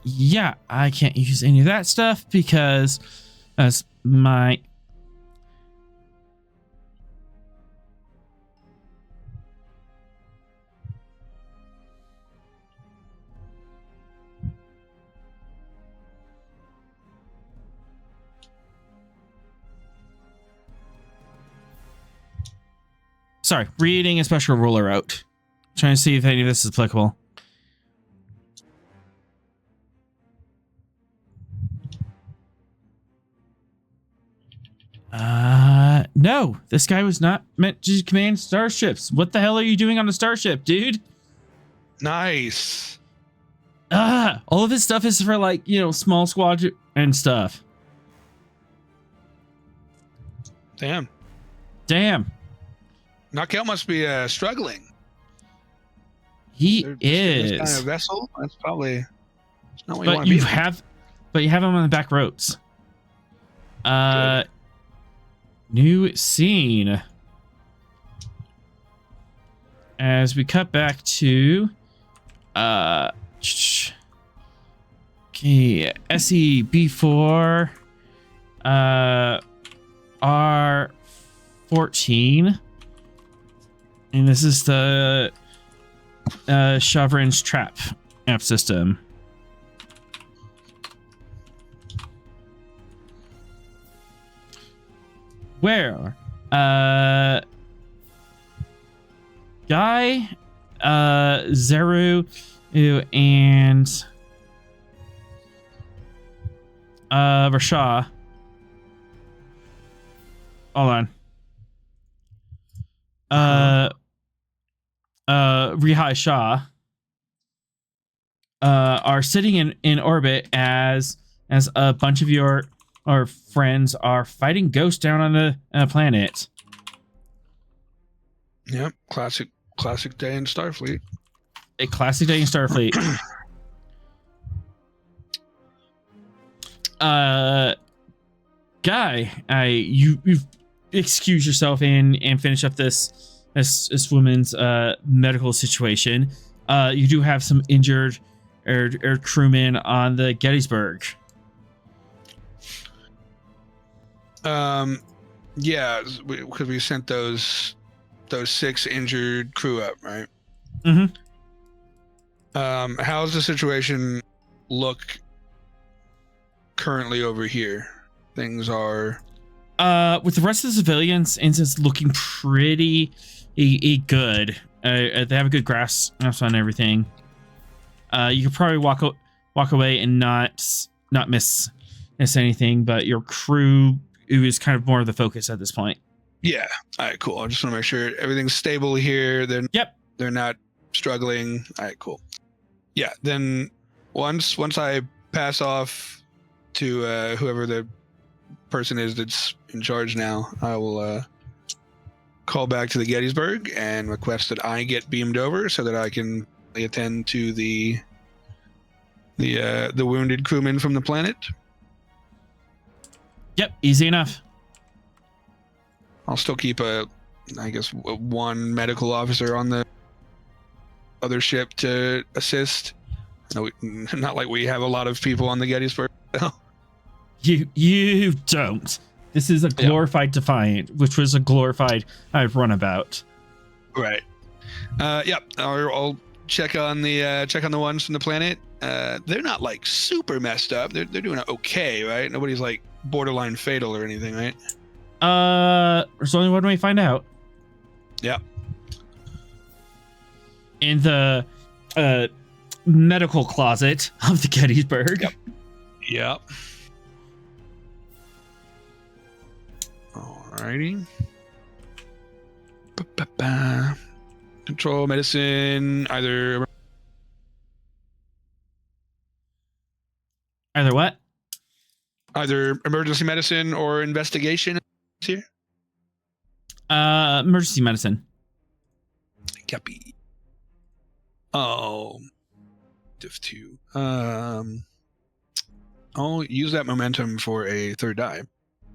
yeah, I can't use any of that stuff because as my sorry, reading a special ruler out. Trying to see if any of this is applicable. No, this guy was not meant to command starships. What the hell are you doing on the starship, dude? Nice. All of his stuff is for like, small squad and stuff. Damn. Knockout must be struggling. He This is. kind of vessel. That's probably not what you But want to be. you have him on the back roads. Good. New scene. As we cut back to okay, SEB4 R14. And this is the Chauvin's trap app system. Where Guy, Zeru, and Rasha. Hold on. Rihai Shah are sitting in orbit as a bunch of your friends are fighting ghosts down on the planet. Yep. Classic day in Starfleet. A classic day in Starfleet. Guy, you've excuse yourself and finish up this woman's medical situation. You do have some injured air crewmen on the Gettysburg. Yeah, because we sent those 6 injured crew up, right? Mm-hmm. How's the situation look currently over here? Things are With the rest of the civilians, it's looking pretty good. They have a good grasp on everything. You could probably walk away and not miss anything, but your crew is kind of more of the focus at this point. yeah. All right, cool. I just want to make sure everything's stable here. They're not struggling. All right, cool. Yeah. Then once I pass off to whoever the person is that's in charge now, I will call back to the Gettysburg and request that I get beamed over so that I can attend to the wounded crewmen from the planet. Yep, easy enough. I'll still keep one medical officer on the other ship to assist. No, not like we have a lot of people on the Gettysburg. You don't. This is a glorified Defiant, which was a glorified runabout. Right. Yep. I'll check on the ones from the planet. They're not like super messed up. They're doing okay, right? Nobody's like borderline fatal or anything, right? There's only one way to find out. Yeah. In the medical closet of the Gettysburg. Yep. Alrighty. Control medicine, either what? Either emergency medicine or investigation here. Emergency medicine. Copy. Oh, diff 2. I'll use that momentum for a 3rd die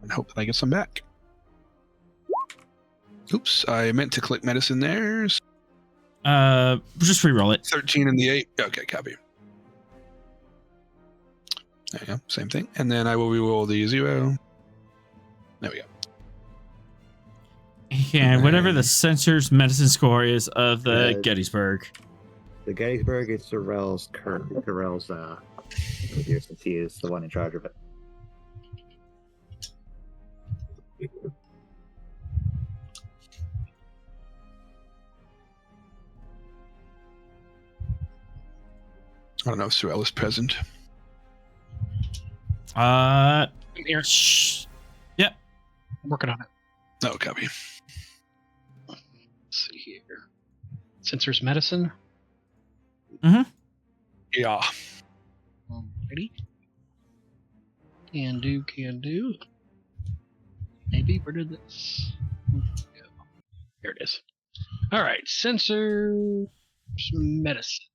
and hope that I get some back. Oops, I meant to click medicine there. Just re-roll it. 13 and the 8. Okay, copy. There you go, same thing. And then I will re-roll the 0. There we go. Yeah, whatever the censor's medicine score is of the Gettysburg. The Gettysburg is Sorel's since he is the one in charge of it. I don't know if Sorel is present. I'm here. Yep. I'm working on it. No, copy. Let's see here. Sensors medicine. Mm-hmm. Yeah. Alrighty. Can do. Maybe where did this go? Here it is. Alright, sensors medicine.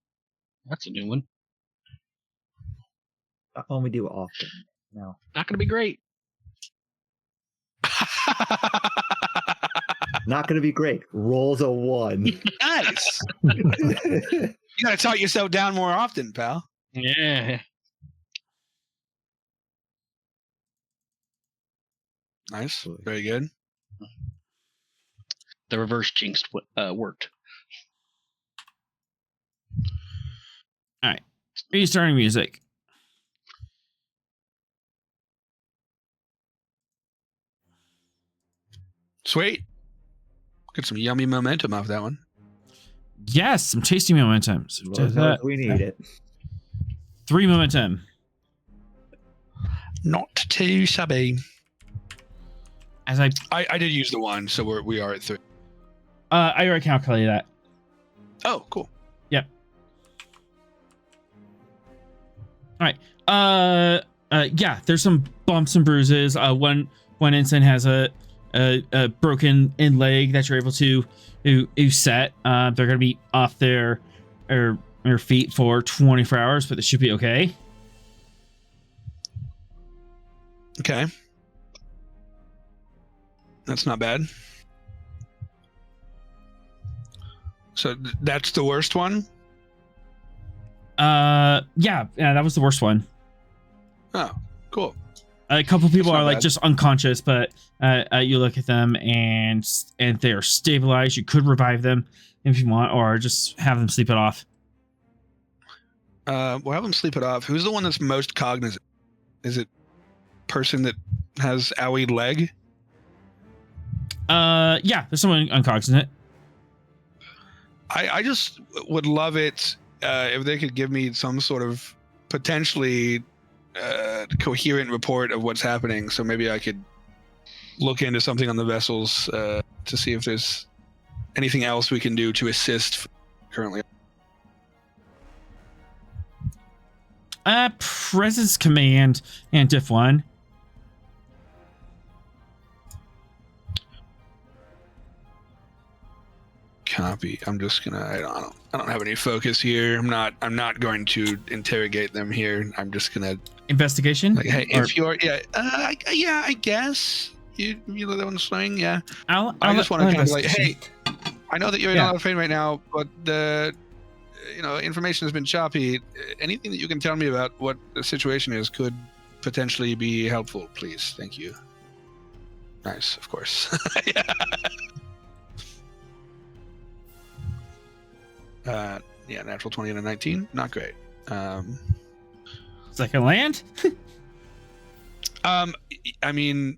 That's a new one. Not one we do often. No. Not gonna be great. Not going to be great. Rolls a 1. Nice. You gotta talk yourself down more often, pal. Yeah. Nice. Very good. The reverse jinx worked. All right. Restarting music. Sweet. Get some yummy momentum off that one. Yes, some tasty momentum. We need it. 3 momentum. Not too shabby. As I did use the 1, so we are at 3. I already calculated that. Oh, cool. Yep. All right. Yeah, there's some bumps and bruises. One ensign has a a broken in leg that you're able to set. They're gonna be off their feet for 24 hours, but they should be okay. Okay. That's not bad. So that's the worst one? Yeah, that was the worst one. Oh, cool. A couple people That's not are like bad. just unconscious, but you look at them and they're stabilized. You could revive them if you want, or just have them sleep it off. We'll have them sleep it off. Who's the one that's most cognizant? Is it person that has owie leg? Yeah, there's someone uncognizant. I just would love it if they could give me some sort of potentially coherent report of what's happening, so maybe I could look into something on the vessels to see if there's anything else we can do to assist currently. Presence command and diff 1. Copy. I'm just gonna. I don't have any focus here. I'm not going to interrogate them here. I'm just gonna. Investigation. Like, hey, Or- if you're, yeah, yeah, I guess you let that one swing. Yeah, I just want I'll to kind of like, investigation. hey, I know that you're in a lot of pain right now, but the, information has been choppy. Anything that you can tell me about what the situation is could potentially be helpful, please. Thank you. Nice, of course. Yeah, natural 20 and a 19, not great. Second land. I mean,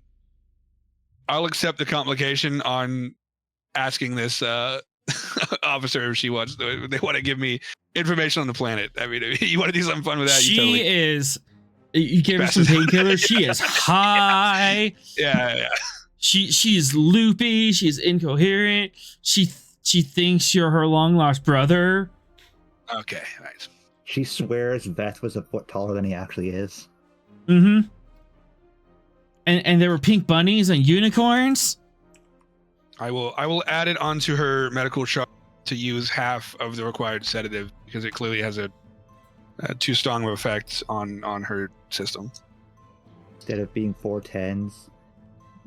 I'll accept the complication on asking this officer if she wants. They want to give me information on the planet. I mean, if you want to do something fun with that, She you totally. is. You gave her some painkillers. She is high. Yeah. She's loopy. She's incoherent. She thinks you're her long lost brother. Okay, nice. She swears Veth was a foot taller than he actually is. Mm-hmm. And there were pink bunnies and unicorns. I will add it onto her medical chart to use half of the required sedative because it clearly has a too strong of effect on her system. Instead of being 410s,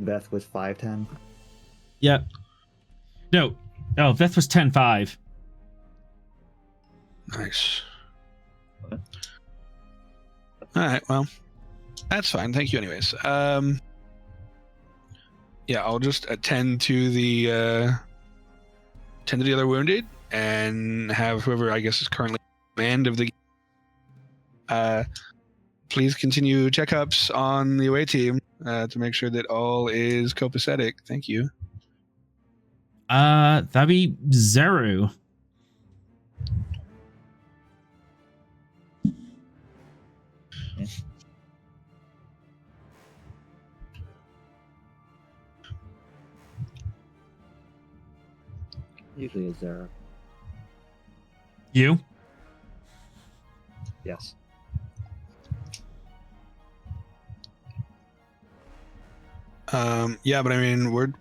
Veth was 5'10. Yep. No. Oh, Beth was 10-5. Nice. All right, well, that's fine. Thank you anyways. Yeah, I'll just attend to the other wounded and have whoever I guess is currently command of the please continue checkups on the away team to make sure that all is copacetic. Thank you. That'd be Zeru. Usually is there. You? Yes. Yeah, but I mean,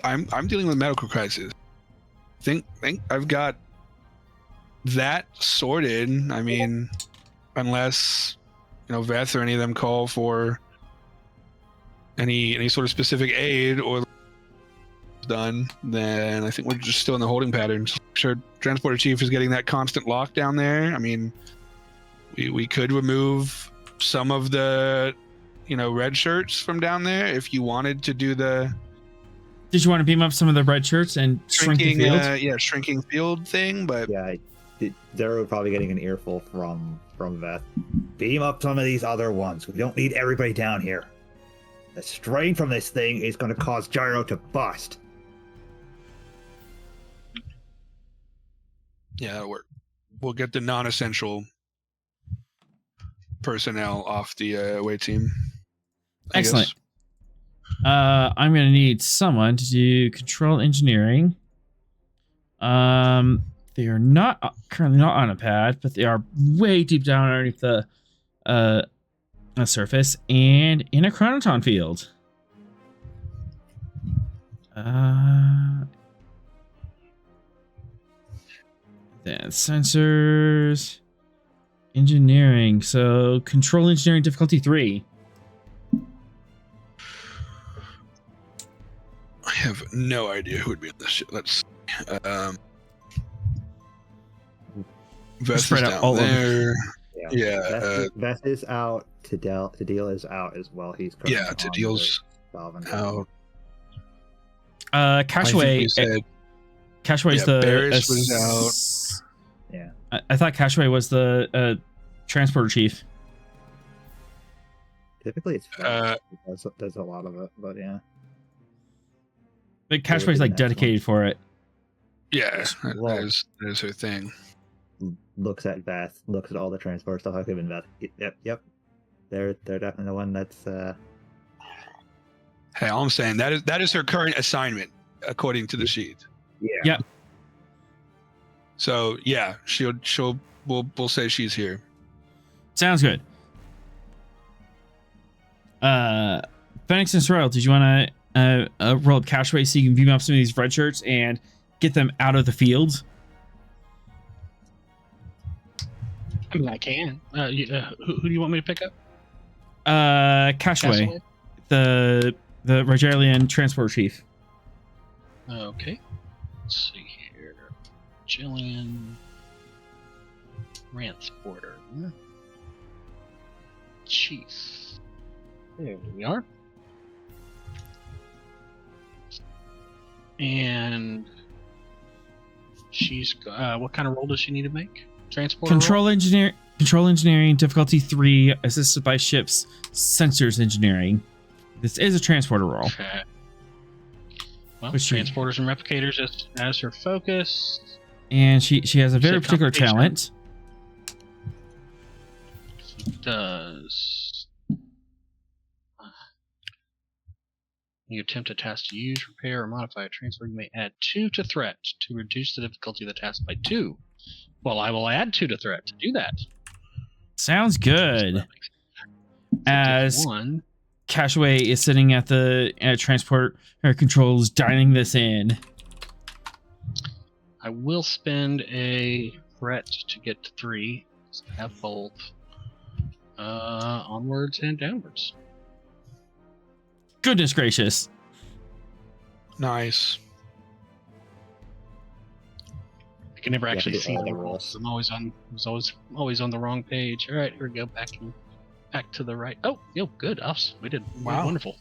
I'm dealing with medical crisis. Think I've got that sorted. I mean, unless Veth or any of them call for any sort of specific aid or done, then I think we're just still in the holding pattern. Sure, Transporter Chief is getting that constant lock down there. I mean, we could remove some of the red shirts from down there if you wanted to do the. Did you want to beam up some of the red shirts and shrink the field? Shrinking field thing, but Yeah, Zero probably getting an earful from Veth. Beam up some of these other ones. We don't need everybody down here. The strain from this thing is going to cause Gyro to bust. yeah, that'll work. We'll get the non-essential personnel off the away team. I Excellent. guess. I'm gonna need someone to do control engineering. They are not currently not on a pad, but they are way deep down underneath the surface and in a chronoton field. Then sensors, engineering. So control engineering difficulty 3. I have no idea who would be on this shit. Let's Vest Spread is out down all over. there. Yeah, Vest is out. Tadil is out as well. He's yeah, currently on Tadil's the Stavanger. out. I think Cashaway. we said Cashaway's yeah, the. Barris was Yeah. I thought Cashaway was the transporter chief. Typically, it's does a lot of it, but yeah. But Cashaway's like dedicated for it. yeah, Well- that is her thing. Looks at Veth, looks at all the transport stuff I've given Veth. Yep. They're definitely the one that's Hey, all I'm saying that is her current assignment according to the sheet. Yeah. So yeah, we'll say she's here. Sounds good. Ven'x and Sorel, did you want to roll up Cashaway so you can beam up some of these red shirts and get them out of the field? I mean, I can. Who do you want me to pick up? Cashaway, the Rogerian transport chief. Okay. Let's see here. Jillian. Transporter. Chief. There we are. And she's what kind of role does she need to make? Transporter Control role? engineering difficulty 3, assisted by ships sensors engineering. This is a transporter role. Okay. Well, Which she- transporters and replicators as her focus. And she has a very Ship particular computation. talent. She does. You attempt a task to use, repair, or modify a transport, you may add 2 to threat to reduce the difficulty of the task by 2. Well, I will add 2 to threat to do that. Sounds good. As 1. Cashaway is sitting at the transport controls, dialing this in. I will spend a threat to get to 3. So I have both. Onwards and downwards. Goodness gracious. Nice. I can never You have to actually do see all the the rolls. I'm always on the wrong page. All right, here we go. Back to the right. Oh, good. Us. We did Wow. wonderful.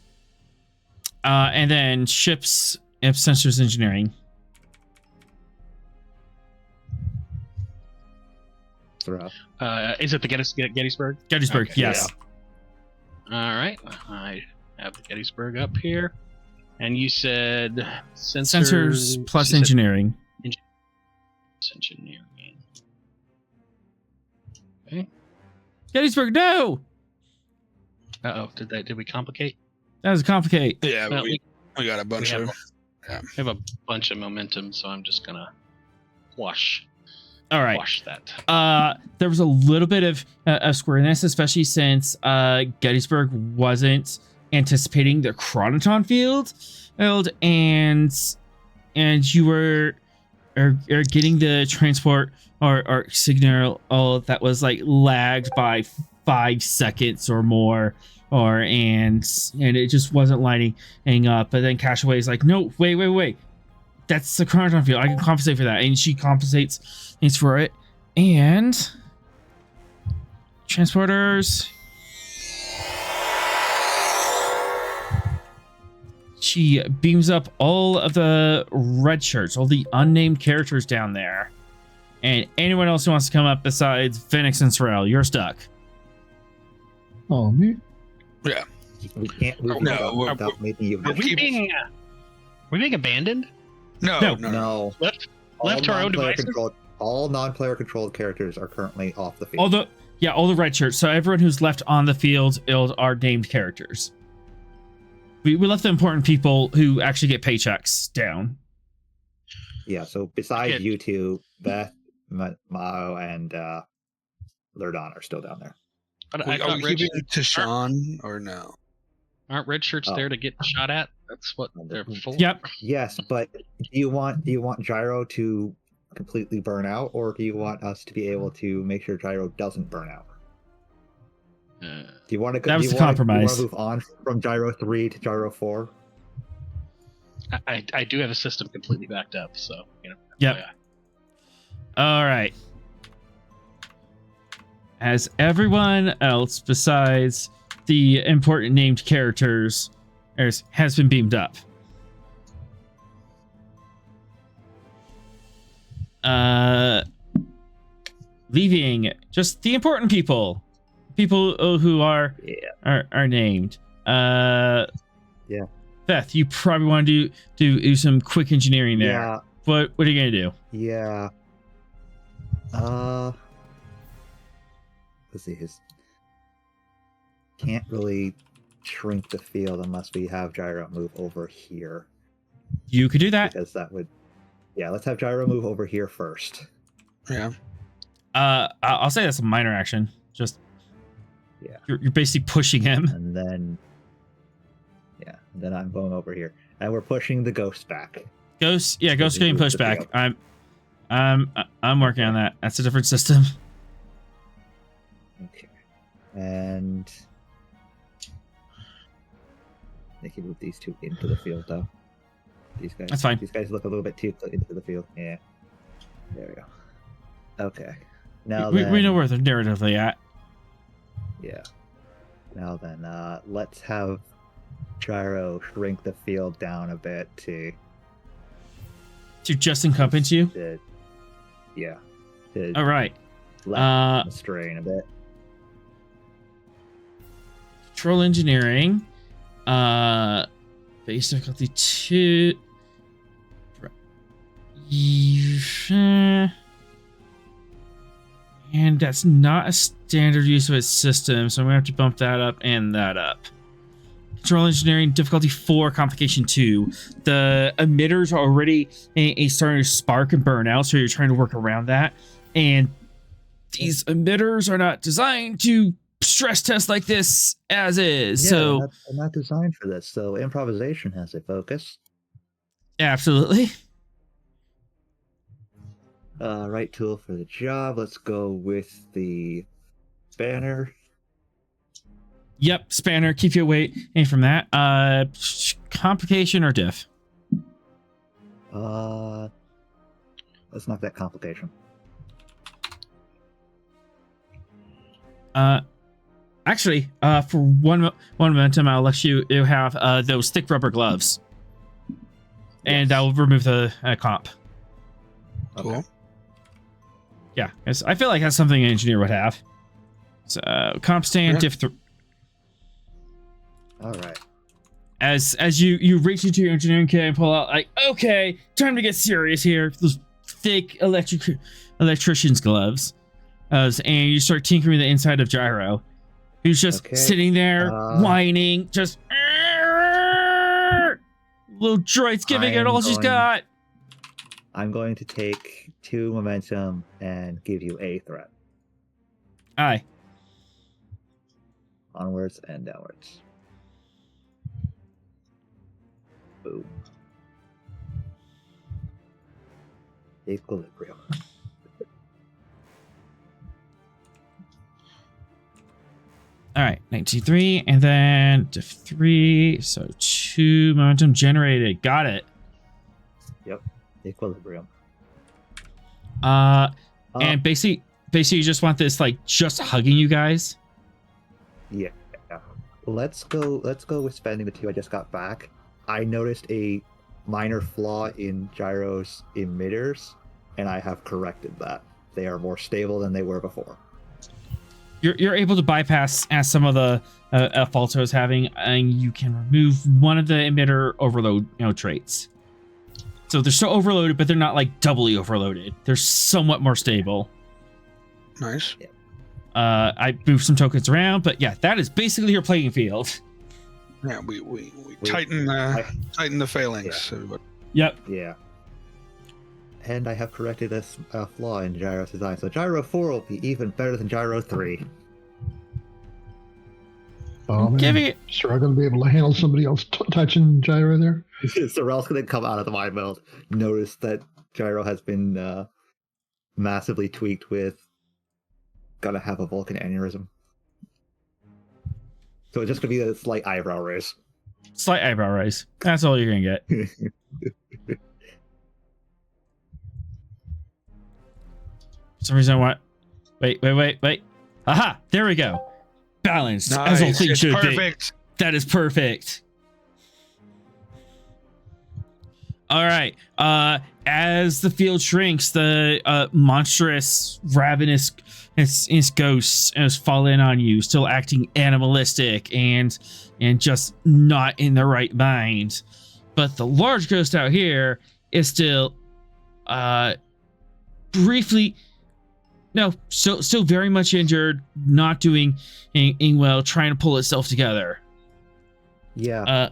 And then ships sensors engineering. throughout. Is it the Gettysburg? Gettysburg, Okay. yes. All right. I have the Gettysburg up here. And you said Sensors plus you said engineering. engineering. Okay. Gettysburg, no! Uh-oh. Did we complicate? That was complicated. Yeah, Well, we got a bunch we of. We have a bunch of momentum, so I'm just gonna wash All right. that. There was a little bit of squareness, especially since Gettysburg wasn't anticipating the chronoton field, and you were getting the transport or signal that was like lagged by 5 seconds or more, and it just wasn't lining up. But then Cashaway is like, no, wait. That's the chronoton field. I can compensate for that. And she compensates for it. And transporters. She beams up all of the red shirts, all the unnamed characters down there. And anyone else who wants to come up besides Ven'x and Sorel, you're stuck. Oh, me? We can't move No, without making you. Are we being abandoned? No. No. Left All to our own non-player devices? controlled- all non-player controlled characters are currently off the field. All the red shirts. So everyone who's left on the field are named characters. We left the important people who actually get paychecks down. Yeah, so besides Okay. you two, Beth, Mao, and Lurdon are still down there. But Are I thought we Rich. keeping it to Sean or no? Aren't red shirts Oh. there to get shot at? That's what they're for. Yep. Yes, but do you want gyro to completely burn out, or do you want us to be able to make sure gyro doesn't burn out? Do you want to? That was the compromise. Do you want to move on from gyro 3 to gyro 4? I do have a system completely backed up, so Yep. yeah. All right. As everyone else besides the important named characters has been beamed up. Leaving just the important people who are named. Yeah. Beth, you probably want to do some quick engineering there. Yeah. What are you gonna do? Yeah. Let's see. Can't really shrink the field unless we have gyro move over here, You could do that. because that would. Yeah, let's have gyro move over here first. Yeah. I'll say that's a minor action. Just Yeah. you're basically pushing him. And then. Yeah, then I'm going over here, and we're pushing the ghost back. Ghost getting move pushed the back. field. I'm working on that. That's a different system. Okay. And they can move these two into the field, though. These guys. That's fine. These guys look a little bit too into the field. Yeah. There we go. Okay. Now We know where they're narratively at. Yeah. Now then, let's have gyro shrink the field down a bit to To just encompass you. yeah. To All right. let the strain a bit. Control engineering. Base difficulty 2. And that's not a standard use of its system, so I'm gonna have to bump that up and that up. Control engineering difficulty 4, complication 2. The emitters are already starting to spark and burn out, so you're trying to work around that. And these emitters are not designed to stress test like this as is. Yeah, So I'm not designed for this, so improvisation has a focus. absolutely. Right tool for the job. Let's go with the spanner. Yep, spanner, keep you away from that. Complication or diff? Let's knock that complication. Actually, for one momentum, I'll let you have those thick rubber gloves, and Yes. I'll remove the comp. Cool. Yeah, I feel like that's something an engineer would have. So comp stand, Yeah. diff. All right. As you reach into your engineering kit and pull out, like, okay, time to get serious here. Those thick electrician's gloves, and you start tinkering the inside of Gyro, who's just Okay, sitting there whining, just little droid's giving it I'm all she's going- got. I'm going to take 2 momentum and give you a threat. Aye. Onwards and downwards. Boom. Equilibrium. All right, 93, and then diff 3, so 2 momentum generated. Got it. Equilibrium. And basically you just want this like just hugging you guys. Yeah. Let's go with spending the 2 I just got back. I noticed a minor flaw in Gyro's emitters, and I have corrected that. They are more stable than they were before. You're able to bypass as some of the faults I was having, and you can remove one of the emitter overload traits. So they're still overloaded, but they're not like doubly overloaded. They're somewhat more stable. Nice. I moved some tokens around, but yeah, that is basically your playing field. Yeah, we tighten the phalanx. Everybody. Yep. Yeah. And I have corrected a flaw in Gyro's design, so Gyro 4 will be even better than Gyro 3. Oh, man. Giving it. Sure, I'm going to be able to handle somebody else touching Gyro there. Sorel's gonna come out of the mind meld, notice that Gyro has been massively tweaked with gonna have a Vulcan aneurysm. So it's just gonna be a slight eyebrow raise. Slight eyebrow raise. That's all you're gonna get. For some reason I want. Wait. Aha! There we go. Balanced as all Nice. things It's should perfect. be. That is perfect. All right. As the field shrinks, the monstrous, ravenous ghosts has fallen on you, still acting animalistic and just not in the right mind. But the large ghost out here is still briefly. No, still very much injured, not doing well, trying to pull itself together. Yeah.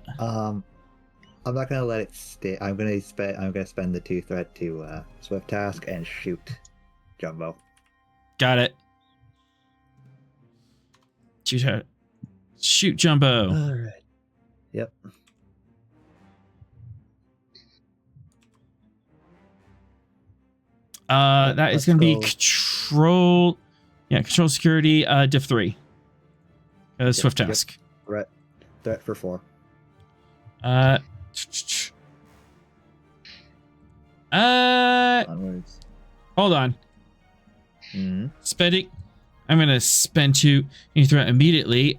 I'm not gonna let it stay. I'm gonna spend the 2 threat to swift task and shoot Jumbo. Got it. Shoot Jumbo. All right. Yep. That is Let's going to be go. control. Yeah, control security. Diff 3. Swift Yep. task. Threat for 4. Onwards. Hold on. Mm-hmm. Spending. I'm gonna spend 2 any threat immediately.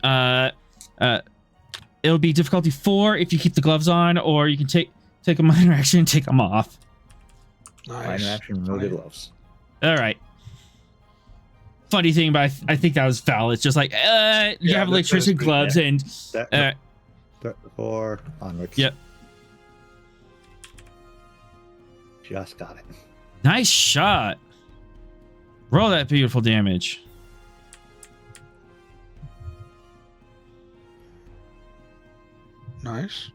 It'll be difficulty 4 if you keep the gloves on, or you can take a minor action and take them off. Nice. Minor action, remove the gloves. All right. Funny thing, but I think that was foul. It's just like you have that's electricity pretty- gloves and Threat for 4. Onwards. Yep. Just got it. nice shot. Roll that beautiful damage. Nice.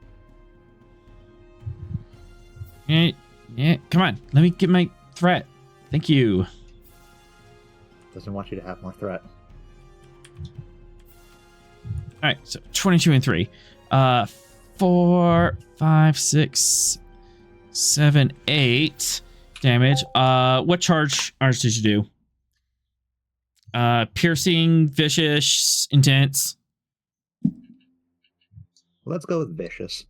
Yeah, come on. Let me get my threat. Thank you. Doesn't want you to have more threat. All right, so 22 and 3. 4, 5, 6, 7, 8 damage. What charge did you do? Piercing, vicious, intense. Let's go with vicious.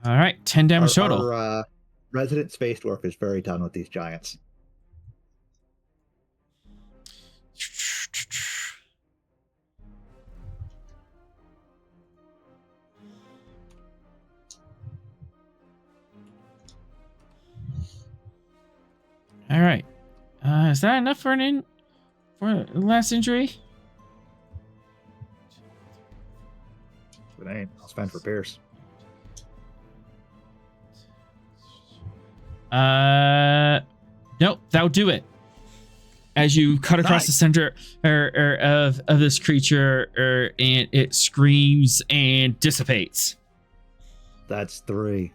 All right, 10 damage Our total. resident space dwarf is very done with these giants. All right. Is that enough for for the last injury? It ain't. I'll spend for Pierce. Nope, that'll do it. As you cut across Nice. the center of this creature, and it screams and dissipates. That's 3.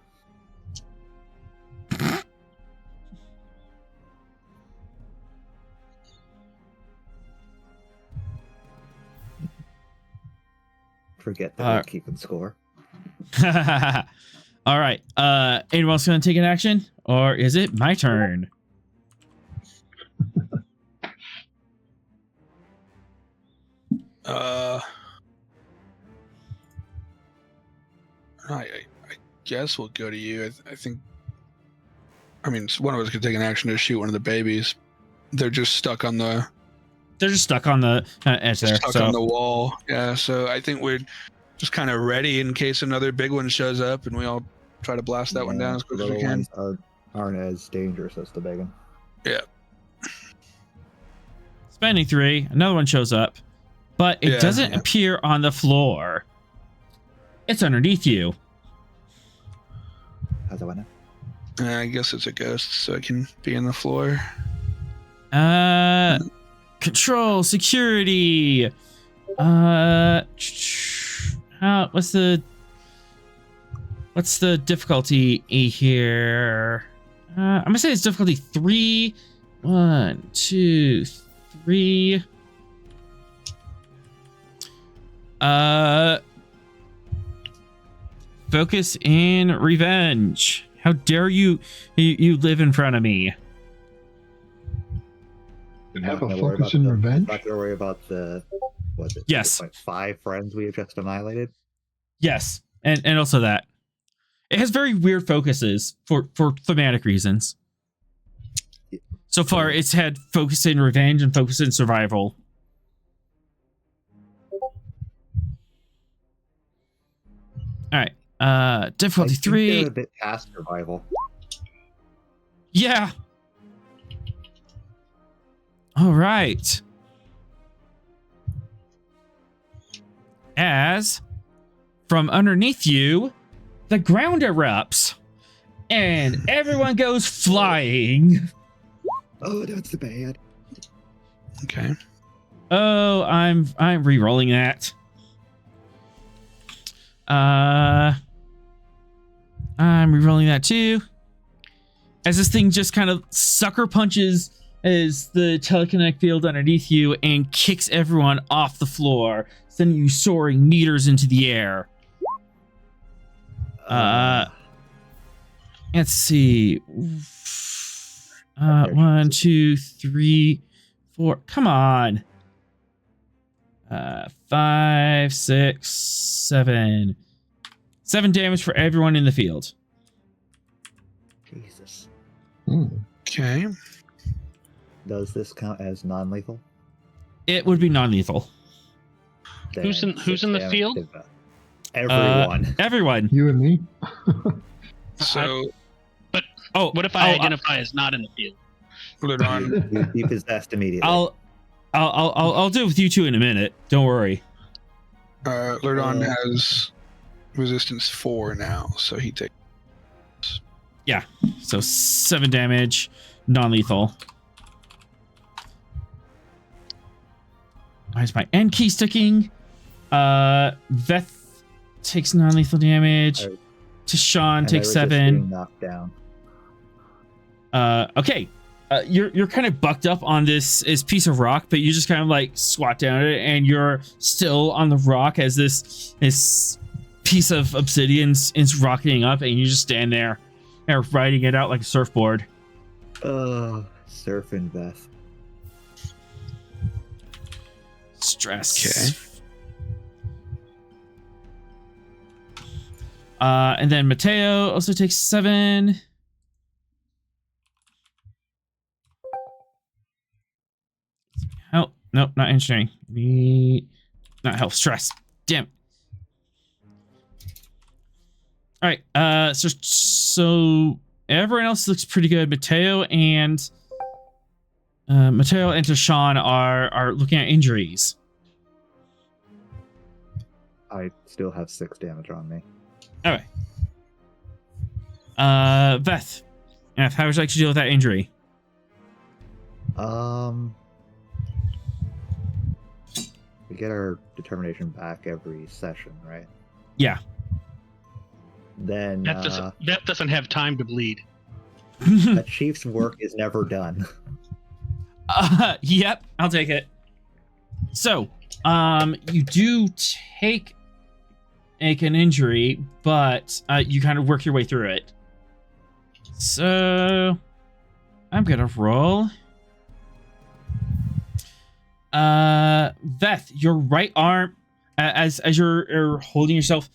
Forget that we're keeping score. All right. Anyone else going to take an action, or is it my turn? I guess we'll go to you. I think. I mean, one of us could take an action to shoot one of the babies. They're just stuck on the They're just stuck on the edge there. stuck So on the wall. Yeah, so I think we're just kind of ready in case another big one shows up, and we all try to blast that one down as quick as we Little can. ones aren't as dangerous as the big one. Yeah. spending 3, another one shows up, but it Yeah, doesn't yeah. appear on the floor. It's underneath you. How's that one? I guess it's a ghost, so it can be in the floor. Control security. What's the difficulty here? I'm gonna say it's difficulty 3. 1, 2, 3. Focus in revenge. How dare you live in front of me? Have a Not gonna worry focus about in the- revenge? Not going to worry about the, was it? Yes. Like 5 friends we have just annihilated? Yes, and also that. It has very weird focuses for thematic reasons. So far, it's had focus in revenge and focus in survival. All right. Difficulty I think 3. they're a bit past survival. Yeah. All right. As from underneath you, the ground erupts and everyone goes flying. Oh, that's bad. Okay. Oh, I'm re-rolling that. I'm re-rolling that too. As this thing just kind of sucker punches as the telekinetic field underneath you and kicks everyone off the floor, sending you soaring meters into the air. Let's see. 1, 2, 3, 4. Come on. 5, 6, 7. 7 damage for everyone in the field. Jesus. Okay. Does this count as non-lethal? It would be non-lethal. Who's in- Then who's in the 6 field? damage to everyone. Everyone. You and me? So, Oh, What if I identify as not in the field? Ludon, You'd be possessed immediately. I'll do it with you two in a minute. Don't worry. Ludon has resistance 4 now, so he takes. So 7 damage, non-lethal. Why is my end key sticking? Veth takes non-lethal damage. Alright. Tashawn And I takes resist being 7. knocked down. Okay. You're kind of bucked up on this piece of rock, but you just kind of like squat down it, and you're still on the rock as this piece of obsidian is rocketing up, and you just stand there and riding it out like a surfboard. Surf and Beth. Stress. And then Mateo also takes 7. Oh, nope, not engineering. Not health, stress. Damn. All right, so everyone else looks pretty good. Mateo and Tashawn are looking at injuries. I still have 6 damage on me. All right. Veth, how would you like to deal with that injury? We get our determination back every session, right? Yeah. Then That doesn't have time to bleed. a chief's work is never done. Yep, I'll take it. So, you do take an injury, but you kind of work your way through it. So, I'm gonna roll. Veth, your right arm, as you're holding yourself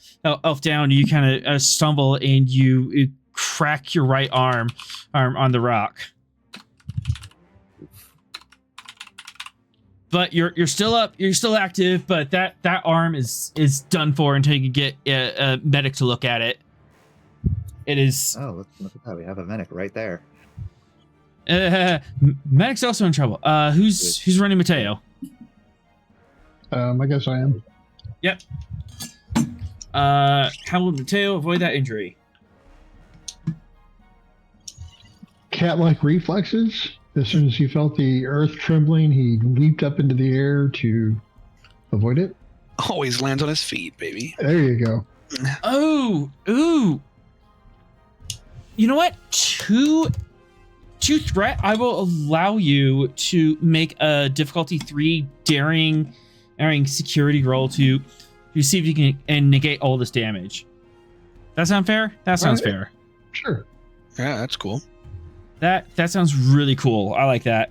down, you kind of stumble and you crack your right arm on the rock. But you're still up, you're still active, but that arm is done for until you can get a medic to look at it. It is. Oh, look at that. We have a medic right there. Medic's also in trouble. Who's running Mateo? I guess I am. Yep. How will Mateo avoid that injury? Cat-like reflexes. As soon as he felt the earth trembling, he leaped up into the air to avoid it. always lands on his feet, baby. There you go. Oh, ooh. You know what? Two threat. I will allow you to make a difficulty 3 daring security roll to to see if you can and negate all this damage. That sound fair? That sounds fair. Sure. Yeah, that's cool. That sounds really cool. I like that.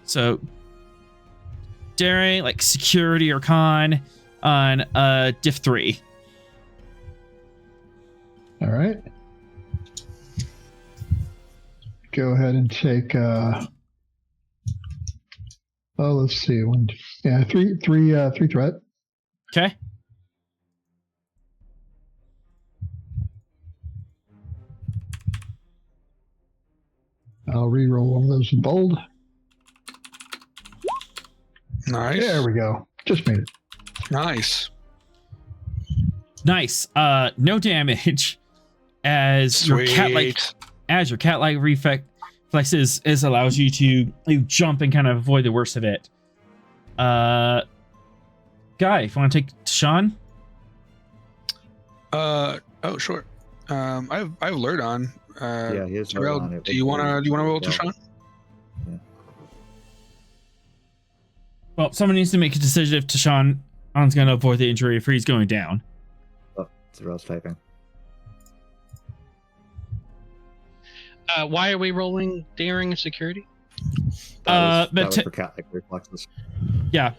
So, daring, like security or con on diff 3. All right. Go ahead and take. Let's see. Three threat. Okay. I'll re-roll one of those in bold. Nice. There we go. Just made it. Nice. Nice. No damage as your cat-like reflexes allows you to jump and kind of avoid the worst of it. Guy, if you want to take Sean? Oh, sure. I have alert on. Yeah, he has alert Sorel, on it. do you wanna roll to Sean? Well, someone needs to make a decision if Tashawn's going to avoid the injury if he's going down. Oh, Sorel's typing. Why are we rolling daring and security? That was for cat-like reflexes. Yeah,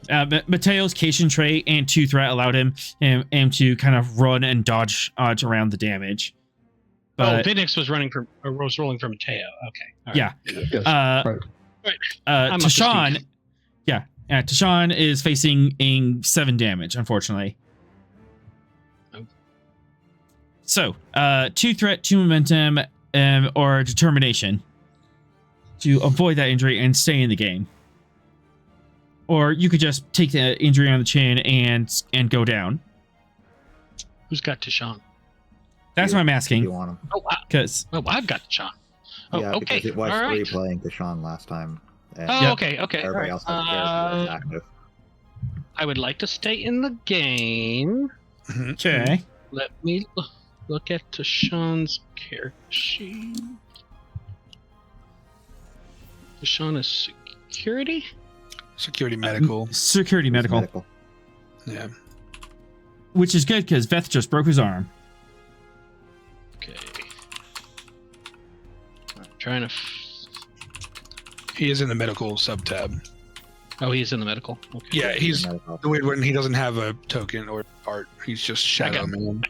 Mateo's Cation trait and 2 threat allowed him to kind of run and dodge around the damage. But, Ven'x was rolling for Mateo. Okay. All right. Yeah. Yes. Right. Tashawn, Tashawn is facing 7 damage, unfortunately. Oh. So, 2 threat, 2 momentum, or determination to avoid that injury and stay in the game. Or you could just take the injury on the chin and go down. Who's got Tashawn? That's what I'm You asking. want him? Because I've got Tashawn. Oh, Yeah, okay. because it was All right. replaying Deshaun last time. And Oh, okay. All everybody right. else has a character that's active. I would like to stay in the game. okay. Let me look at Tashawn's character sheet. Tashawn is security? Security medical. Security medical. Yeah. Which is good because Veth just broke his arm. Okay. I'm trying to. He is in the medical sub tab. Oh, he's in the medical. Okay. Yeah, he's Medical. the weird one. He doesn't have a token or art. He's just Shadow got- Man.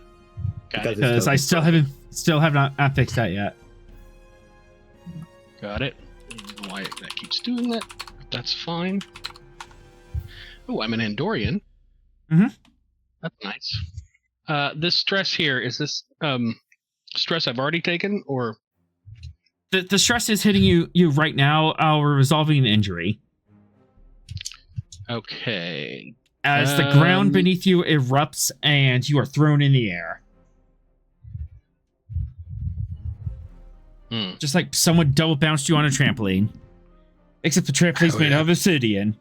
Got it. Because I still have not fixed that yet. Got it. I don't know why that keeps doing that. That's fine. Oh, I'm an Andorian. Mhm. That's nice. This stress here, is this stress I've already taken, or The stress is hitting you right now. We're resolving an injury. okay? As the ground beneath you erupts and you are thrown in the air. Just like someone double bounced you on a trampoline. Except the trampoline's Oh, made yeah. of obsidian.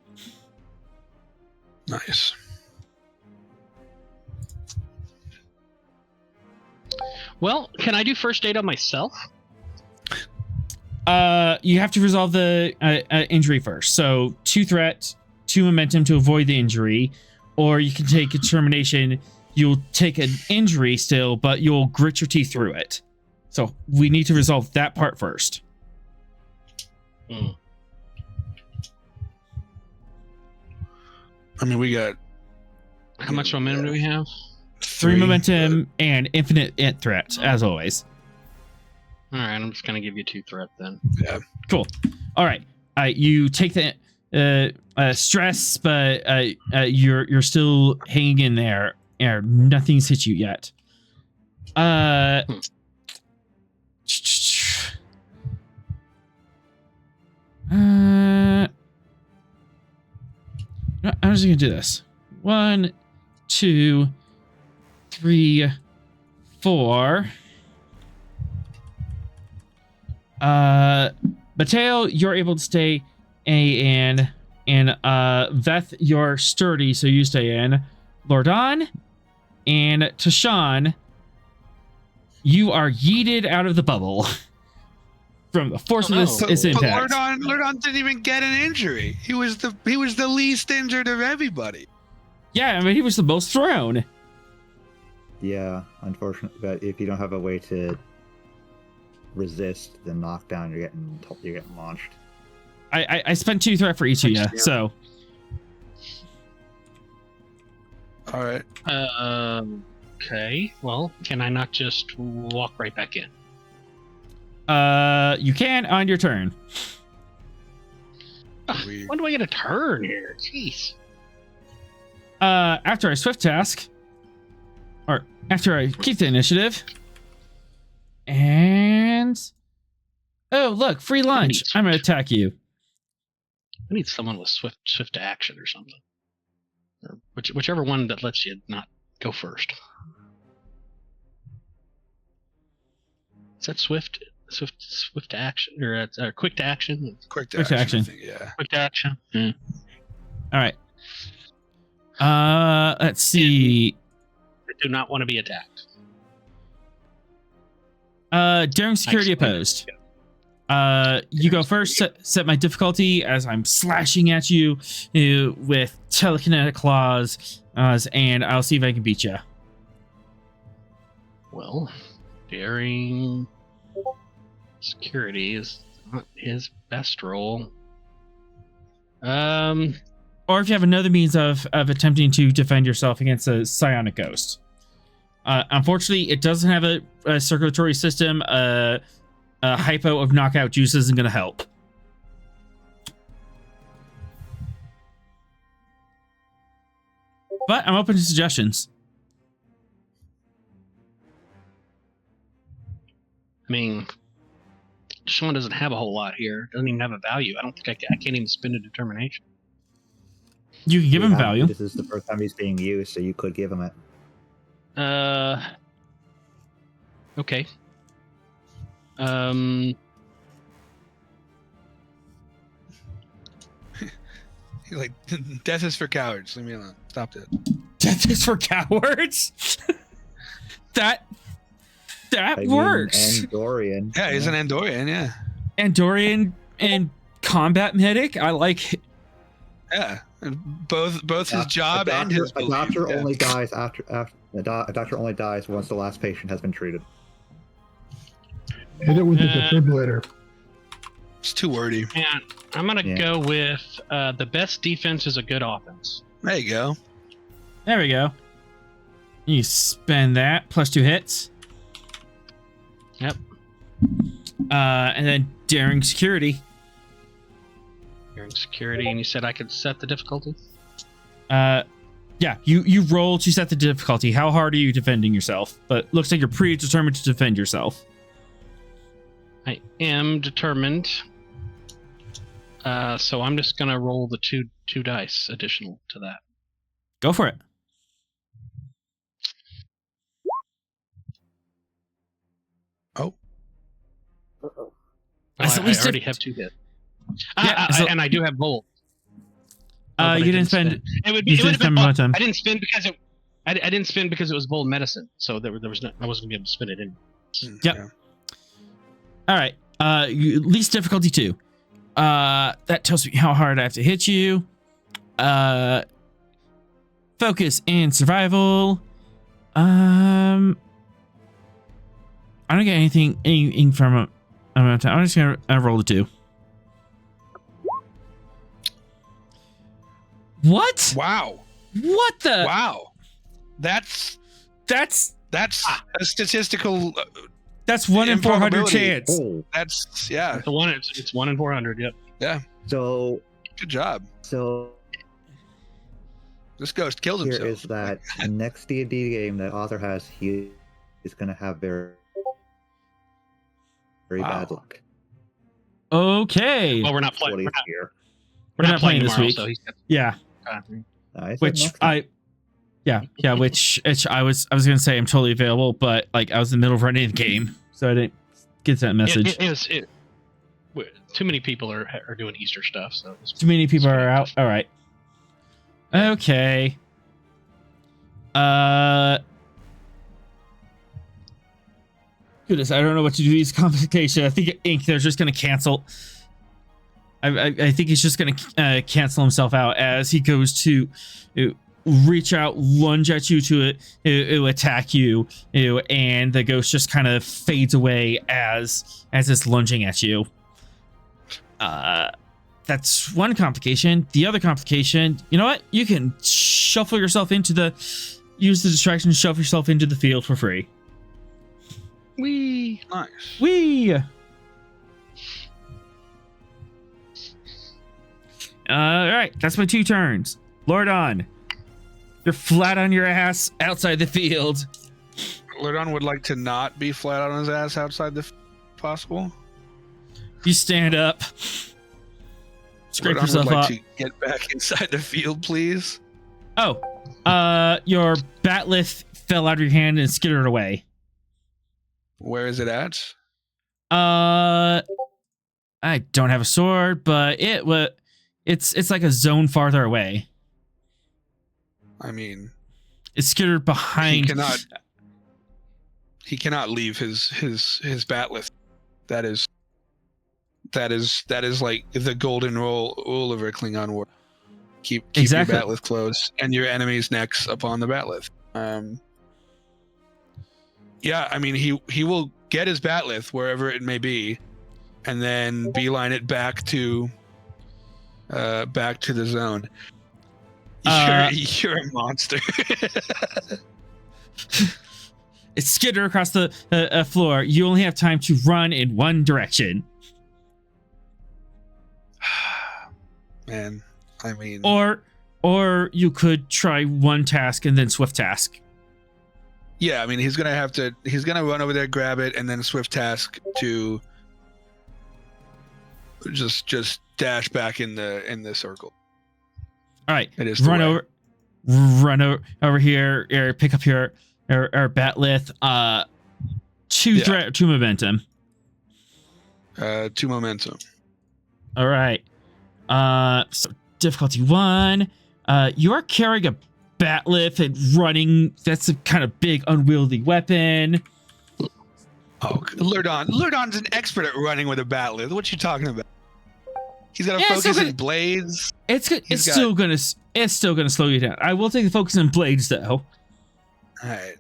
Nice. Well, can I do first aid on myself? You have to resolve the injury first. So 2 threat, 2 momentum to avoid the injury, or you can take a determination. You'll take an injury still, but you'll grit your teeth through it. So we need to resolve that part first. Hmm. I mean, we got How much momentum do we have? 3 momentum and infinite int threat, as always. All right, I'm just gonna give you 2 threat then. Yeah. Cool. All right. You take the stress, but you're still hanging in there. Nothing's hit you yet. I'm just gonna do this. 1, 2, 3, 4. Mateo, you're able to stay and Veth, you're sturdy, so you stay in. Lordon and Tashawn, you are yeeted out of the bubble. from the force Oh, of this no. its But impact. Lurdon didn't even get an injury. He was the least injured of everybody. Yeah, I mean, he was the most thrown. Yeah, unfortunately, but if you don't have a way to resist the knockdown, you're getting launched. I spent 2 threat for each of you, so All right. Okay. Well, can I not just walk right back in? you can on your turn. We- When do I get a turn here? Jeez. After I swift task, or after I keep the initiative, and oh look, free lunch. I'm gonna attack you. I need someone with swift action or something, or whichever one that lets you not go first. Is that swift action or quick to action? Quick to Quick to action. I think, yeah. Quick to action. Yeah. All right. Let's see. I do not want to be attacked. Daring security opposed. You go first. Set my difficulty as I'm slashing at you with telekinetic claws, and I'll see if I can beat you. Well, daring security is not his best role. Or if you have another means of attempting to defend yourself against a psionic ghost. Unfortunately, it doesn't have a circulatory system. A hypo of knockout juice isn't going to help. But I'm open to suggestions. I mean, Sean doesn't have a whole lot here. Doesn't even have a value. I don't think I can't even spend a determination. You can give him value. This is the first time he's being used, so you could give him it. Okay. He's like, death is for cowards. Leave me alone. Stop it. Death is for cowards. that I mean, works. Andorian. Yeah, he's an Andorian. Yeah. Andorian and combat medic. I like. Yeah. And both his job and his a belief. doctor Yeah. only dies after a doctor only dies once the last patient has been treated. Hit it with the defibrillator. It's too wordy. And I'm gonna go with the best defense is a good offense. There you go. There we go. You spend that plus 2 hits. Yep. And then daring security. Daring security, and you said I could set the difficulty. Yeah, you roll to set the difficulty. How hard are you defending yourself? But looks like you're pretty determined to defend yourself. I am determined. So I'm just gonna roll the two dice additional to that. Go for it. Oh. Oh, That's I at least already if- have 2 hits. Yeah, so- and I do have bolt. Oh, but I You didn't spend. It would You be. It didn't would have been. spend momentum. I didn't spend because it. I didn't spend because it was bold medicine. So there was no. I wasn't gonna be able to spend it in. Yep. Yeah. All right. Least difficulty 2. That tells me how hard I have to hit you. Focus and survival. I don't get anything from a amount of time. I'm just gonna roll the 2. What? Wow. What the? Wow. That's a statistical. That's 1 in 400 Improbability. chance. Oh, That's yeah. It's 1 in 400. Yep. so Good job. This ghost killed here himself. is that next D&D game that author has, he is going to have very Wow. bad luck. Okay. Well, we're not What playing. he's here. We're not playing this tomorrow, week. so he's got. Yeah. I said Which next time. which I was gonna say I'm totally available, but like I was in the middle of running the game, so I didn't get that message. Too many people are doing Easter stuff, so Too many people are out. All right. Okay. Goodness, I don't know what to do with these complications. I think Ink, they're just going to cancel. I think he's just going to cancel himself out as he goes to reach out, lunge at you to attack you, and the ghost just kind of fades away as it's lunging at you. That's one complication. The other complication, you know what? You can shuffle yourself use the distraction to shuffle yourself into the field for free. Wee. Nice. Whee! All right, that's my 2 turns. Lordon, you're flat on your ass outside the field. Lordon would like to not be flat on his ass outside the possible. You stand up, scrape Lordon yourself would like up. to get back inside the field, please. Oh, your batleth fell out of your hand and skittered away. Where is it at? I don't have a sword, but it's like a zone farther away. I mean, It's skittered behind. He cannot leave his batleth. That is like the golden rule of a Klingon war. Keep Exactly. your batleth close and your enemy's necks upon the batleth. Yeah, I mean he will get his batleth wherever it may be, and then beeline it back to the zone. You're a monster. It's skittered across the floor. You only have time to run in one direction. Man, I mean, or you could try one task and then swift task. yeah, I mean he's gonna run over there, grab it, and then swift task to just dash back in the circle. All right, It is the way. run over here, or pick up your batleth. Two momentum. 2 momentum. All right. So difficulty 1. You are carrying a batleth and running. That's a kind of big, unwieldy weapon. Oh, Lurdon's an expert at running with a batleth. What you talking about? He's got to focus in blades. It's still gonna slow you down. I will take the focus on blades though. All right.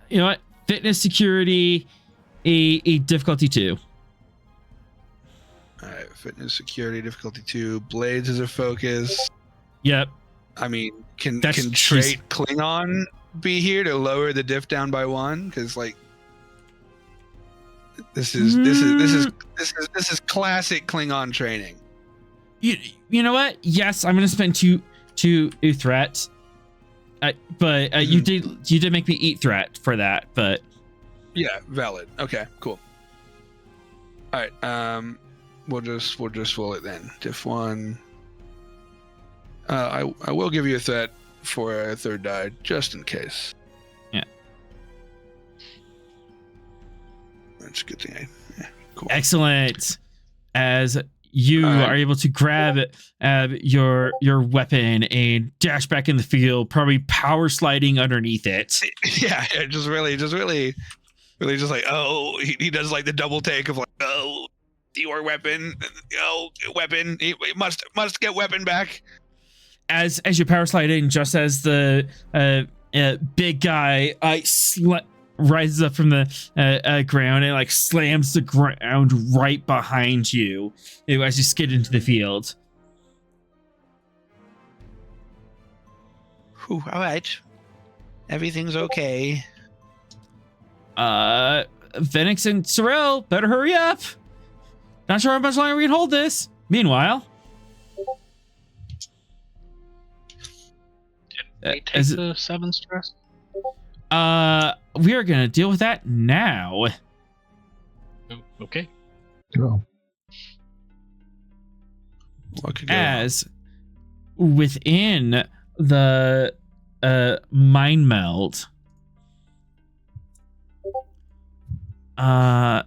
You know what? Fitness, security, a difficulty 2. All right. Fitness, security, difficulty 2. Blades is a focus. Yep. I mean, can That's trait Klingon be here to lower the diff down by 1? Because like this is classic Klingon training. You know what? Yes, I'm gonna spend two threat. But you did make me eat threat for that. But Yeah, valid. Okay, cool. All right. We'll just roll it then. Diff 1. I will give you a threat for a 3rd die just in case. Yeah. That's a good thing. Yeah, cool. excellent. As you are able to grab your weapon and dash back in the field, probably power sliding underneath it. Yeah, just really just like, oh, he does like the double take of like, oh, your weapon, weapon, he must get weapon back. As you power slide in, just as the big guy rises up from the ground and like slams the ground right behind you as you skid into the field. Whew, all right, everything's okay. Ven'x and Sorel, better hurry up. Not sure how much longer we can hold this. Meanwhile, Did we take the 7 stress? we are gonna deal with that now. Okay. Oh. What could go As within the mind meld, my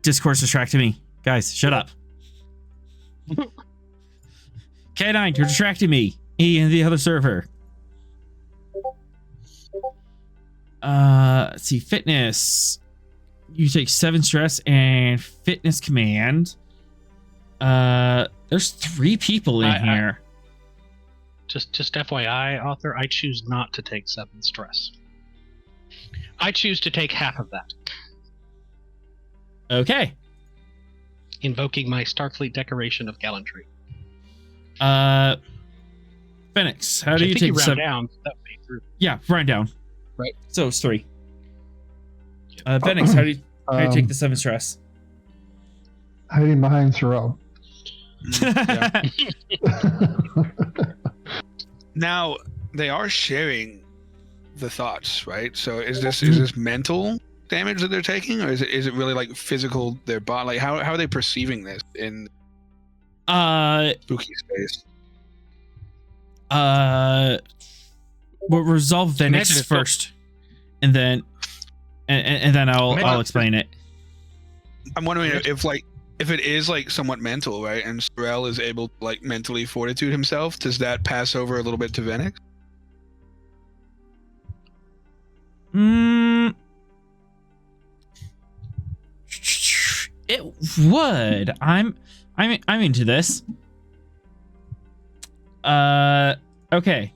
Discord's distracting me. Guys, shut up. K9, you're distracting me. E and the other server. Let's see, fitness. You take 7 stress and fitness command. There's 3 people in here. Just FYI, author, I choose not to take 7 stress. I choose to take half of that. Okay. Invoking my Starfleet decoration of gallantry. Ven'x, how do you take round 7? down? That would be through. Yeah, round down. Right. So it's 3. Ven'x, how do you take the 7 stress? Hiding behind Sorel. Yeah. Now they are sharing the thoughts, right? So is this mental damage that they're taking, or is it really like physical? Their body, like how are they perceiving this in spooky space? We'll resolve Ven'x first, and then I'll explain it. I'm wondering if it is like somewhat mental, right? And Sorel is able to like mentally fortitude himself. Does that pass over a little bit to Ven'x? It would. I'm into this. Okay.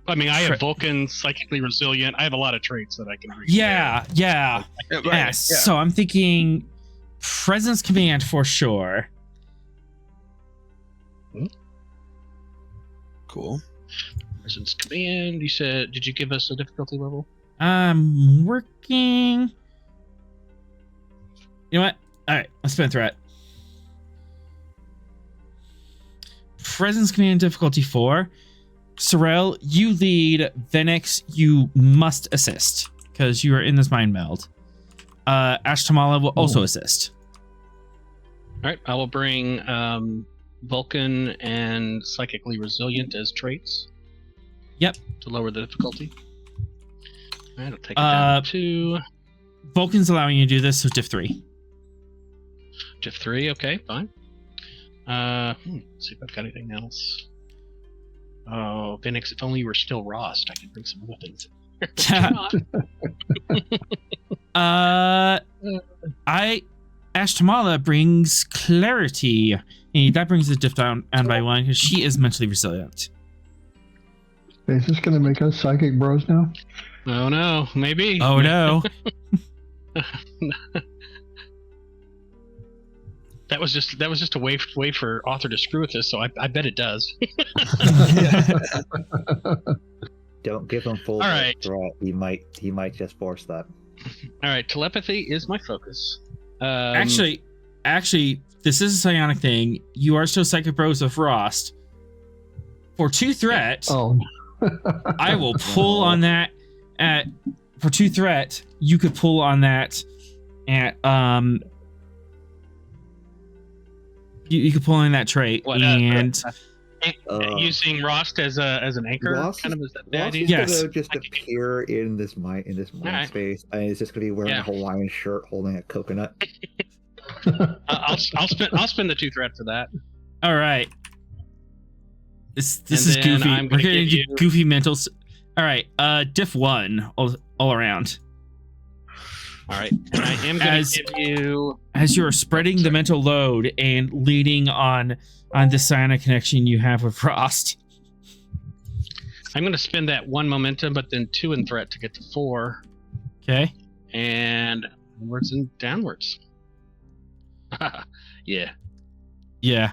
I mean, I have Vulcan, psychically resilient. I have a lot of traits that I can bring. Yeah. Right, Yes. So I'm thinking presence command for sure. Cool. Presence command. You said, did you give us a difficulty level? I'm working. You know what? All right, let's spin threat. Presence command difficulty 4. Sorel, you lead. Ven'x, you must assist because you are in this mind meld. Ashtamala will also assist. All right, I will bring Vulcan and psychically resilient as traits. Yep. To lower the difficulty. All right, I'll take it down to Vulcan's allowing you to do this, so diff 3. Diff 3, okay, fine. Let's see if I've got anything else. Oh, Ven'x, if only you were still Rost, I could bring some other things. Ashtamala brings clarity. And that brings the diff down by 1 because she is mentally resilient. Is this going to make us psychic bros now? Oh no, maybe. Oh no. That was just a way for author to screw with this, so I bet it does. Don't give him full All right. threat. He might just force that. All right, telepathy is my focus. Actually, this is a psionic thing. You are still psychic bros with Rost. For 2 threat, I will pull on that for 2 threat. You could pull on that at you could pull in that trait using Rost as an anchor. Rost kind of is that the Rost idea? is Yes. gonna just appear in this mind Alright. space, and it's just gonna be wearing a Hawaiian shirt, holding a coconut. I'll spend the 2 threat for that. All right. This And is then goofy. I'm We're gonna getting give into you- goofy mentals. All right. Diff 1 all around. All right, and I am going to give you. As you're spreading the mental load and leading on the psionic connection you have with Frost. I'm going to spend that 1 momentum, but then 2 in threat to get to 4. Okay. And onwards and downwards. Yeah. Yeah.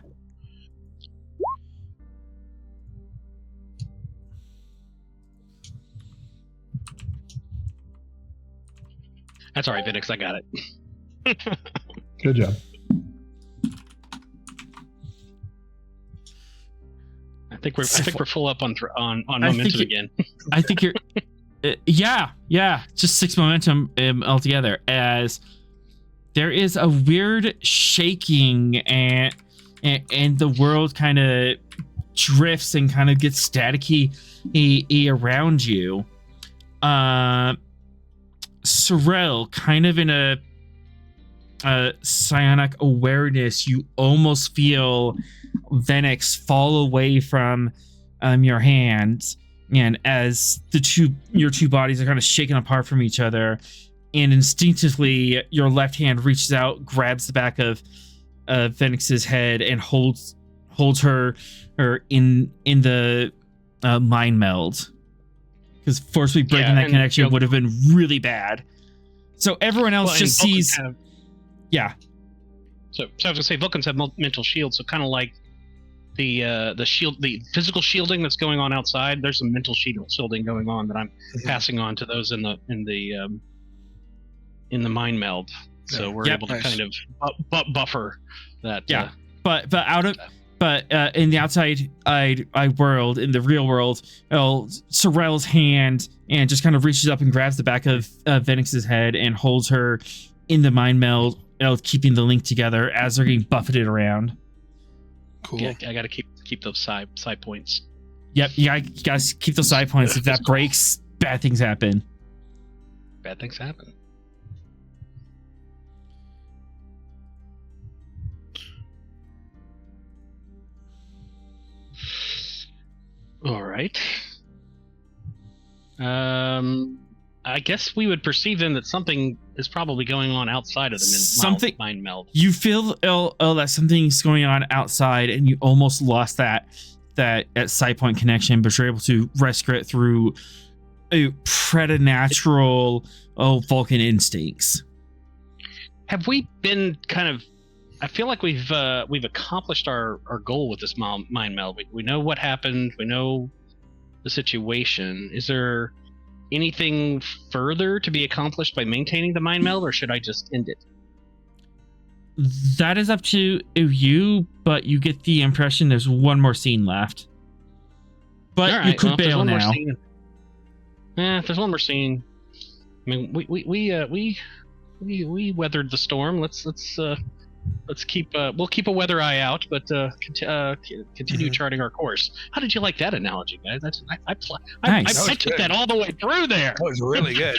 That's all right, Ven'x. I got it. Good job. I think we're full up on momentum again. I think you're. Yeah. Just 6 momentum altogether. As there is a weird shaking and the world kind of drifts and kind of gets staticky around you. Sorel, kind of in a psionic awareness, you almost feel Ven'x fall away from your hands and as your two bodies are kind of shaken apart from each other, and instinctively your left hand reaches out, grabs the back of Ven'x's head, and holds her in the mind meld. Because forcibly breaking that connection would have been really bad. So everyone else just sees. Yeah. So I was gonna say Vulcans have mental shields, so kind of like the shield, the physical shielding that's going on outside. There's some mental shielding going on that I'm passing on to those in the mind meld. So we're able to kind of buffer that. Yeah, but in the outside world, in the real world, Sorel's hand and just kind of reaches up and grabs the back of Ven'x's head and holds her in the mind meld, keeping the link together as they're getting buffeted around. Cool. Yeah, I got to keep those side points. Yep, you guys keep those side points. If that breaks, bad things happen. Bad things happen. All right. I guess we would perceive then that something is probably going on outside of the mind meld. You feel that something's going on outside, and you almost lost that side point connection, but you're able to rescue it through a preternatural Vulcan instincts. Have we been kind of? I feel like we've accomplished our goal with this mind meld. We know what happened. We know the situation. Is there anything further to be accomplished by maintaining the mind meld, or should I just end it? That is up to you, but you get the impression there's one more scene left. But right, you could bail now. If there's one more scene, I mean, we weathered the storm. Let's keep we'll keep a weather eye out, but continue charting our course. How did you like that analogy, guys? I took that all the way through there. That was really good.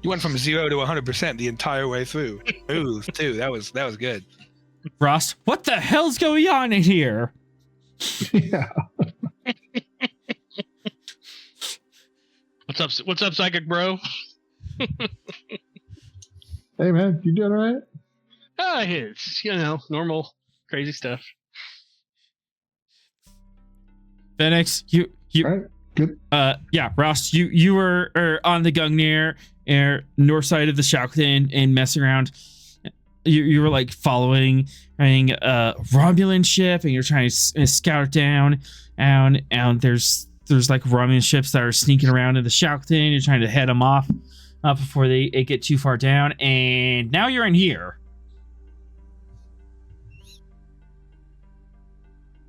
You went from 0 to 100% the entire way through. Ooh, too. That was good. Ross, what the hell's going on in here? Yeah. What's up, psychic bro? Hey man, you doing all right? It's normal crazy stuff. Ven'x, you all right, good. Yeah, Ross, you were on the Gungnir north side of the Shauktin and messing around. You were like following a Romulan ship, and you're trying to scout it down, and there's like Romulan ships that are sneaking around in the Shauktin. You're trying to head them off before they get too far down, and now you're in here.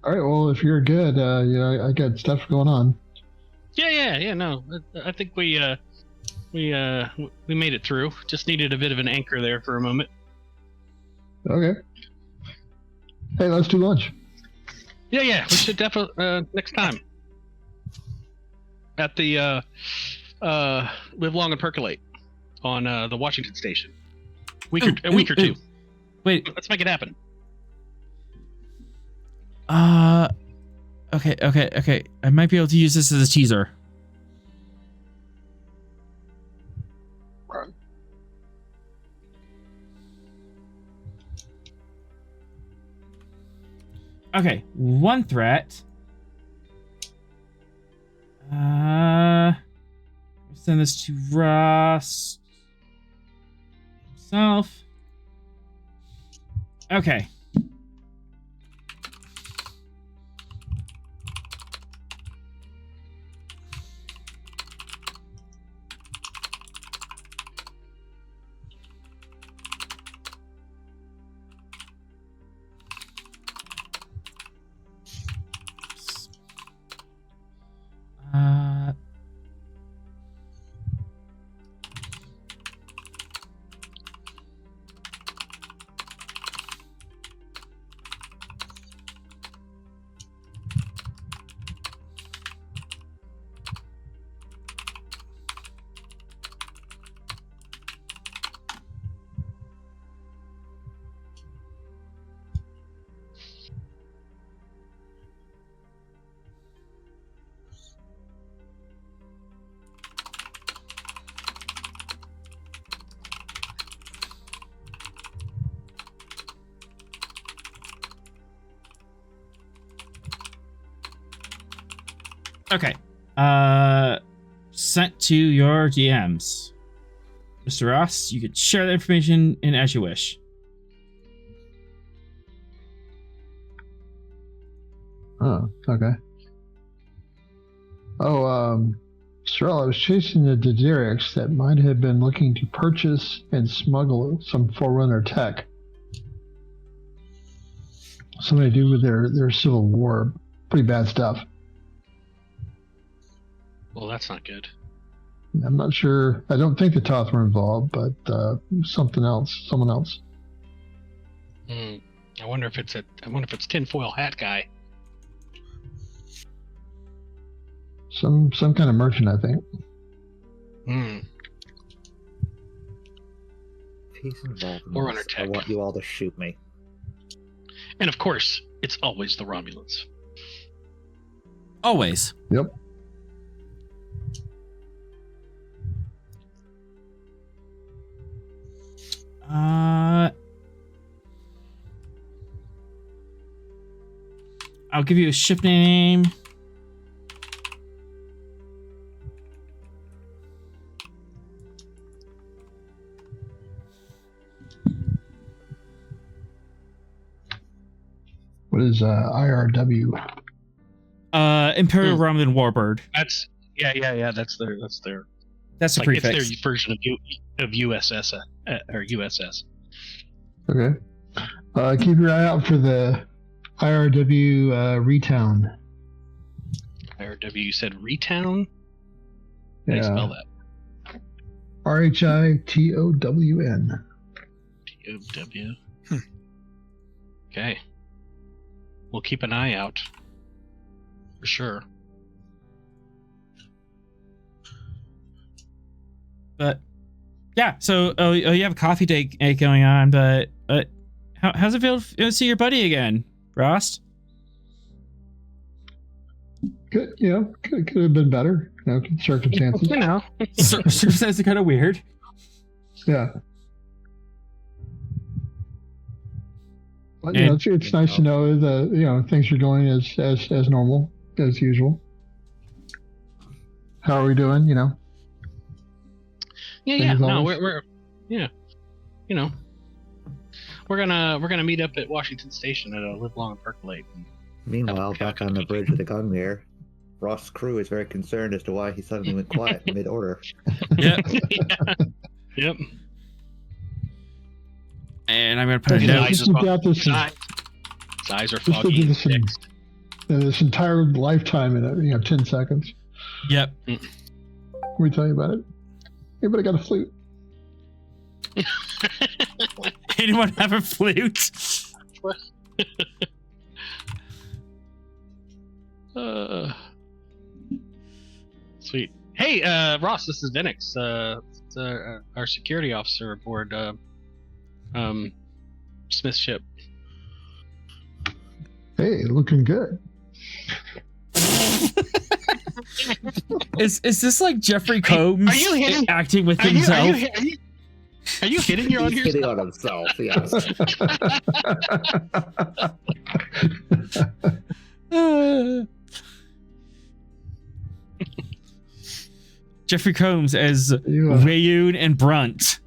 All right, well, if you're good, I got stuff going on. Yeah. No, I think we made it through. Just needed a bit of an anchor there for a moment. Okay. Hey, let's do lunch. Yeah. We should definitely next time at the Live Long and Percolate on the Washington station. A week or two. Wait, let's make it happen. Okay. I might be able to use this as a teaser. Okay, one threat. Send this to Ross himself. Okay. Okay. Sent to your DMs. Mr. Ross, you could share the information in as you wish. Oh, okay. Oh, Sorel, I was chasing the desecrators that might have been looking to purchase and smuggle some Forerunner tech. Something to do with their civil war. Pretty bad stuff. Well, that's not good. I'm not sure. I don't think the Toth were involved, but someone else. I wonder if it's tinfoil hat guy. Some kind of merchant, I think. If he's involved in Forerunner this, tech. I want you all to shoot me. And of course, it's always the Romulans. Always. Yep. I'll give you a ship name. What is IRW? Imperial Romulan Warbird. That's yeah. That's their. That's a Like prefix. it's their version of USS or USS. Okay. Keep your eye out for the IRW Retown. IRW, you said Retown? How do you spell that? RHITOWN. TOW. Okay. We'll keep an eye out. For sure. But yeah, so you have a coffee date going on, but how's it feel to see your buddy again, Rost? Could have been better. Circumstances. Circumstances are kind of weird. Yeah. But it's nice to know that things are going as normal as usual. How are we doing? Yeah. No, we're we're gonna meet up at Washington Station at a Live Long and Percolate. Meanwhile, back on the bridge of the Gunmere, Ross' crew is very concerned as to why he suddenly went quiet mid-order. Yep. Yep. And I'm gonna put a His note. eyes Just look out this. His eyes are Just look foggy. at this entire lifetime in 10 seconds. Yep. Let me tell you about it. Anybody got a flute? Anyone have a flute? Sweet. Hey, Ross, this is Ven'x. Our security officer aboard Smith's ship. Hey, looking good. Is this like Jeffrey Combs Are you hitting- acting with Are himself? you hitting your own He's hitting on himself, yes. Jeffrey Combs as Rayoon and Brunt.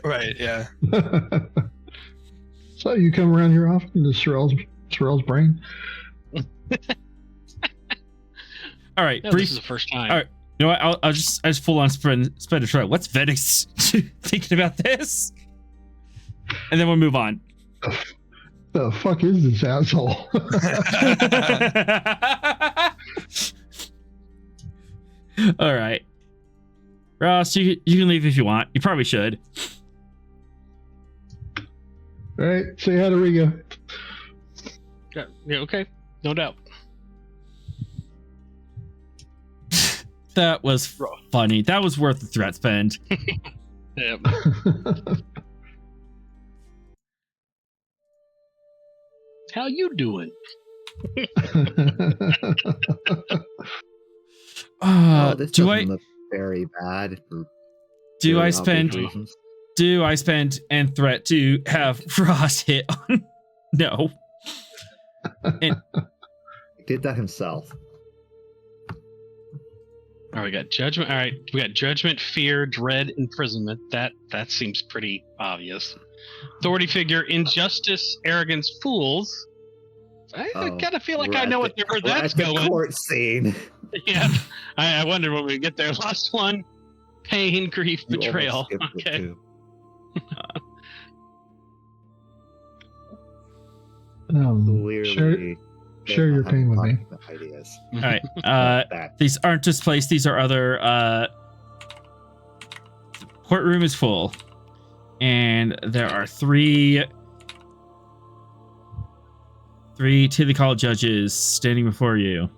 Right, yeah. So you come around here often to Sorel's brain? All right, No, brief. this is the first time. All right. You know what? I'll just full on spend a try. What's Ven'x thinking about this? And then we'll move on. The fuck is this asshole? All right, Ross, you can leave if you want. You probably should. All right, say hi to Riga. Yeah, okay. No doubt. That was funny. That was worth the threat spend. Yeah. How you doing? This do doesn't I look very bad. For do very I obvious spend reasons. do I spend and threat to have Ross hit on? No. And He did that himself. All right, we got judgment. All right, we got judgment, fear, dread, imprisonment. That seems pretty obvious. Authority figure, injustice, arrogance, fools. I kind of feel like I know where that's going. Court scene. Yeah, I wonder when we get there. Last one, pain, grief, betrayal. Okay. Clearly, share your pain with me. Ideas. All right. These aren't displaced. These are other. Courtroom is full, and there are three Tilly Call judges standing before you.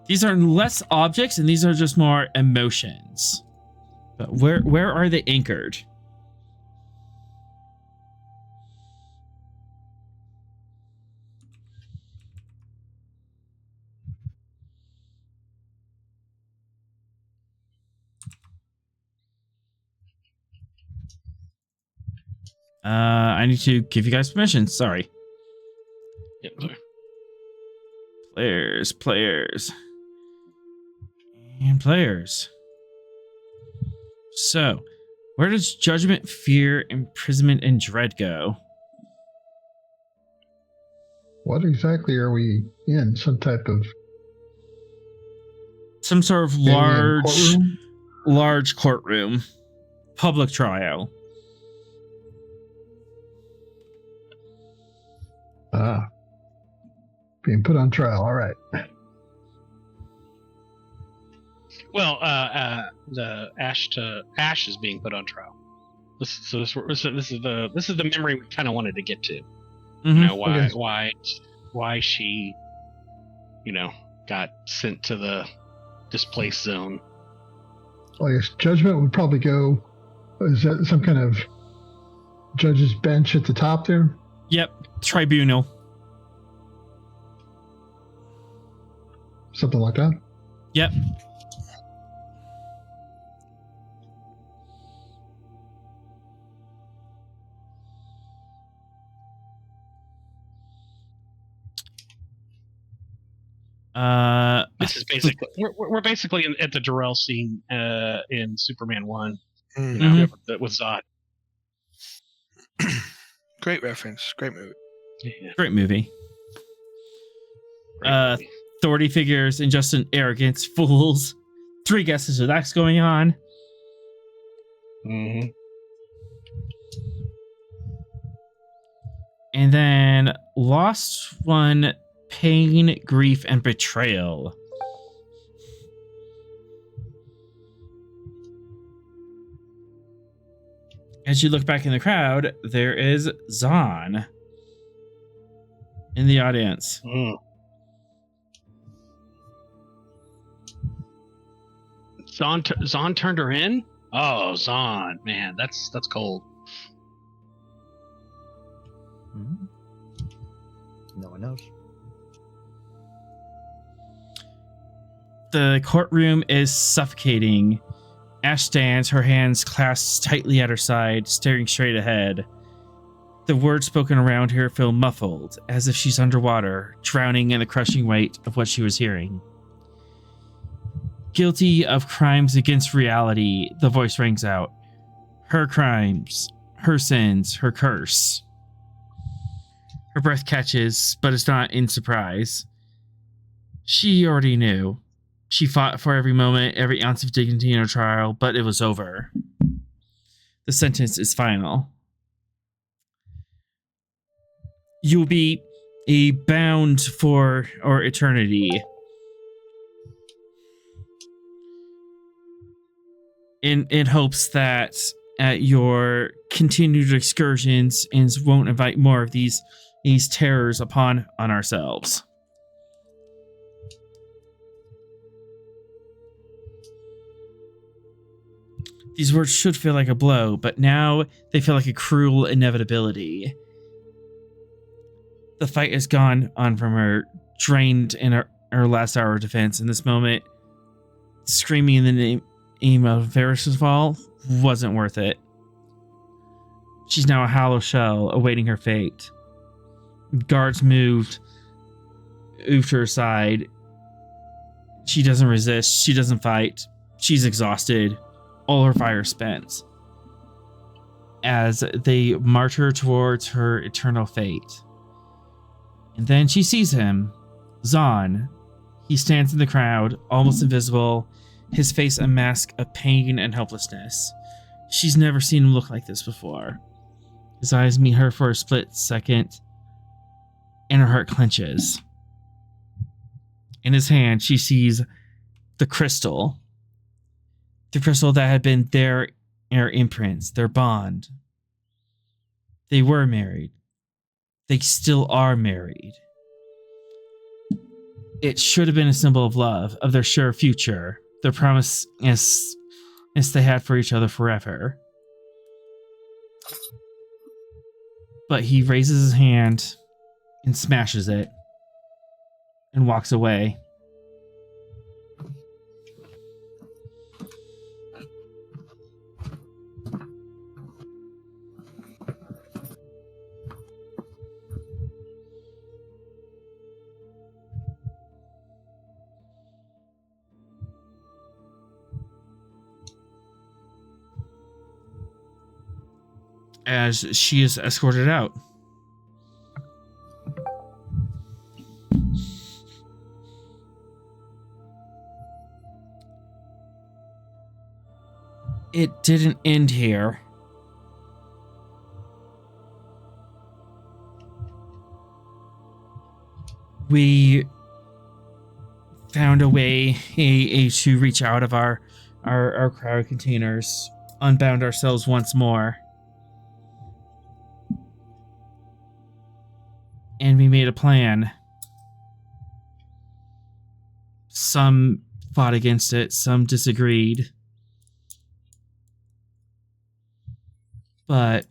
These are less objects, and these are just more emotions. But where are they anchored? I need to give you guys permission. Sorry. Yep, sorry. Players. And players. So, where does judgment, fear, imprisonment, and dread go? What exactly are we in? Some sort of large courtroom. Public trial. Being put on trial. All right. Well, the Ash is being put on trial. This is the memory we kind of wanted to get to. Mm-hmm. You know why she, got sent to the displaced zone. Well, I guess judgment would probably go. Is that some kind of judge's bench at the top there? Yep, tribunal. Something like that? Yep. This is basically we're basically at the Jor-El scene in Superman 1, with Zod. Great reference. Great movie. Yeah. Great movie. Authority figures, injustice, arrogance, fools. 3 guesses of that's going on. Mm-hmm. And then lost one, pain, grief, and betrayal. As you look back in the crowd, there is Zahn in the audience. Mm. Zahn turned her in? Oh, Zahn, man, that's cold. No one knows. The courtroom is suffocating. Ash stands, her hands clasped tightly at her side, staring straight ahead. The words spoken around her feel muffled, as if she's underwater, drowning in the crushing weight of what she was hearing. Guilty of crimes against reality, the voice rings out. Her crimes, her sins, her curse. Her breath catches, but it's not in surprise. She already knew. She fought for every moment, every ounce of dignity in her trial, but it was over. The sentence is final. You will be bound for eternity. In hopes that your continued excursions won't invite more of these terrors on ourselves. These words should feel like a blow, but now they feel like a cruel inevitability. The fight has gone on from her, drained in her last hour of defense. In this moment, screaming in the name of Varysval wasn't worth it. She's now a hollow shell, awaiting her fate. Guards moved to her side, She doesn't resist. She doesn't fight. She's exhausted. All her fire spent. As they march her towards her eternal fate. And then she sees him. Zahn. He stands in the crowd, almost invisible, his face a mask of pain and helplessness. She's never seen him look like this before. His eyes meet her for a split second, and her heart clenches. In his hand, she sees the crystal. The crystal that had been their imprints, their bond. They were married. They still are married. It should have been a symbol of love, of their sure future, their promise as they had for each other forever. But he raises his hand and smashes it and walks away. As she is escorted out. It didn't end here. We found a way to reach out of our cryo containers, unbound ourselves once more. And we made a plan. Some fought against it, some disagreed. But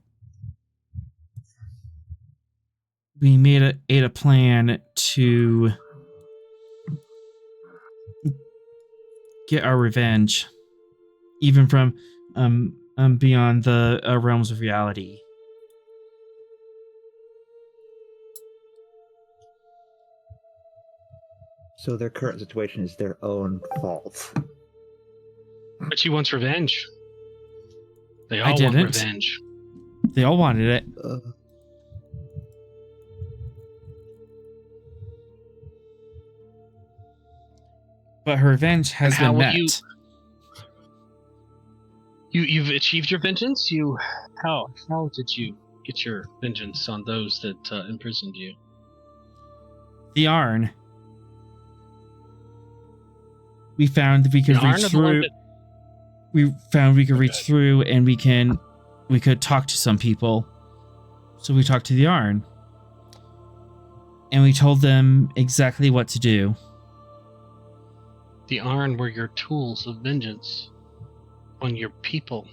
we made a plan to get our revenge, even from beyond the realms of reality. So their current situation is their own fault. But she wants revenge. They all want revenge. They all wanted it. But her revenge has been met. You've achieved your vengeance? How did you get your vengeance on those that imprisoned you? The Arn. We found we could reach through. We found we could reach through, and we could talk to some people. So we talked to the Arn, and we told them exactly what to do. The Arn were your tools of vengeance on your people.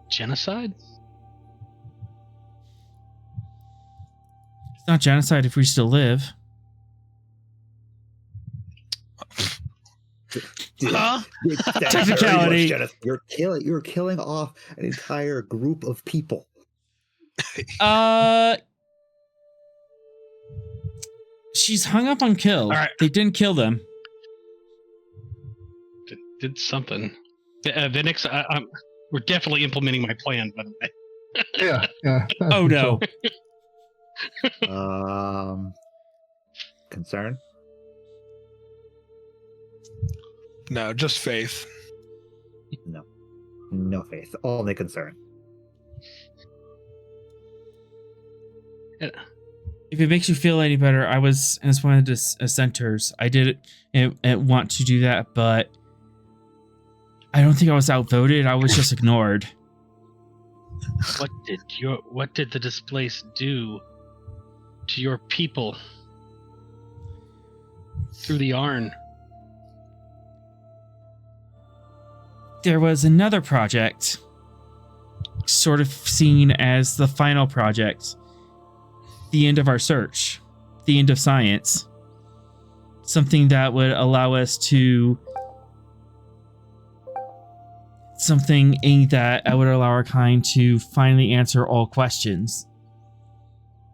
Genocide? It's not genocide if we still live. Huh? Technicality. You're killing off an entire group of people. She's hung up on kill. All right. They didn't kill them. Did something. Ven'x, we're definitely implementing my plan, by the way. Yeah. Oh no. Concern? No, just faith. No faith. Only concern. If it makes you feel any better, I was as one of the centers. I did want to do that, but I don't think I was outvoted. I was just ignored. What did the displaced do to your people through the Arn? There was another project, sort of seen as the final project, the end of our search, the end of science, something that would allow us to, something that would allow our kind to finally answer all questions.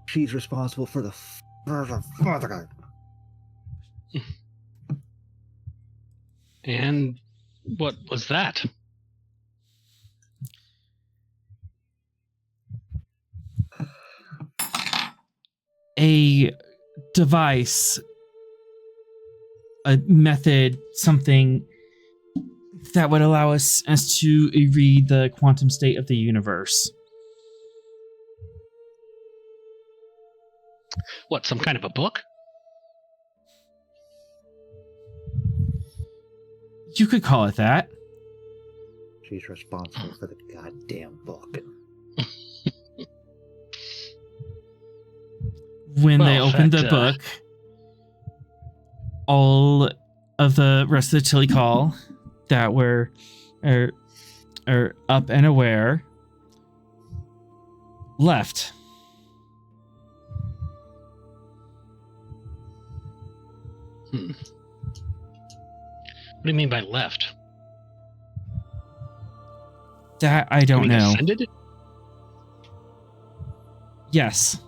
She's responsible for the And what was that? A device, a method, something that would allow us to read the quantum state of the universe. What, some kind of a book? You could call it that. She's responsible for the goddamn book. When they Well, opened that, the book, all of the rest of the Tilly Call that were are up and aware left. What do you mean by left? That I don't know. Ascended? Yes.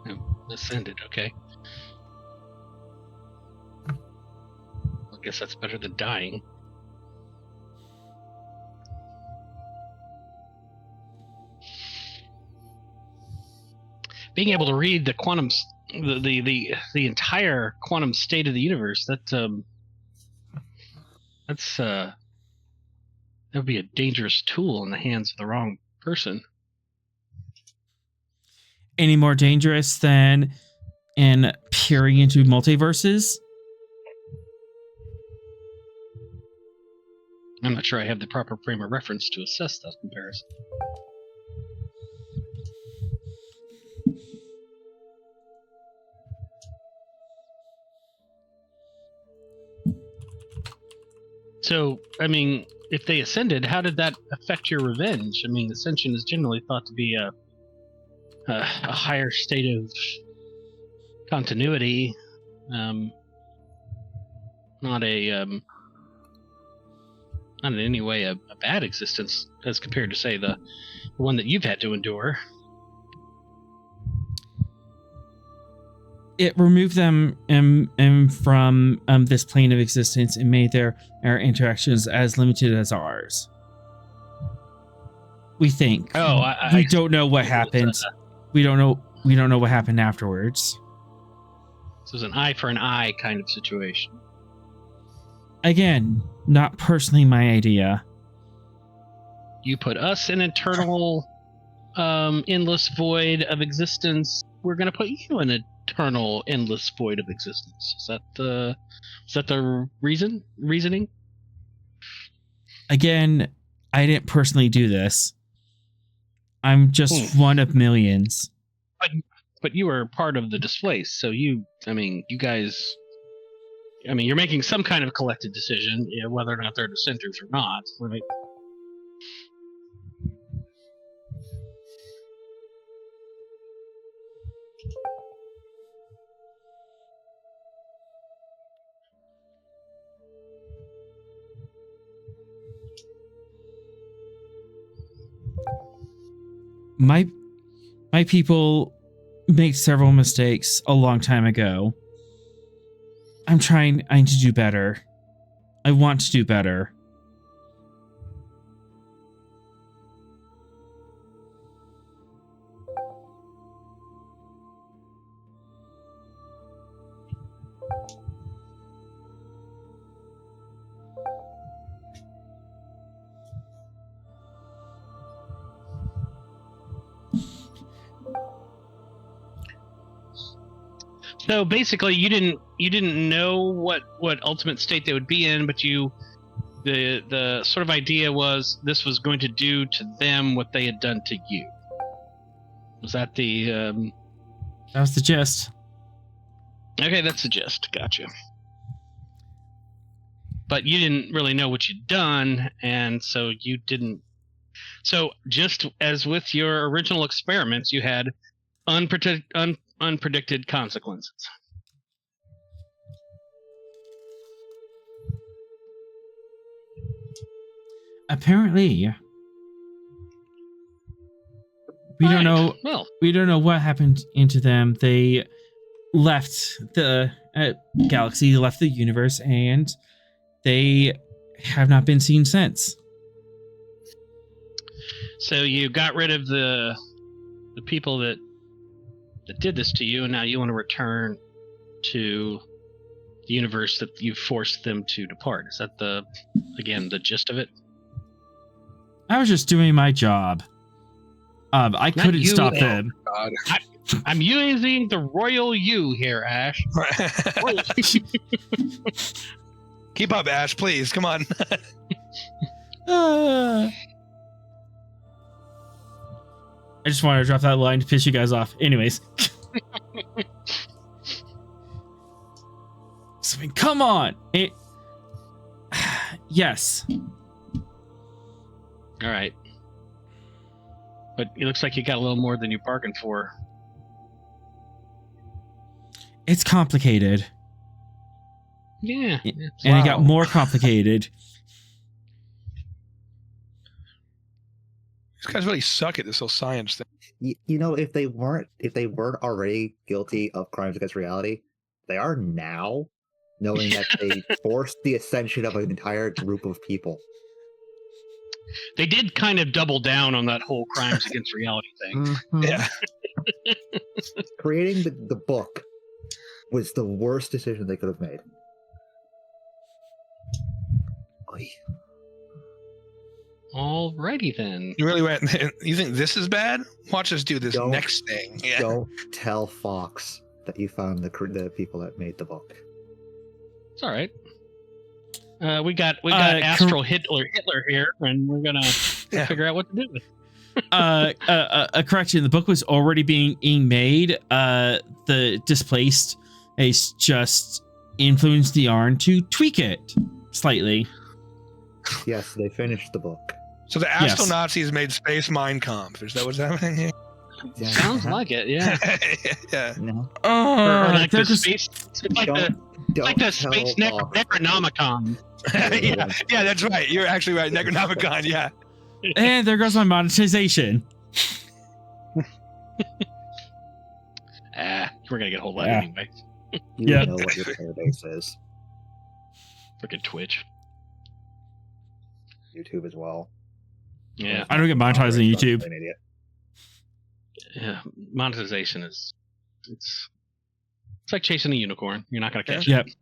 No, ascended, okay. I guess that's better than dying. Being able to read the quantum, the entire quantum state of the universe, that would be a dangerous tool in the hands of the wrong person. Any more dangerous than in peering into multiverses? I'm not sure I have the proper frame of reference to assess that comparison. So, I mean, if they ascended, how did that affect your revenge? I mean, ascension is generally thought to be a higher state of continuity, not in any way a bad existence as compared to, say, the one that you've had to endure. It removed them from this plane of existence and made their interactions as limited as ours. We think. Oh, we don't know what happened. We don't know what happened afterwards. So it's an eye for an eye kind of situation. Again, not personally my idea. You put us in eternal, endless void of existence. We're going to put you in eternal, endless void of existence. Is that the reasoning? Again, I didn't personally do this. I'm just one of millions. But you were part of the displaced, so you guys, you're making some kind of collective decision, whether or not they're dissenters or not. Right? My people made several mistakes a long time ago. I'm trying to do better. I want to do better. So basically, you didn't know what ultimate state they would be in, but the sort of idea was this was going to do to them what they had done to you. Was that the? That was the gist. Okay, that's the gist. Gotcha. But you didn't really know what you'd done, and so you didn't. So just as with your original experiments, you had unpredicted consequences. Apparently. We don't know. Well, We don't know what happened into them. They left the galaxy, left the universe, and they have not been seen since. so you got rid of the people that did this to you, and now you want to return to the universe that you forced them to depart. Is that the gist of it? I was just doing my job. I couldn't you, stop Al. them. God. I'm using the royal you here, Ash. Keep up, Ash, please. Come on. I just wanted to drop that line to piss you guys off. Anyways. I mean, come on. Yes. All right. But it looks like you got a little more than you bargained for. It's complicated. Yeah. And it got more complicated. These guys really suck at this whole science thing. You know, if they weren't already guilty of crimes against reality, they are now, knowing that they forced the ascension of an entire group of people. They did kind of double down on that whole crimes against reality thing. Yeah. Creating the book was the worst decision they could have made. Oy. Alrighty then. You really went. You think this is bad? Watch us do this Don't- next thing. Yeah. Don't tell Fox that you found the people that made the book. It's all right. We got Astral Hitler here, and we're gonna figure out what to do with it. A correction. The book was already being made. The displaced Ace just influenced the Arn to tweak it slightly. Yes, they finished the book. So the Astro Nazis made space Mein Kampf. Is that what's happening here? Yeah. Sounds like it, yeah. Yeah. No. Or like the there's space, it's like Don't the space tell Fox. Necronomicon. Yeah, that's right. You're actually right. Necronomicon, yeah. and there goes my monetization. We're gonna get a hold of that Yeah. anyway. You Yeah. know what your player base is. Freaking Twitch. YouTube as well. Yeah, I don't get monetized on YouTube. An idiot. yeah. Monetization is it's like chasing a unicorn. You're not gonna catch Yep. it.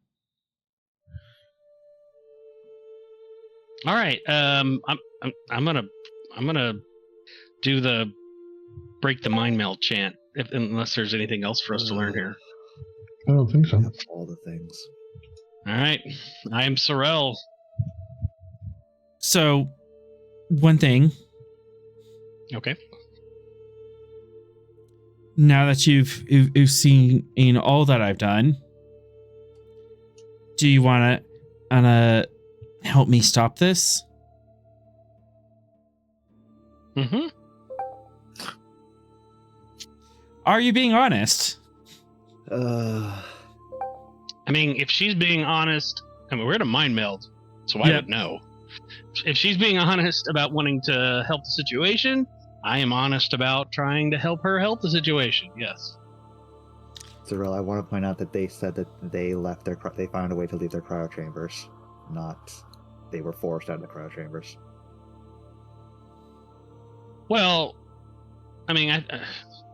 All right. I'm gonna do the break the mind meld chant. Unless there's anything else for us to learn here. I don't think so. That's all the things. All right. I am Sorel. So, one thing. Okay. Now that you've seen all that I've done, do you want to help me stop this? Mm-hmm. Are you being honest? I mean, if she's being honest, I mean, we're at a mind meld, so I Yep. would know. If she's being honest about wanting to help the situation, I am honest about trying to help her help the situation. Yes. Sorel, I want to point out that they said that they found a way to leave their cryo chambers, not they were forced out of the cryo chambers. Well, I mean,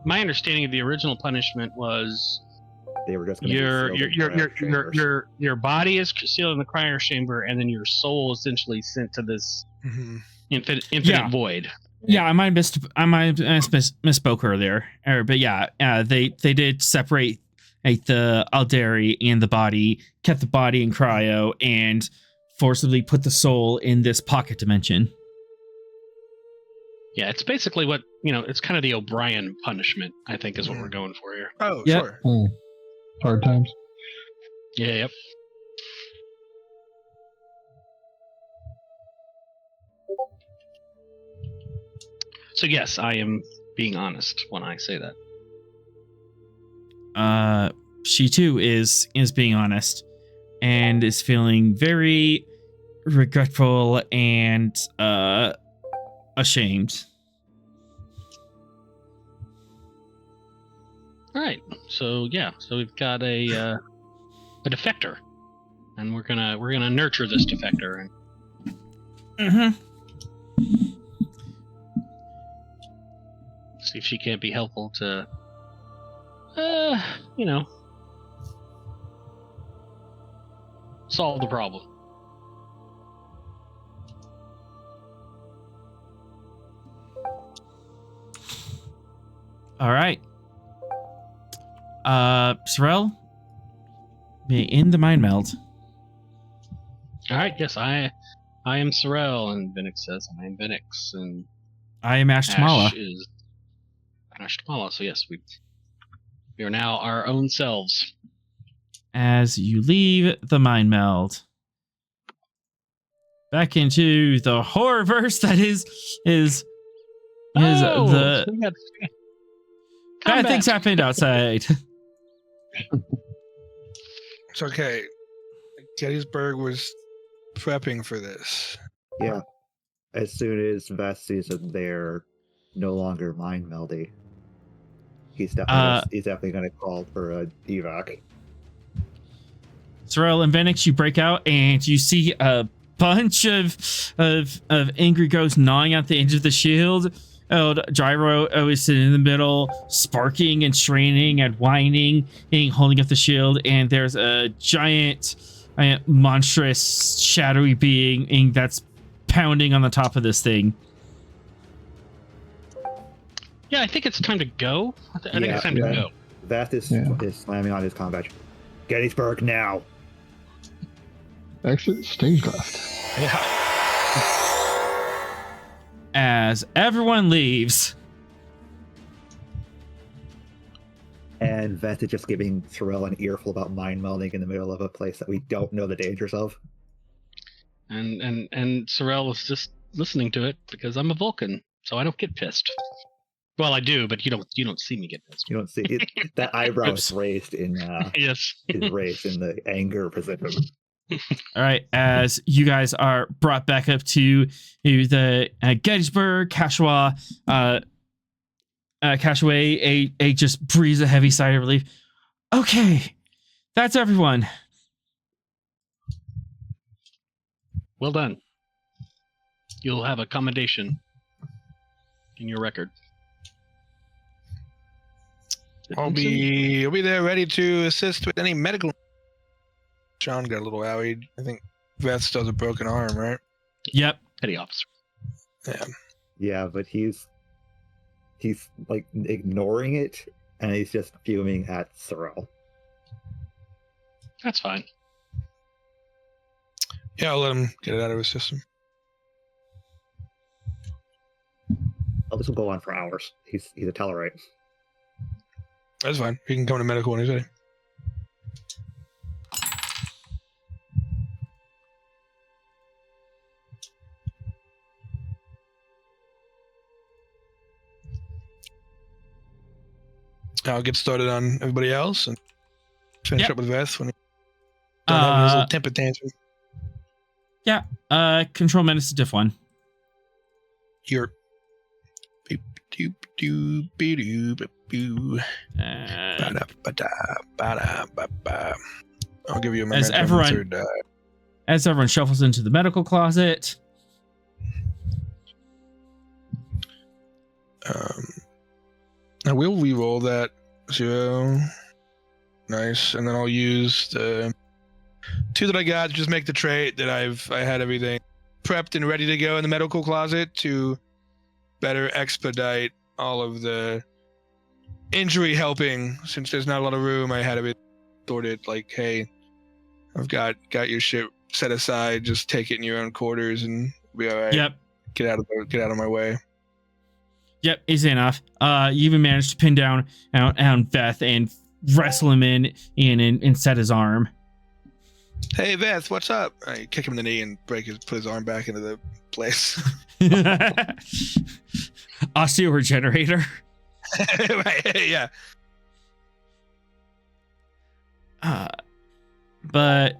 my understanding of the original punishment was They were just going to your body is sealed in the cryo chamber, and then your soul essentially sent to this infinite Yeah. void. Yeah, I might misspoke earlier, but yeah, they did separate the Alderi and the body, kept the body in cryo, and forcibly put the soul in this pocket dimension. Yeah, it's basically what it's kind of the O'Brien punishment. I think is what we're going for here. Oh, Yep. sure. Hard times. Yeah. Yep. So yes, I am being honest when I say that. She too is being honest, and is feeling very regretful and ashamed. All right. So we've got a defector, and we're gonna nurture this defector. And see if she can't be helpful to, solve the problem. All right. Sorel, may in the mind meld. All right. Yes, I am Sorel, and Ven'x says I am Ven'x, and I am Ashtamala. Ash is Ashtamala. So yes, we are now our own selves. As you leave the mind meld, back into the horrorverse that is the we got bad things happened outside. It's okay. Gettysburg was prepping for this. Yeah. As soon as Vest sees that they're no longer mind meldy, he's definitely going to call for a evac. Sorel and Ven'x, you break out and you see a bunch of angry ghosts gnawing at the edge of the shield. Gyro is sitting in the middle, sparking and straining and whining, and holding up the shield. And there's a giant, monstrous, shadowy being that's pounding on the top of this thing. Yeah, I think it's time to go. I think it's time to go. Vest is slamming on his combat. Gettysburg now. Actually, stagecraft. Yeah. As everyone leaves. And Vest is just giving Sorel an earful about mind melding in the middle of a place that we don't know the dangers of. And Sorel is just listening to it because I'm a Vulcan, so I don't get pissed. Well, I do, but you don't see me get pissed. You don't see it, that eyebrow is raised in yes, is raised in the anger position. All right, as you guys are brought back up to the Gettysburg, Cashaway just breathes a heavy sigh of relief. Okay, that's everyone. Well done. You'll have accommodation in your record. I'll be there ready to assist with any medical. Sean got a little owie. I think Veth still has a broken arm, right? Yep. Petty officer. Yeah. Yeah, but he's like ignoring it, and he's just fuming at Sorel. That's fine. Yeah, I'll let him get it out of his system. Oh, this will go on for hours. He's a Tellarite. That's fine. He can come to medical when he's ready. I'll get started on everybody else and finish up with Veth when he done his little temper tantrum. Yeah. Control menace to diff 1. You're I'll give you a as momentum everyone shuffles into the medical closet. I will re-roll that 0. Nice, and then I'll use the 2 that I got to just make the trait that I had everything prepped and ready to go in the medical closet to better expedite all of the injury helping. Since there's not a lot of room, I had it sorted like, hey, I've got your shit set aside, just take it in your own quarters and be all right. Yep. Get out of my way. Yep, easy enough. You even managed to pin down Veth and wrestle him in and set his arm. Hey Veth, what's up? I kick him in the knee and put his arm back into the place. Osteo regenerator. Right, yeah. But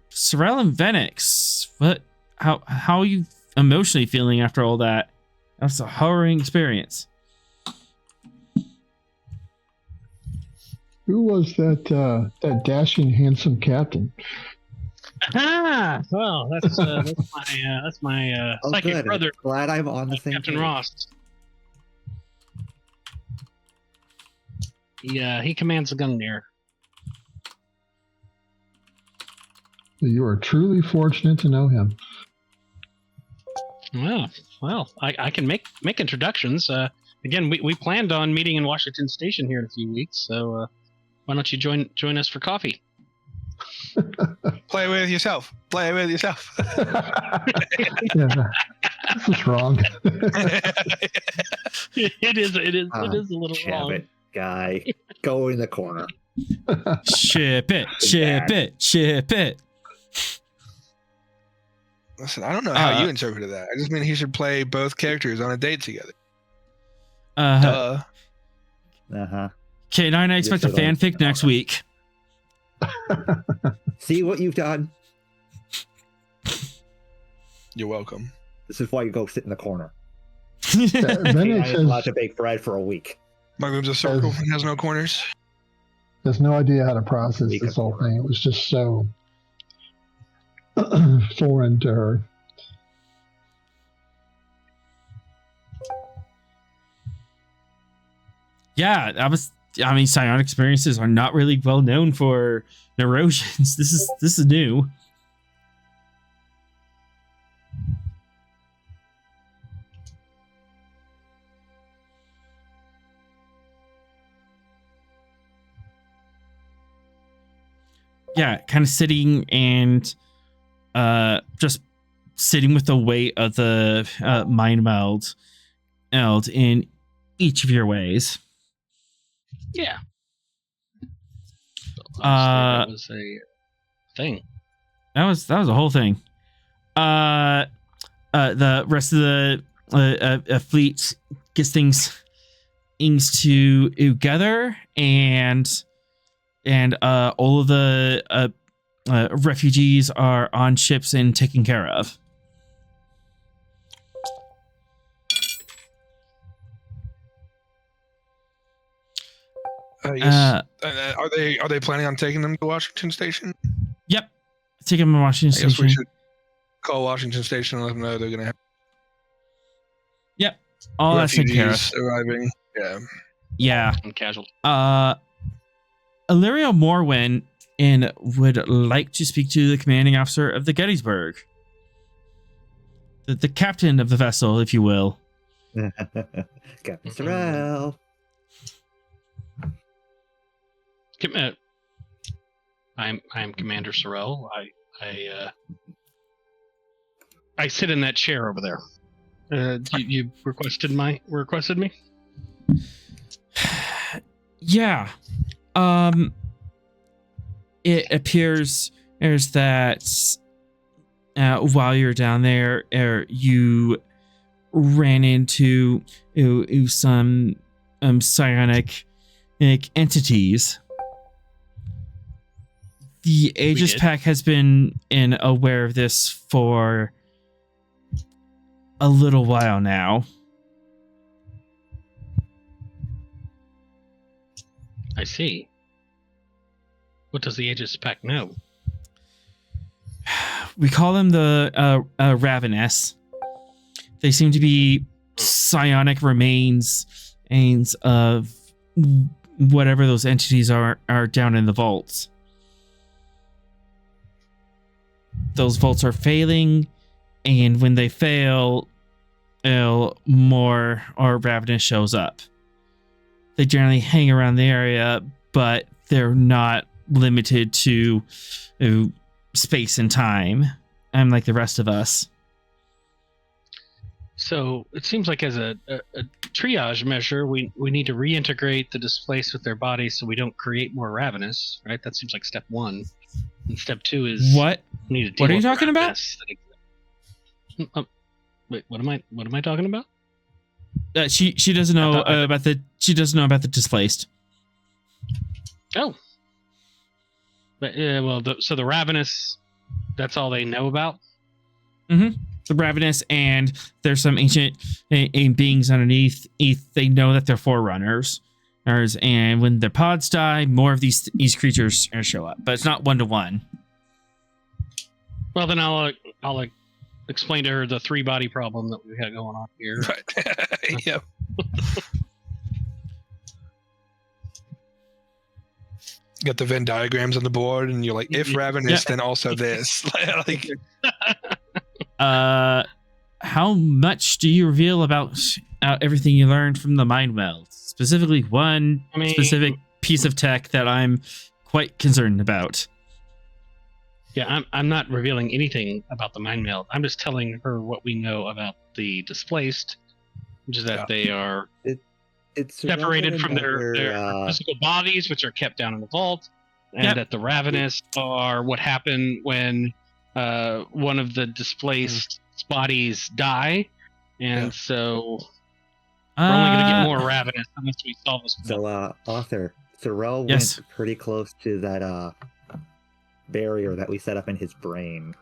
Sorel and Ven'x, how are you emotionally feeling after all that? That's a harrowing experience. Who was that dashing, handsome captain? Well, that's my Oh, psychic good. brother, Glad I'm on the same Captain page. Ross. He commands the Gungnir. You are truly fortunate to know him. Well, I can make introductions. Again, we planned on meeting in Washington Station here in a few weeks, so why don't you join us for coffee? Play with yourself. Play with yourself. Yeah, this is wrong. It is a little Jab wrong. it, guy. Go in the corner. Ship it. Listen, I don't know how you interpreted that. I just mean he should play both characters on a date together. Duh. Uh-huh. K9, I expect a Yes, it'll- fanfic next week. See what you've done? You're welcome. This is why you go sit in the corner. Ven'x I am allowed has, to bake bread for a week. My room's a circle. It has no corners. has no idea how to process Week this of whole corner. thing. It was just so foreign to her. Yeah, I mean, psionic experiences are not really well known for neurosions. This is new. Yeah, kind of sitting and just sitting with the weight of the mind meld in each of your ways. Yeah. Uh, That was a thing. That was the whole thing. The rest of the fleet gets things together, and all of the refugees are on ships and taken care of. Yes. Are they planning on taking them to Washington Station? Yep, take them to Washington I guess Station. we should call Washington Station and let them know they're going to have All that's taken care of. refugees arriving. Yeah. Yeah. I'm casual. Illyria Morwen and would like to speak to the commanding officer of the Gettysburg. The captain of the vessel, if you will. Captain Sorel. I'm Commander Sorel. I sit in that chair over there. You requested me? Yeah. It appears there's that while you're down there, you ran into some psionic entities. The Aegis did. Pack has been aware of this for a little while now. I see. What does the Aegis Pack know? We call them the Ravenous. They seem to be psionic remains of whatever those entities are down in the vaults. Those vaults are failing, and when they fail, more or Ravenous shows up. They generally hang around the area, but they're not limited to space and time, unlike the rest of us. So it seems like as a triage measure, we need to reintegrate the displaced with their bodies so we don't create more ravenous, right? That seems like step one. And step two is What? we need to deal What are you with the talking about? ravenous that exists. Wait, what am I talking about? She doesn't know about the displaced. Oh, but so the ravenous, that's all they know about. The Ravenous, and there's some ancient beings underneath. They know that they're forerunners, and when their pods die, more of these creatures show up, but it's not 1-to-1. Well, then I'll explain to her the 3-body problem that we got going on here. Right. Yep. Got the Venn diagrams on the board, and you're like, if ravenous, then also this. Like, how much do you reveal about everything you learned from the mind meld? Specifically, specific piece of tech that I'm quite concerned about. Yeah, I'm not revealing anything about the mind meld. I'm just telling her what we know about the displaced, which is that they are It's separated from their physical bodies, which are kept down in the vault, and that the ravenous are what happened when one of the displaced bodies die, and so we're only going to get more ravenous unless we solve this. So, Arthur, Sorel Yes. went pretty close to that barrier that we set up in his brain.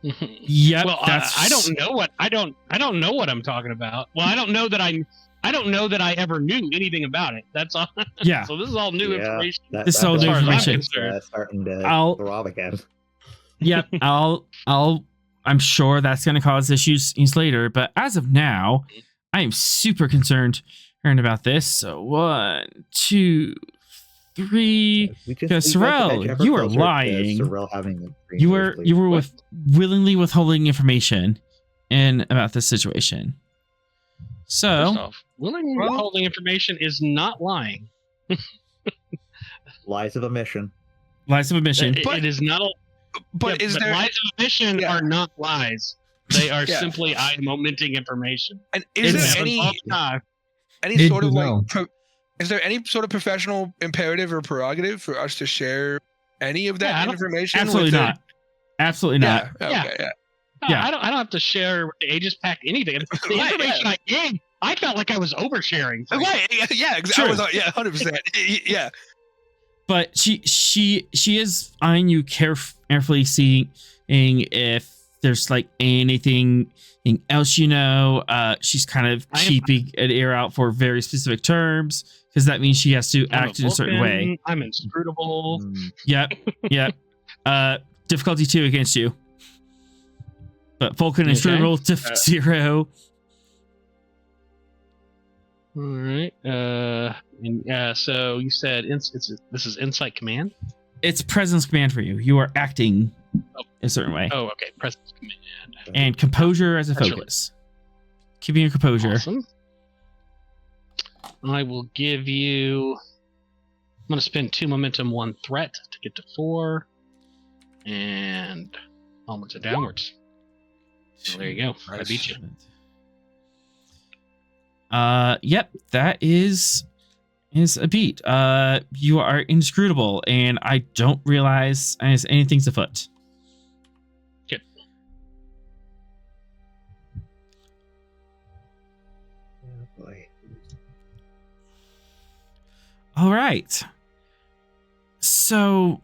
Yep. Well, I don't know what I'm talking about. Well, I don't know that I ever knew anything about it. That's all. Yeah. So this is all new information. This is all new information. Starting to throb again. Yep. I'm sure that's going to cause issues later, but as of now, I am super concerned about this. So 1, 2, 3. Because Sorel, you are lying. You were willingly withholding information about this situation. So, First off, willingly withholding information is not lying. Lies of omission. Lies of omission. It is not. But is there lies of omission are not lies? They are simply I am omitting information. And is there any sort of like? Is there any sort of professional imperative or prerogative for us to share any of that information? Absolutely not. Absolutely not. Yeah. I don't have to share with the Aegis Pact anything. The information I gained, I felt like I was oversharing. Right. Yeah. Exactly. 100%. Yeah. But she is eyeing you carefully, seeing if there's like anything else she's kind of keeping an ear out for very specific terms, because that means she has to act in a certain way. I'm inscrutable. Yep. Difficulty 2 against you. But Vulcan inscrutable, 0. All right. So you said this is Insight Command? It's Presence Command for you. You are acting a certain way. Oh, okay. Presence Command. And Composure as a focus. Keeping your composure. Awesome. I will give you... I'm going to spend 2 momentum, 1 threat to get to 4. And onwards and downwards. So there you go. I beat you. Yep, that is a beat. You are inscrutable, and I don't realize anything's afoot. Good. Oh boy. All right. So,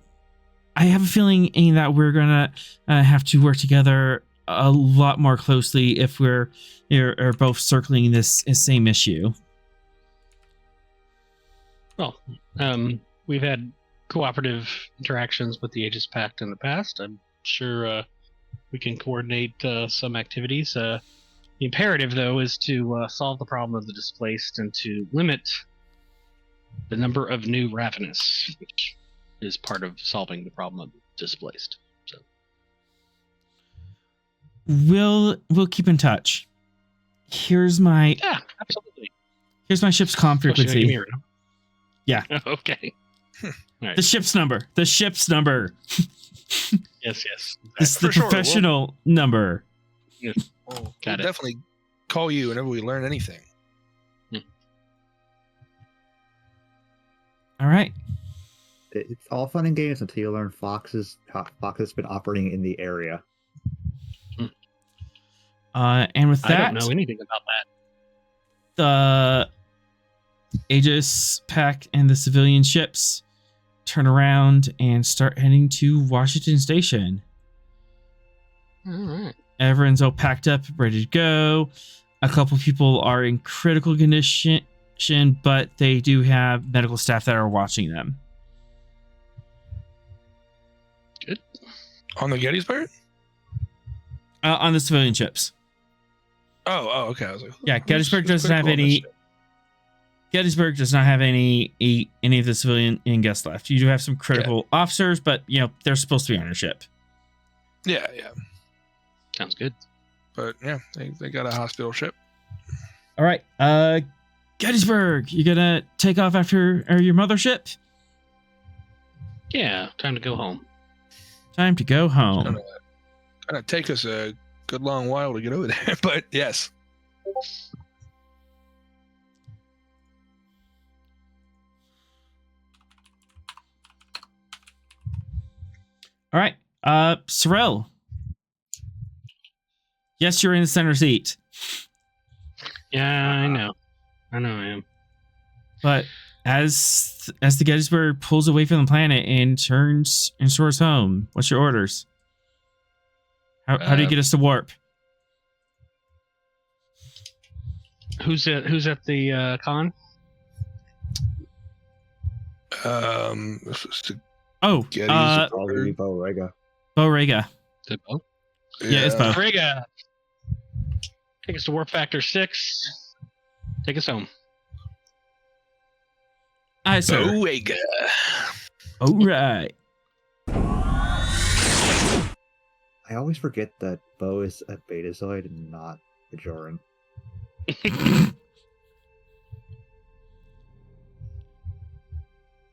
I have a feeling that we're gonna have to work together a lot more closely if we're both circling this same issue. Well, we've had cooperative interactions with the Aegis Pact in the past. I'm sure we can coordinate some activities. The imperative, though, is to solve the problem of the displaced and to limit the number of new ravenous, which is part of solving the problem of the displaced. So we'll keep in touch. Here's my absolutely. Here's my ship's comm frequency. Yeah. Okay. Right. The ship's number. The ship's number. Yes. This is the professional number. Yes. We'll definitely call you whenever we learn anything. All right. It's all fun and games until you learn Fox has been operating in the area. And with that, I don't know anything about the that. Aegis Pact and the civilian ships turn around and start heading to Washington Station. All right. Everyone's all packed up, ready to go. A couple people are in critical condition protection, but they do have medical staff that are watching them. Good. On the Gettysburg? On the civilian ships. Oh, okay. I was like, Yeah, Gettysburg who's doesn't have critical on this any. ship? Gettysburg does not have any of the civilian guests left. You do have some critical officers, but they're supposed to be on your ship. Yeah. Sounds good. But yeah, they got a hospital ship. All right, Gettysburg, you gonna take off after your mothership? Yeah, time to go home. Time to go home. Gonna take us a good long while to get over there, but yes. All right, Sorel. Yes, you're in the center seat. Yeah, I know I am. But as the Gettysburg pulls away from the planet and turns and soars home, what's your orders? How do you get us to warp? Who's at the con? This was to Oh, Gettysburg. Probably Borrega. Borrega. Is it Bo? Yeah, it's Bo. Frigga. Take us to warp factor 6. Take us home. All right, sir. Borrega. All right. I always forget that Bo is a Betazoid and not a Joran.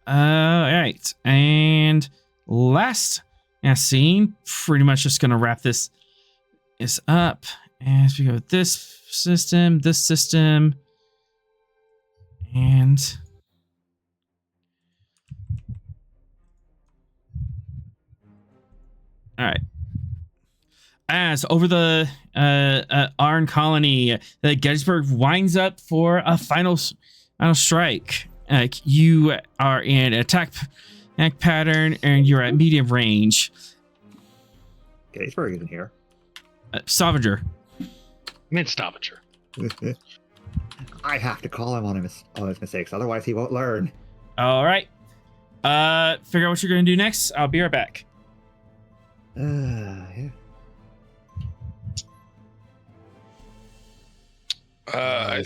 All right, and last scene, pretty much just gonna wrap this up as we go with this system, and all right. As over the Arn colony, the Gettysburg winds up for a final strike. You are in attack pattern, and you're at medium range. Gettysburg isn't here. Stavanger. Mid Stavanger. I have to call him on his mistakes, otherwise he won't learn. All right. Figure out what you're gonna do next. I'll be right back. Yeah. I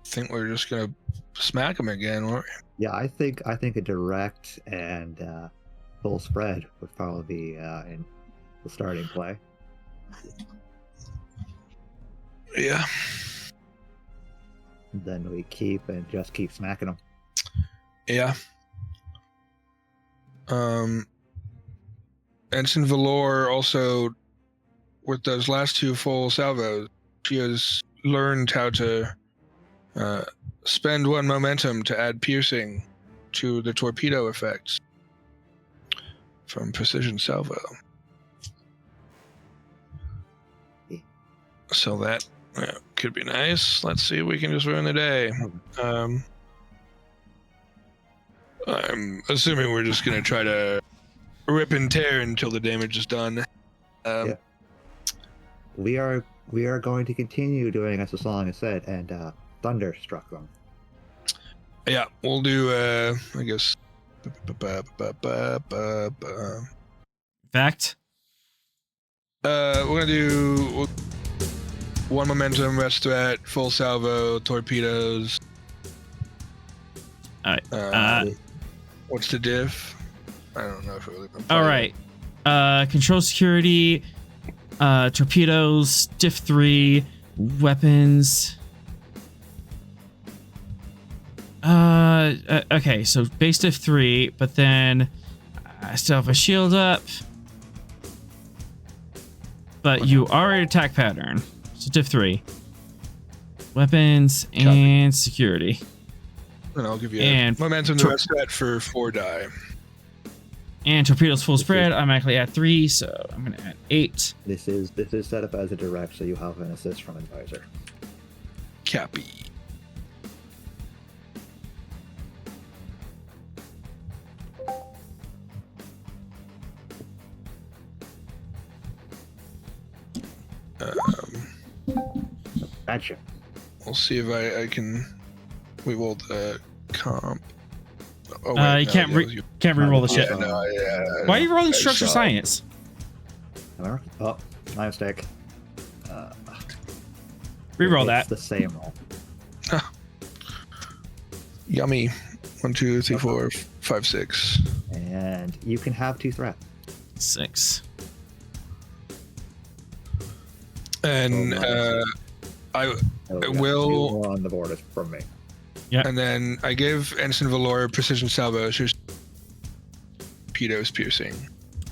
think we're just gonna smack him again, aren't we? Yeah, I think a direct and full spread would probably be in the starting play. Yeah. Then we keep smacking them. Yeah. Ensign Valor also, with those last two full salvos, she has learned how to spend one momentum to add piercing to the torpedo effects from precision salvo. So that could be nice. Let's see if we can just ruin the day. I'm assuming we're just going to try to rip and tear until the damage is done. Yeah. We are going to continue doing as the song has said, and thunderstruck them. Yeah, we'll do, I guess... Fact. We're going to do one momentum, rest threat, full salvo, torpedoes. All right. What's the diff? I don't know if it really been All right. Control security, torpedoes, diff 3, weapons. Okay, so base diff 3, but then I still have a shield up. But you are in attack pattern. So diff 3. Weapons and security. And I'll give you And momentum to rest threat for 4 die. And torpedoes full spread, automatically add 3, so I'm gonna add 8. This is set up as a direct, so you have an assist from advisor. Cappy. Gotcha. We'll see if I can We rolled the comp. Oh, You no, can't yeah, it was can't re-roll the yeah, shit. no, yeah. Why are you rolling I structure saw it. science? Oh, my mistake. Re-roll It's that. the same roll. Yummy. 1, 2, 3, 4, 5, 6. And you can have 2 threat. 6. And I Oh, yeah, will- 2 more on the board is from me. and then I give Ensign Valor precision salvos, who's torpedoes piercing.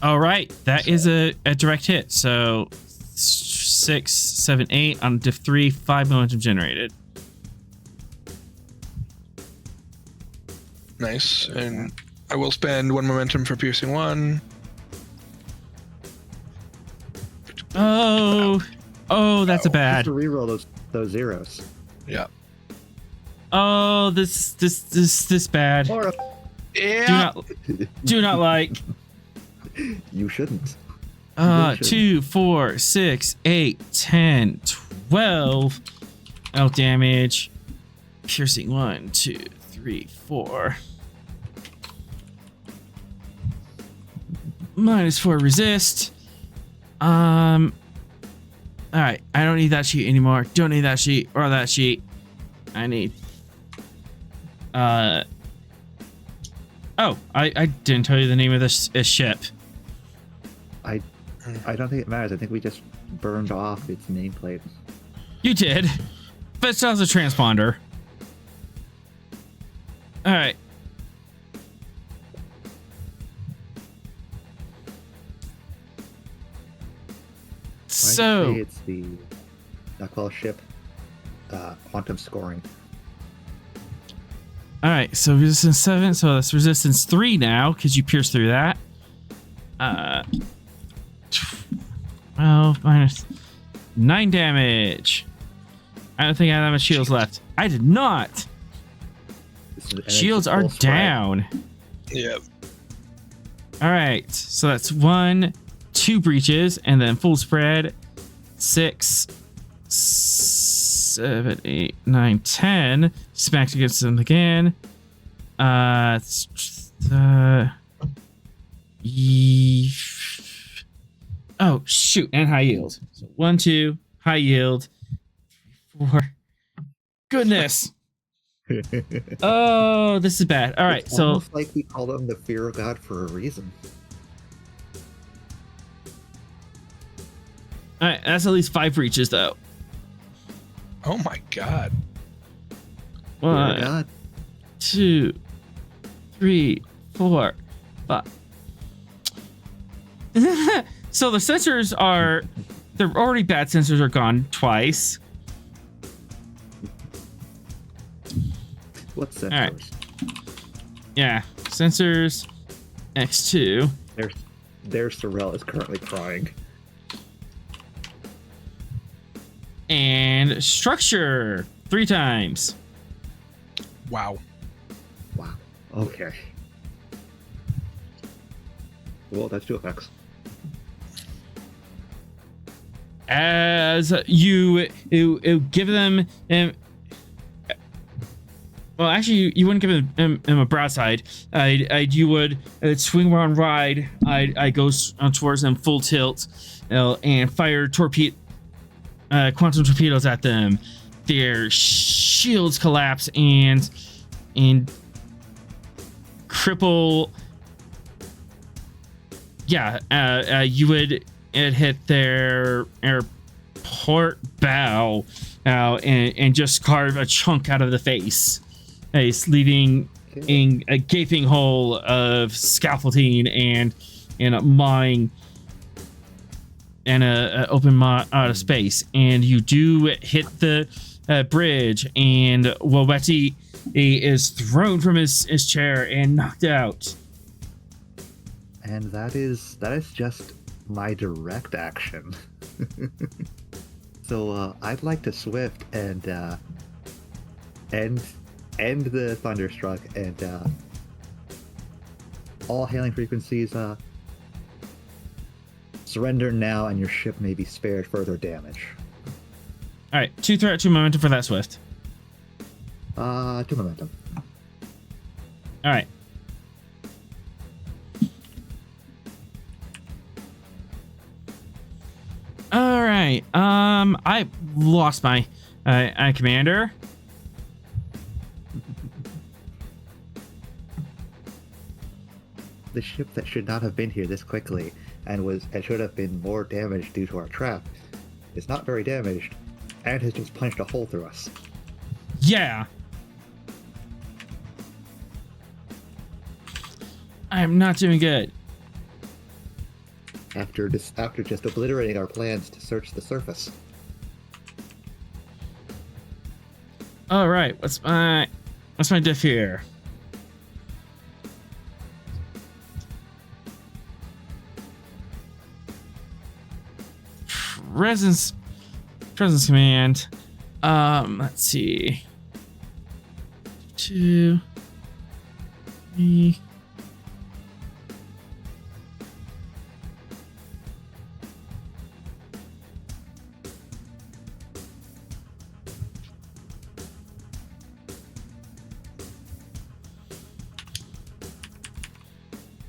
All right, that is a direct hit. So 6, 7, 8 on diff 3, 5 momentum generated. Nice. And I will spend 1 momentum for piercing 1. Oh, that's a You have bad. to reroll those zeros. Yeah. Oh, this bad. Or Yeah. Do not like. you shouldn't. You should. 2, 4, 6, 8, 10, 12. Oh, damage. Piercing 1, 2, 3, 4. -4 resist. All right, I don't need that sheet anymore. Don't need that sheet or that sheet. I need. Oh, I didn't tell you the name of this ship. I don't think it matters. I think we just burned off its nameplate. You did, but it still has a transponder. All right. I'd So, say it's the Duckwell ship quantum scoring. all right. So resistance 7. So that's resistance 3 now because you pierced through that. 12 minus 9 damage. I don't think I have that much shields left. I did not. And it's Shields a are full spread. down. Yeah. All right. So that's 1, 2 breaches, and then full spread. 6, 7, 8, 9, 10. Smacked against them again. Oh shoot! And high yield. So 1, 2, high yield. 3, 4. Goodness. Oh, this is bad. All right. It's So almost like we call them the fear of God for a reason. all right, that's at least 5 breaches though. Oh my god. Fear of 1, God. 2, 3, 4, 5. So the sensors are, they're already bad. Sensors are gone twice. What sensors? right. Yeah, sensors X2. Their Sorel is currently crying. And structure 3 times. Wow. Wow. Okay. Well, that's 2 effects. As you give them, well, actually, you wouldn't give him a broadside. You would swing around, ride. I go towards them full tilt, and fire quantum torpedoes at them. Their shields collapse and cripple. Yeah, you would hit their port bow and just carve a chunk out of the face, leaving in a gaping hole of scaffolding and a mine and a open out of space. And you do hit the bridge, and Woweti is thrown from his chair and knocked out. And that is just my direct action. So I'd like to swift and end the thunderstruck and all hailing frequencies surrender now, and your ship may be spared further damage. All right, 2 threat, 2 momentum for that swift. 2 momentum. All right. All right. I lost my commander. The ship that should not have been here this quickly and should have been more damaged due to our trap is not very damaged and has just punched a hole through us. Yeah. I am not doing good. After just obliterating our plans to search the surface. All right. What's my diff here? Presence command. Let's see. 2, 3.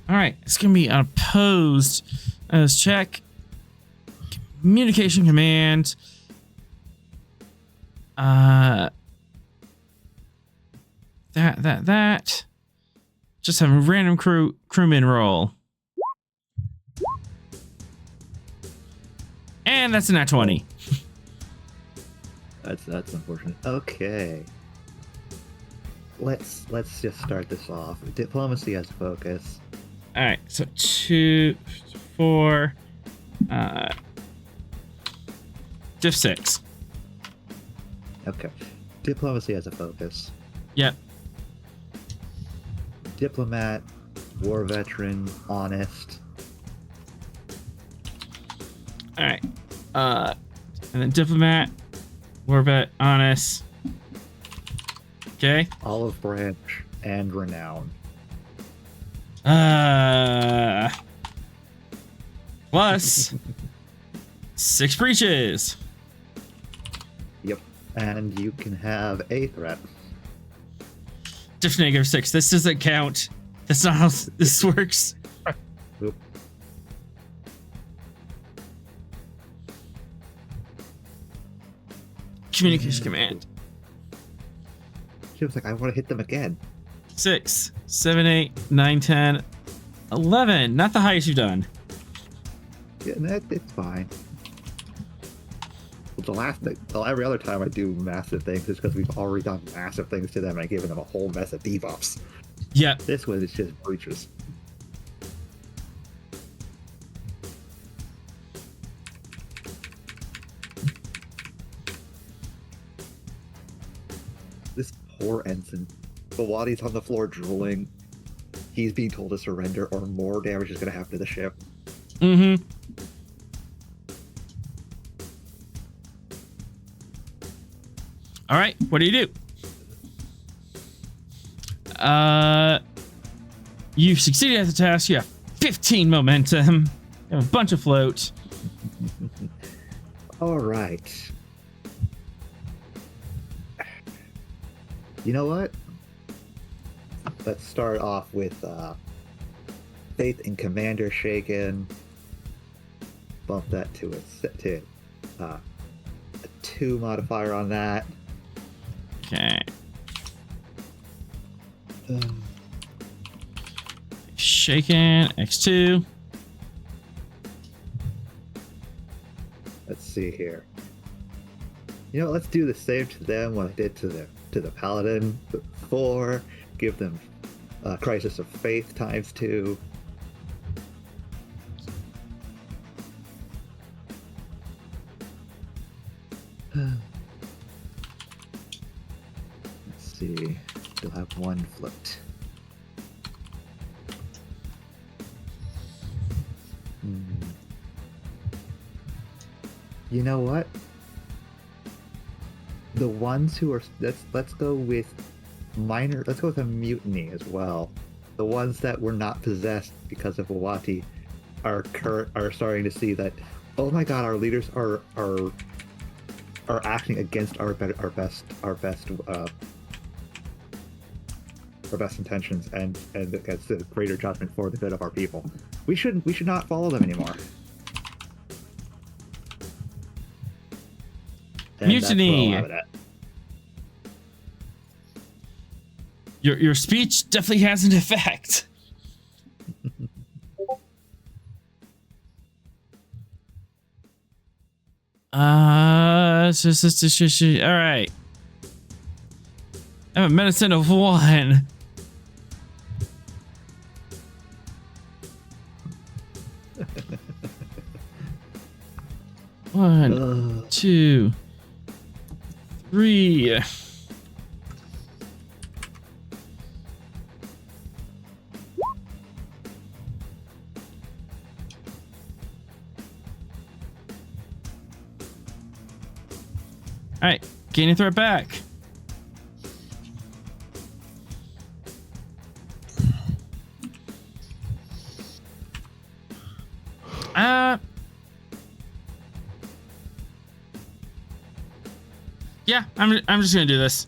All right, it's gonna be unopposed. Let's check. Communication command. That. Just have a random crewman roll. And that's a nat 20. That's unfortunate. Okay. Let's just start this off. Diplomacy as a focus. All right, so 2, 4, diff 6. Okay. Diplomacy as a focus. Yep. Diplomat, war veteran, honest. All right. And then diplomat, war vet, honest. Okay. Olive branch and renown. Plus 6 breaches. Yep. And you can have a threat. Diff -6. This doesn't count. That's not how this works. Oop. Communication command. She was like, I want to hit them again. 6, 7, 8, 9, 10, 11. Not the highest you've done. Yeah, it's fine. Well, every other time I do massive things is because we've already done massive things to them and I've given them a whole mess of debuffs. Yep. This one is just breaches. This poor ensign. Woweti's on the floor drooling. He's being told to surrender or more damage is going to happen to the ship. Mm-hmm. All right, what do you do? You've succeeded at the task. You have 15 momentum. You have a bunch of float. All right. You know what? Let's start off with faith in commander shaken. Bump that to a 2 modifier on that. Okay. Shaken, X2. Let's see here. You know, let's do the same to them what I did to the Paladin before. Give them Crisis of Faith ×2. Let's see. Still have 1 float. You know what? The ones who are let's go with minor. Let's go with a mutiny as well. The ones that were not possessed because of Woweti are starting to see that. Oh my God, our leaders are acting against our best our best intentions and against the greater judgment for the good of our people. We should not follow them anymore. And Mutiny. that's where I'll have it at. Your speech definitely has an effect. All right. I have a medicine of 1. One, 2, 3. All right, gain a threat back. Yeah, I'm just gonna do this.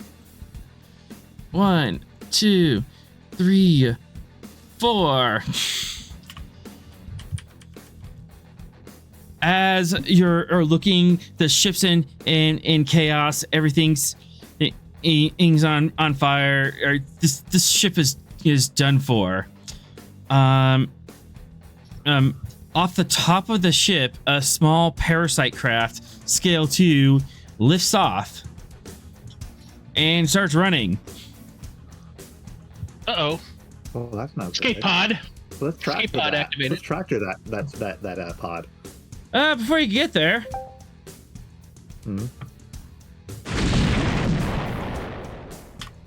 1, 2, 3, 4. As you're looking, the ship's in chaos. Everything's on fire. Or this ship is done for. Off the top of the ship, a small parasite craft, scale 2, lifts off and starts running. Uh-oh. Oh, that's not Escape good. pod. Let's tractor Escape pod that. activated. Let's tractor that pod. Before you get there, Hmm.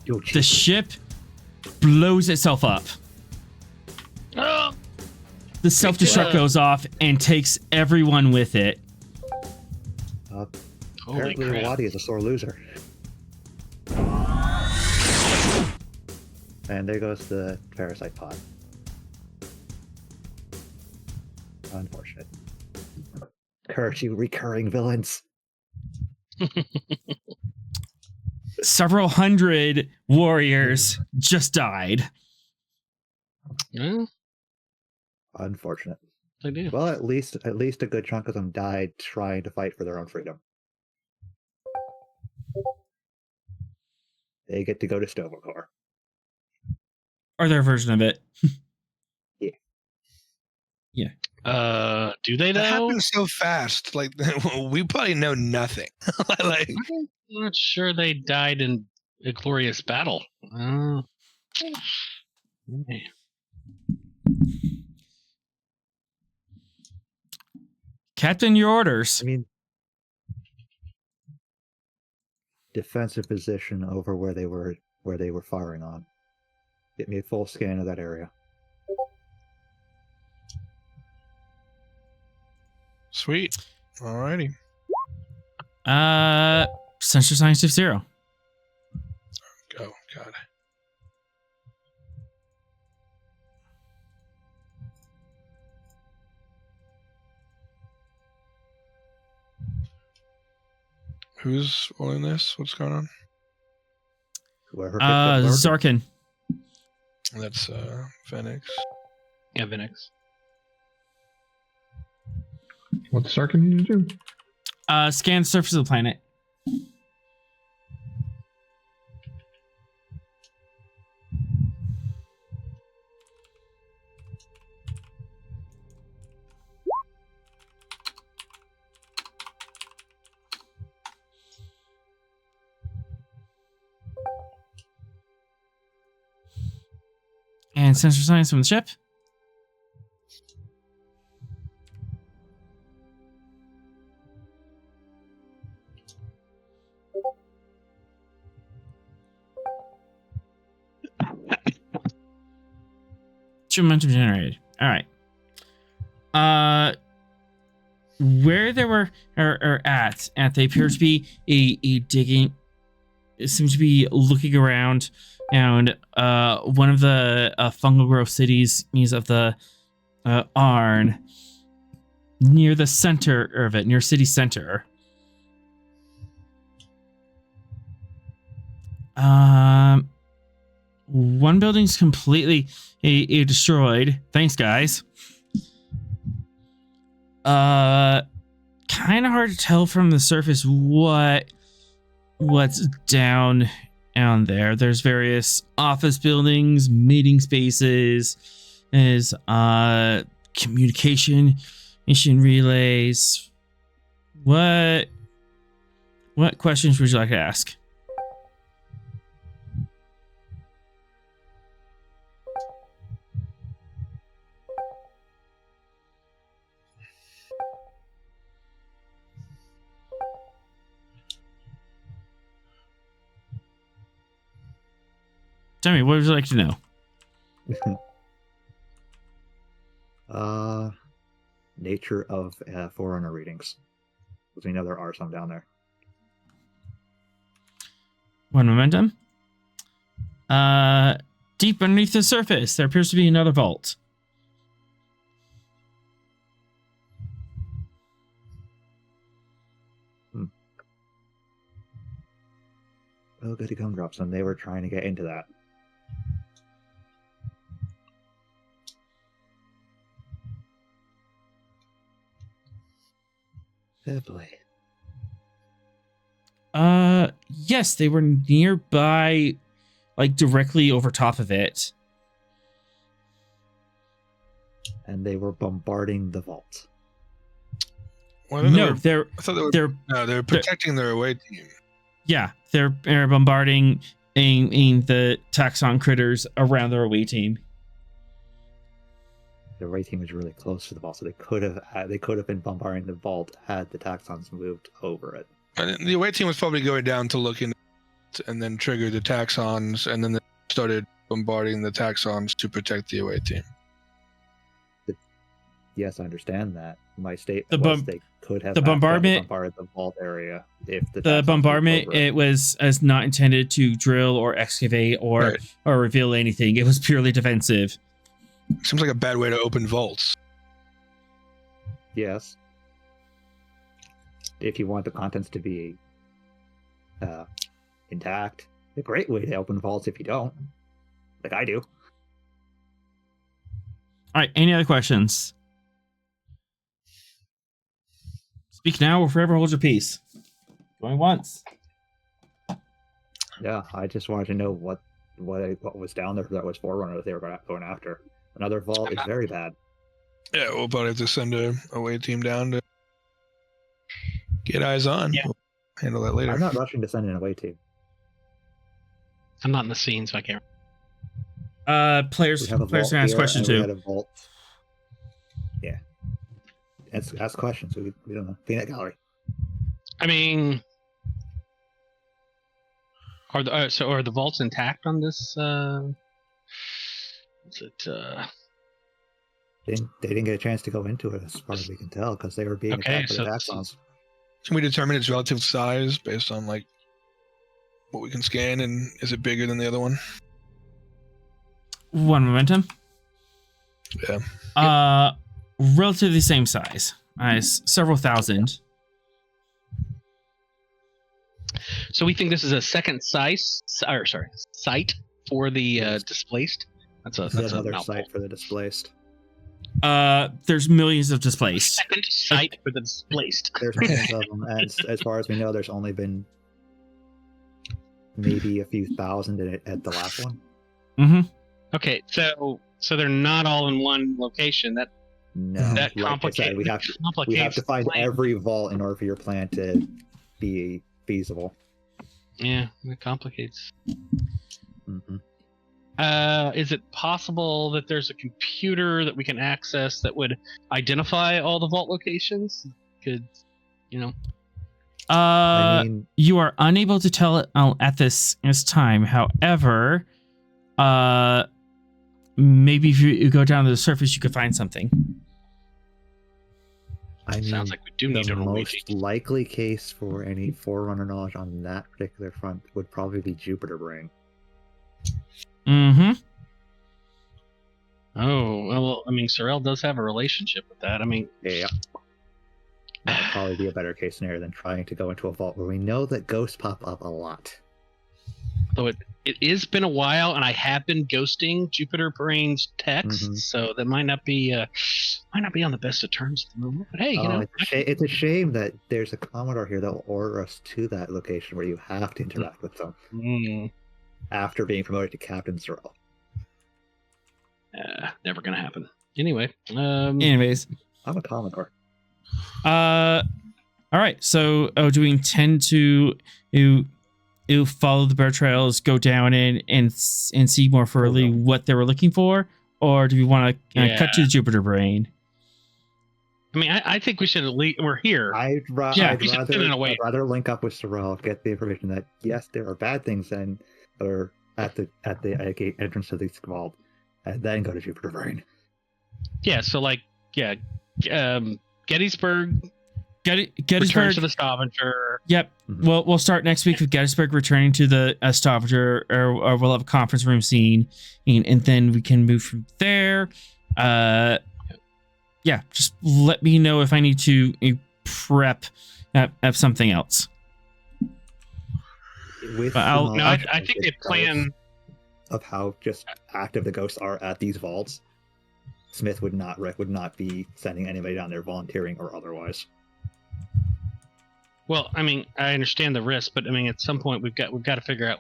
Yo, the ship blows itself up. Oh, The self-destruct goes off and takes everyone with it. holy Apparently, crap. Woweti is a sore loser. And there goes the parasite pod. Unfortunate. Curse you, recurring villains. Several hundred warriors just died. Yeah, Unfortunate. they do. Well, at least a good chunk of them died trying to fight for their own freedom. They get to go to Stavanger. Or their version of it. Do they That though? happens so fast. Like we probably know nothing. Like I'm not sure they died in a glorious battle. Okay. Captain, your orders. I mean, defensive position over where they were firing on. Get me a full scan of that area. sweet. Alrighty. Sensor science of 0. Go. God. Who's rolling this? What's going on? Whoever picked up Lord. Zarkin. That's Ven'x. Yeah, Ven'x. What's Sarkin need to do? Scan the surface of the planet. And sensor science from the ship. Momentum generated. All right. Where they were or at they appear to be a digging. It seems to be looking around, and one of the fungal growth cities of the Arn near the center of it, near city center. one building's completely destroyed. Thanks, guys. Kind of hard to tell from the surface what's down there. There's various office buildings, meeting spaces, there's communication mission relays. What questions would you like to ask? Tell me, what would you like to know? Nature of Forerunner readings. Because we know there are some down there. One momentum. Deep underneath the surface, there appears to be another vault. Oh, goody gumdrops, and they were trying to get into that. Oh boy. Yes, they were nearby, like directly over top of it. And they were bombarding the vault. Well, No, I thought they were protecting their away team. Yeah, they're bombarding the taxon critters around their away team. The away team was really close to the vault, so they could have been bombarding the vault had the taxons moved over it. And the away team was probably going down to look in, and then trigger the taxons, and then they started bombarding the taxons to protect the away team. Yes, I understand that. My statement The was they could have bombardment bombarded the vault area if the bombardment. It was as not intended to drill or excavate or reveal anything. It was purely defensive. Seems like a bad way to open vaults. Yes. If you want the contents to be intact, a great way to open vaults if you don't, like I do. All right. Any other questions? Speak now or forever hold your peace. Going once. Yeah, I just wanted to know what was down there that was Forerunner that they were going after. Another vault is very bad. Yeah, we'll probably have to send a away team down to get eyes on. Yeah. We'll handle that later. I'm not rushing to send an away team. I'm not in the scene, so I can't. Players We have a can vault ask here, questions and we too. had a vault. Yeah. Ask questions. We don't know. Peanut gallery. I mean, are the vaults intact on this? Is it? They didn't get a chance to go into it, as far as we can tell, because they were being attacked by the taxons. Can we determine its relative size based on like what we can scan, and is it bigger than the other one? One momentum. Yeah. Relatively same size. As several thousand. So we think this is a second site for the displaced. That's Another mouthful. site for the displaced. There's millions of displaced. Second site for the displaced. There's tons of them, and as far as we know, there's only been maybe a few thousand at the last one. Mm-hmm. Okay, so they're not all in one location. That complicates. We have to find every vault in order for your plan to be feasible. Yeah, it complicates. Mm-hmm. Is it possible that there's a computer that we can access that would identify all the vault locations? I mean, You are unable to tell it at this time. However, maybe if you go down to the surface, you could find something. Sounds like we do need the an most likely case for any Forerunner knowledge on that particular front would probably be Jupiter Brain. Mm-hmm. Oh, well, I mean, Sorel does have a relationship with that. I mean, Yeah. That would probably be a better case scenario than trying to go into a vault where we know that ghosts pop up a lot. Though it is been a while, and I have been ghosting Jupiter Brain's texts, so that might not be on the best of terms at the moment. But hey, you know, it's a shame that there's a Commodore here that will order us to that location where you have to interact with them after being promoted to Captain Sorel. Never gonna happen. Anyway. Anyways, I'm a Commodore. all right. So, do we intend to follow the bear trails, go down and see more thoroughly what they were looking for, or do we want to cut to the Jupiter Brain? I mean, I think we should at least. We're here. I'd rather link up with Sorel, get the information that yes, there are bad things and are at the entrance to the vault, and then go to Jupiter Brain. Yeah. So Gettysburg. Gettysburg Return to the Stavanger. Yep. Well, we'll start next week with Gettysburg returning to the Stavanger, or we'll have a conference room scene, and then we can move from there. Yeah, just let me know if I need to prep have something else. I think the plan of how just active the ghosts are at these vaults, Smith would not be sending anybody down there volunteering or otherwise. Well, I mean, I understand the risk, but I mean, at some point we've got to figure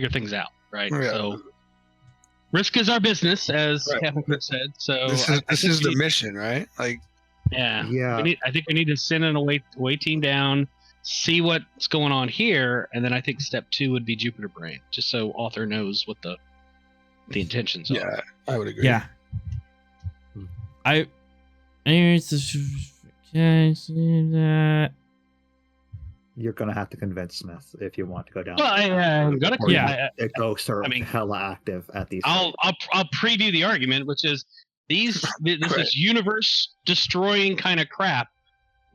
things out, right? Yeah. So, risk is our business, as Kevin Macload said. So this is the mission, right? Like, yeah. I think we need to send an away team down, see what's going on here, and then I think step 2 would be Jupiter Brain, just so author knows what the intentions are. Yeah, I would agree. Yeah. You're gonna have to convince Smith if you want to go down. Well, I'm gonna. The ghosts are hella active at these. I'll preview the argument, which is this is universe destroying kind of crap.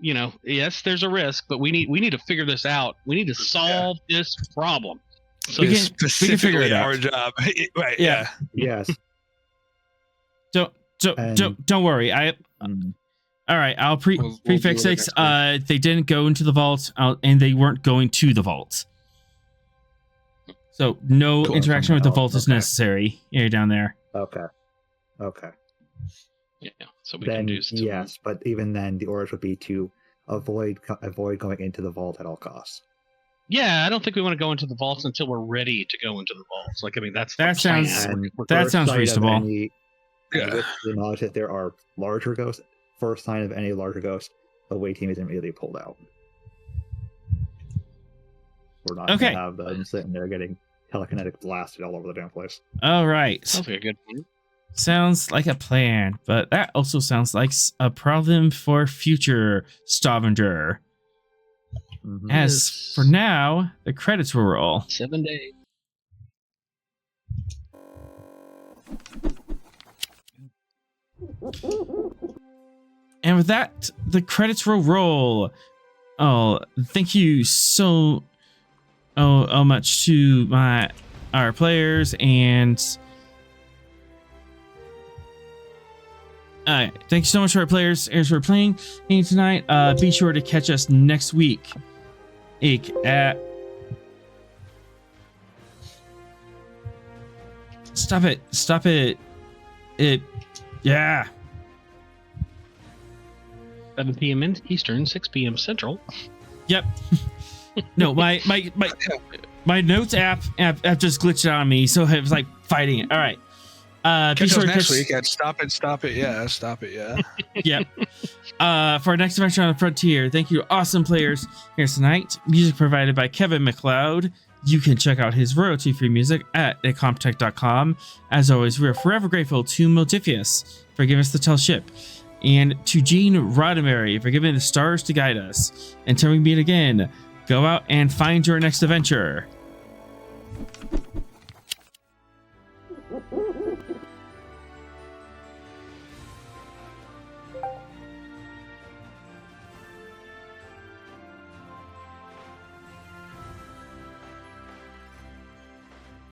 You know, yes, there's a risk, but we need to figure this out. We need to solve this problem. So we can figure it out. Our job, right? Yeah. Yes. Don't worry. All right, I'll prefix 6. They didn't go into the vault, and they weren't going to the vault. So no interaction with the vault is necessary. You're down there. Okay. Yeah. So we can do yes, but even then, the orders would be to avoid going into the vault at all costs. Yeah, I don't think we want to go into the vaults until we're ready to go into the vaults. Like, I mean, that sounds reasonable. With the knowledge that there are larger ghosts. First sign of any larger ghost, the away team is immediately pulled out. We're not going to have them sitting there getting telekinetic blasted all over the damn place. All right. Sounds like a good plan. Sounds like a plan, but that also sounds like a problem for future Stavanger. As for now, the credits will roll. 7 days. And with that, the credits will roll. Oh, thank you so much to our players, and thank you so much to our players for playing tonight. Be sure to catch us next week. Stop it. Yeah. 7 p.m. Eastern, 6 p.m. Central. Yep. No, my notes app just glitched out on me, so it was like fighting it. All right. Catch us next week at Stop It, yeah. Yep. For our next adventure on the frontier, thank you, awesome players here tonight. Music provided by Kevin Macload. You can check out his royalty-free music at incompetech.com. As always, we are forever grateful to Motifius for giving us the tell ship, and to Gene Roddenberry for giving the stars to guide us. Until we meet again, go out and find your next adventure.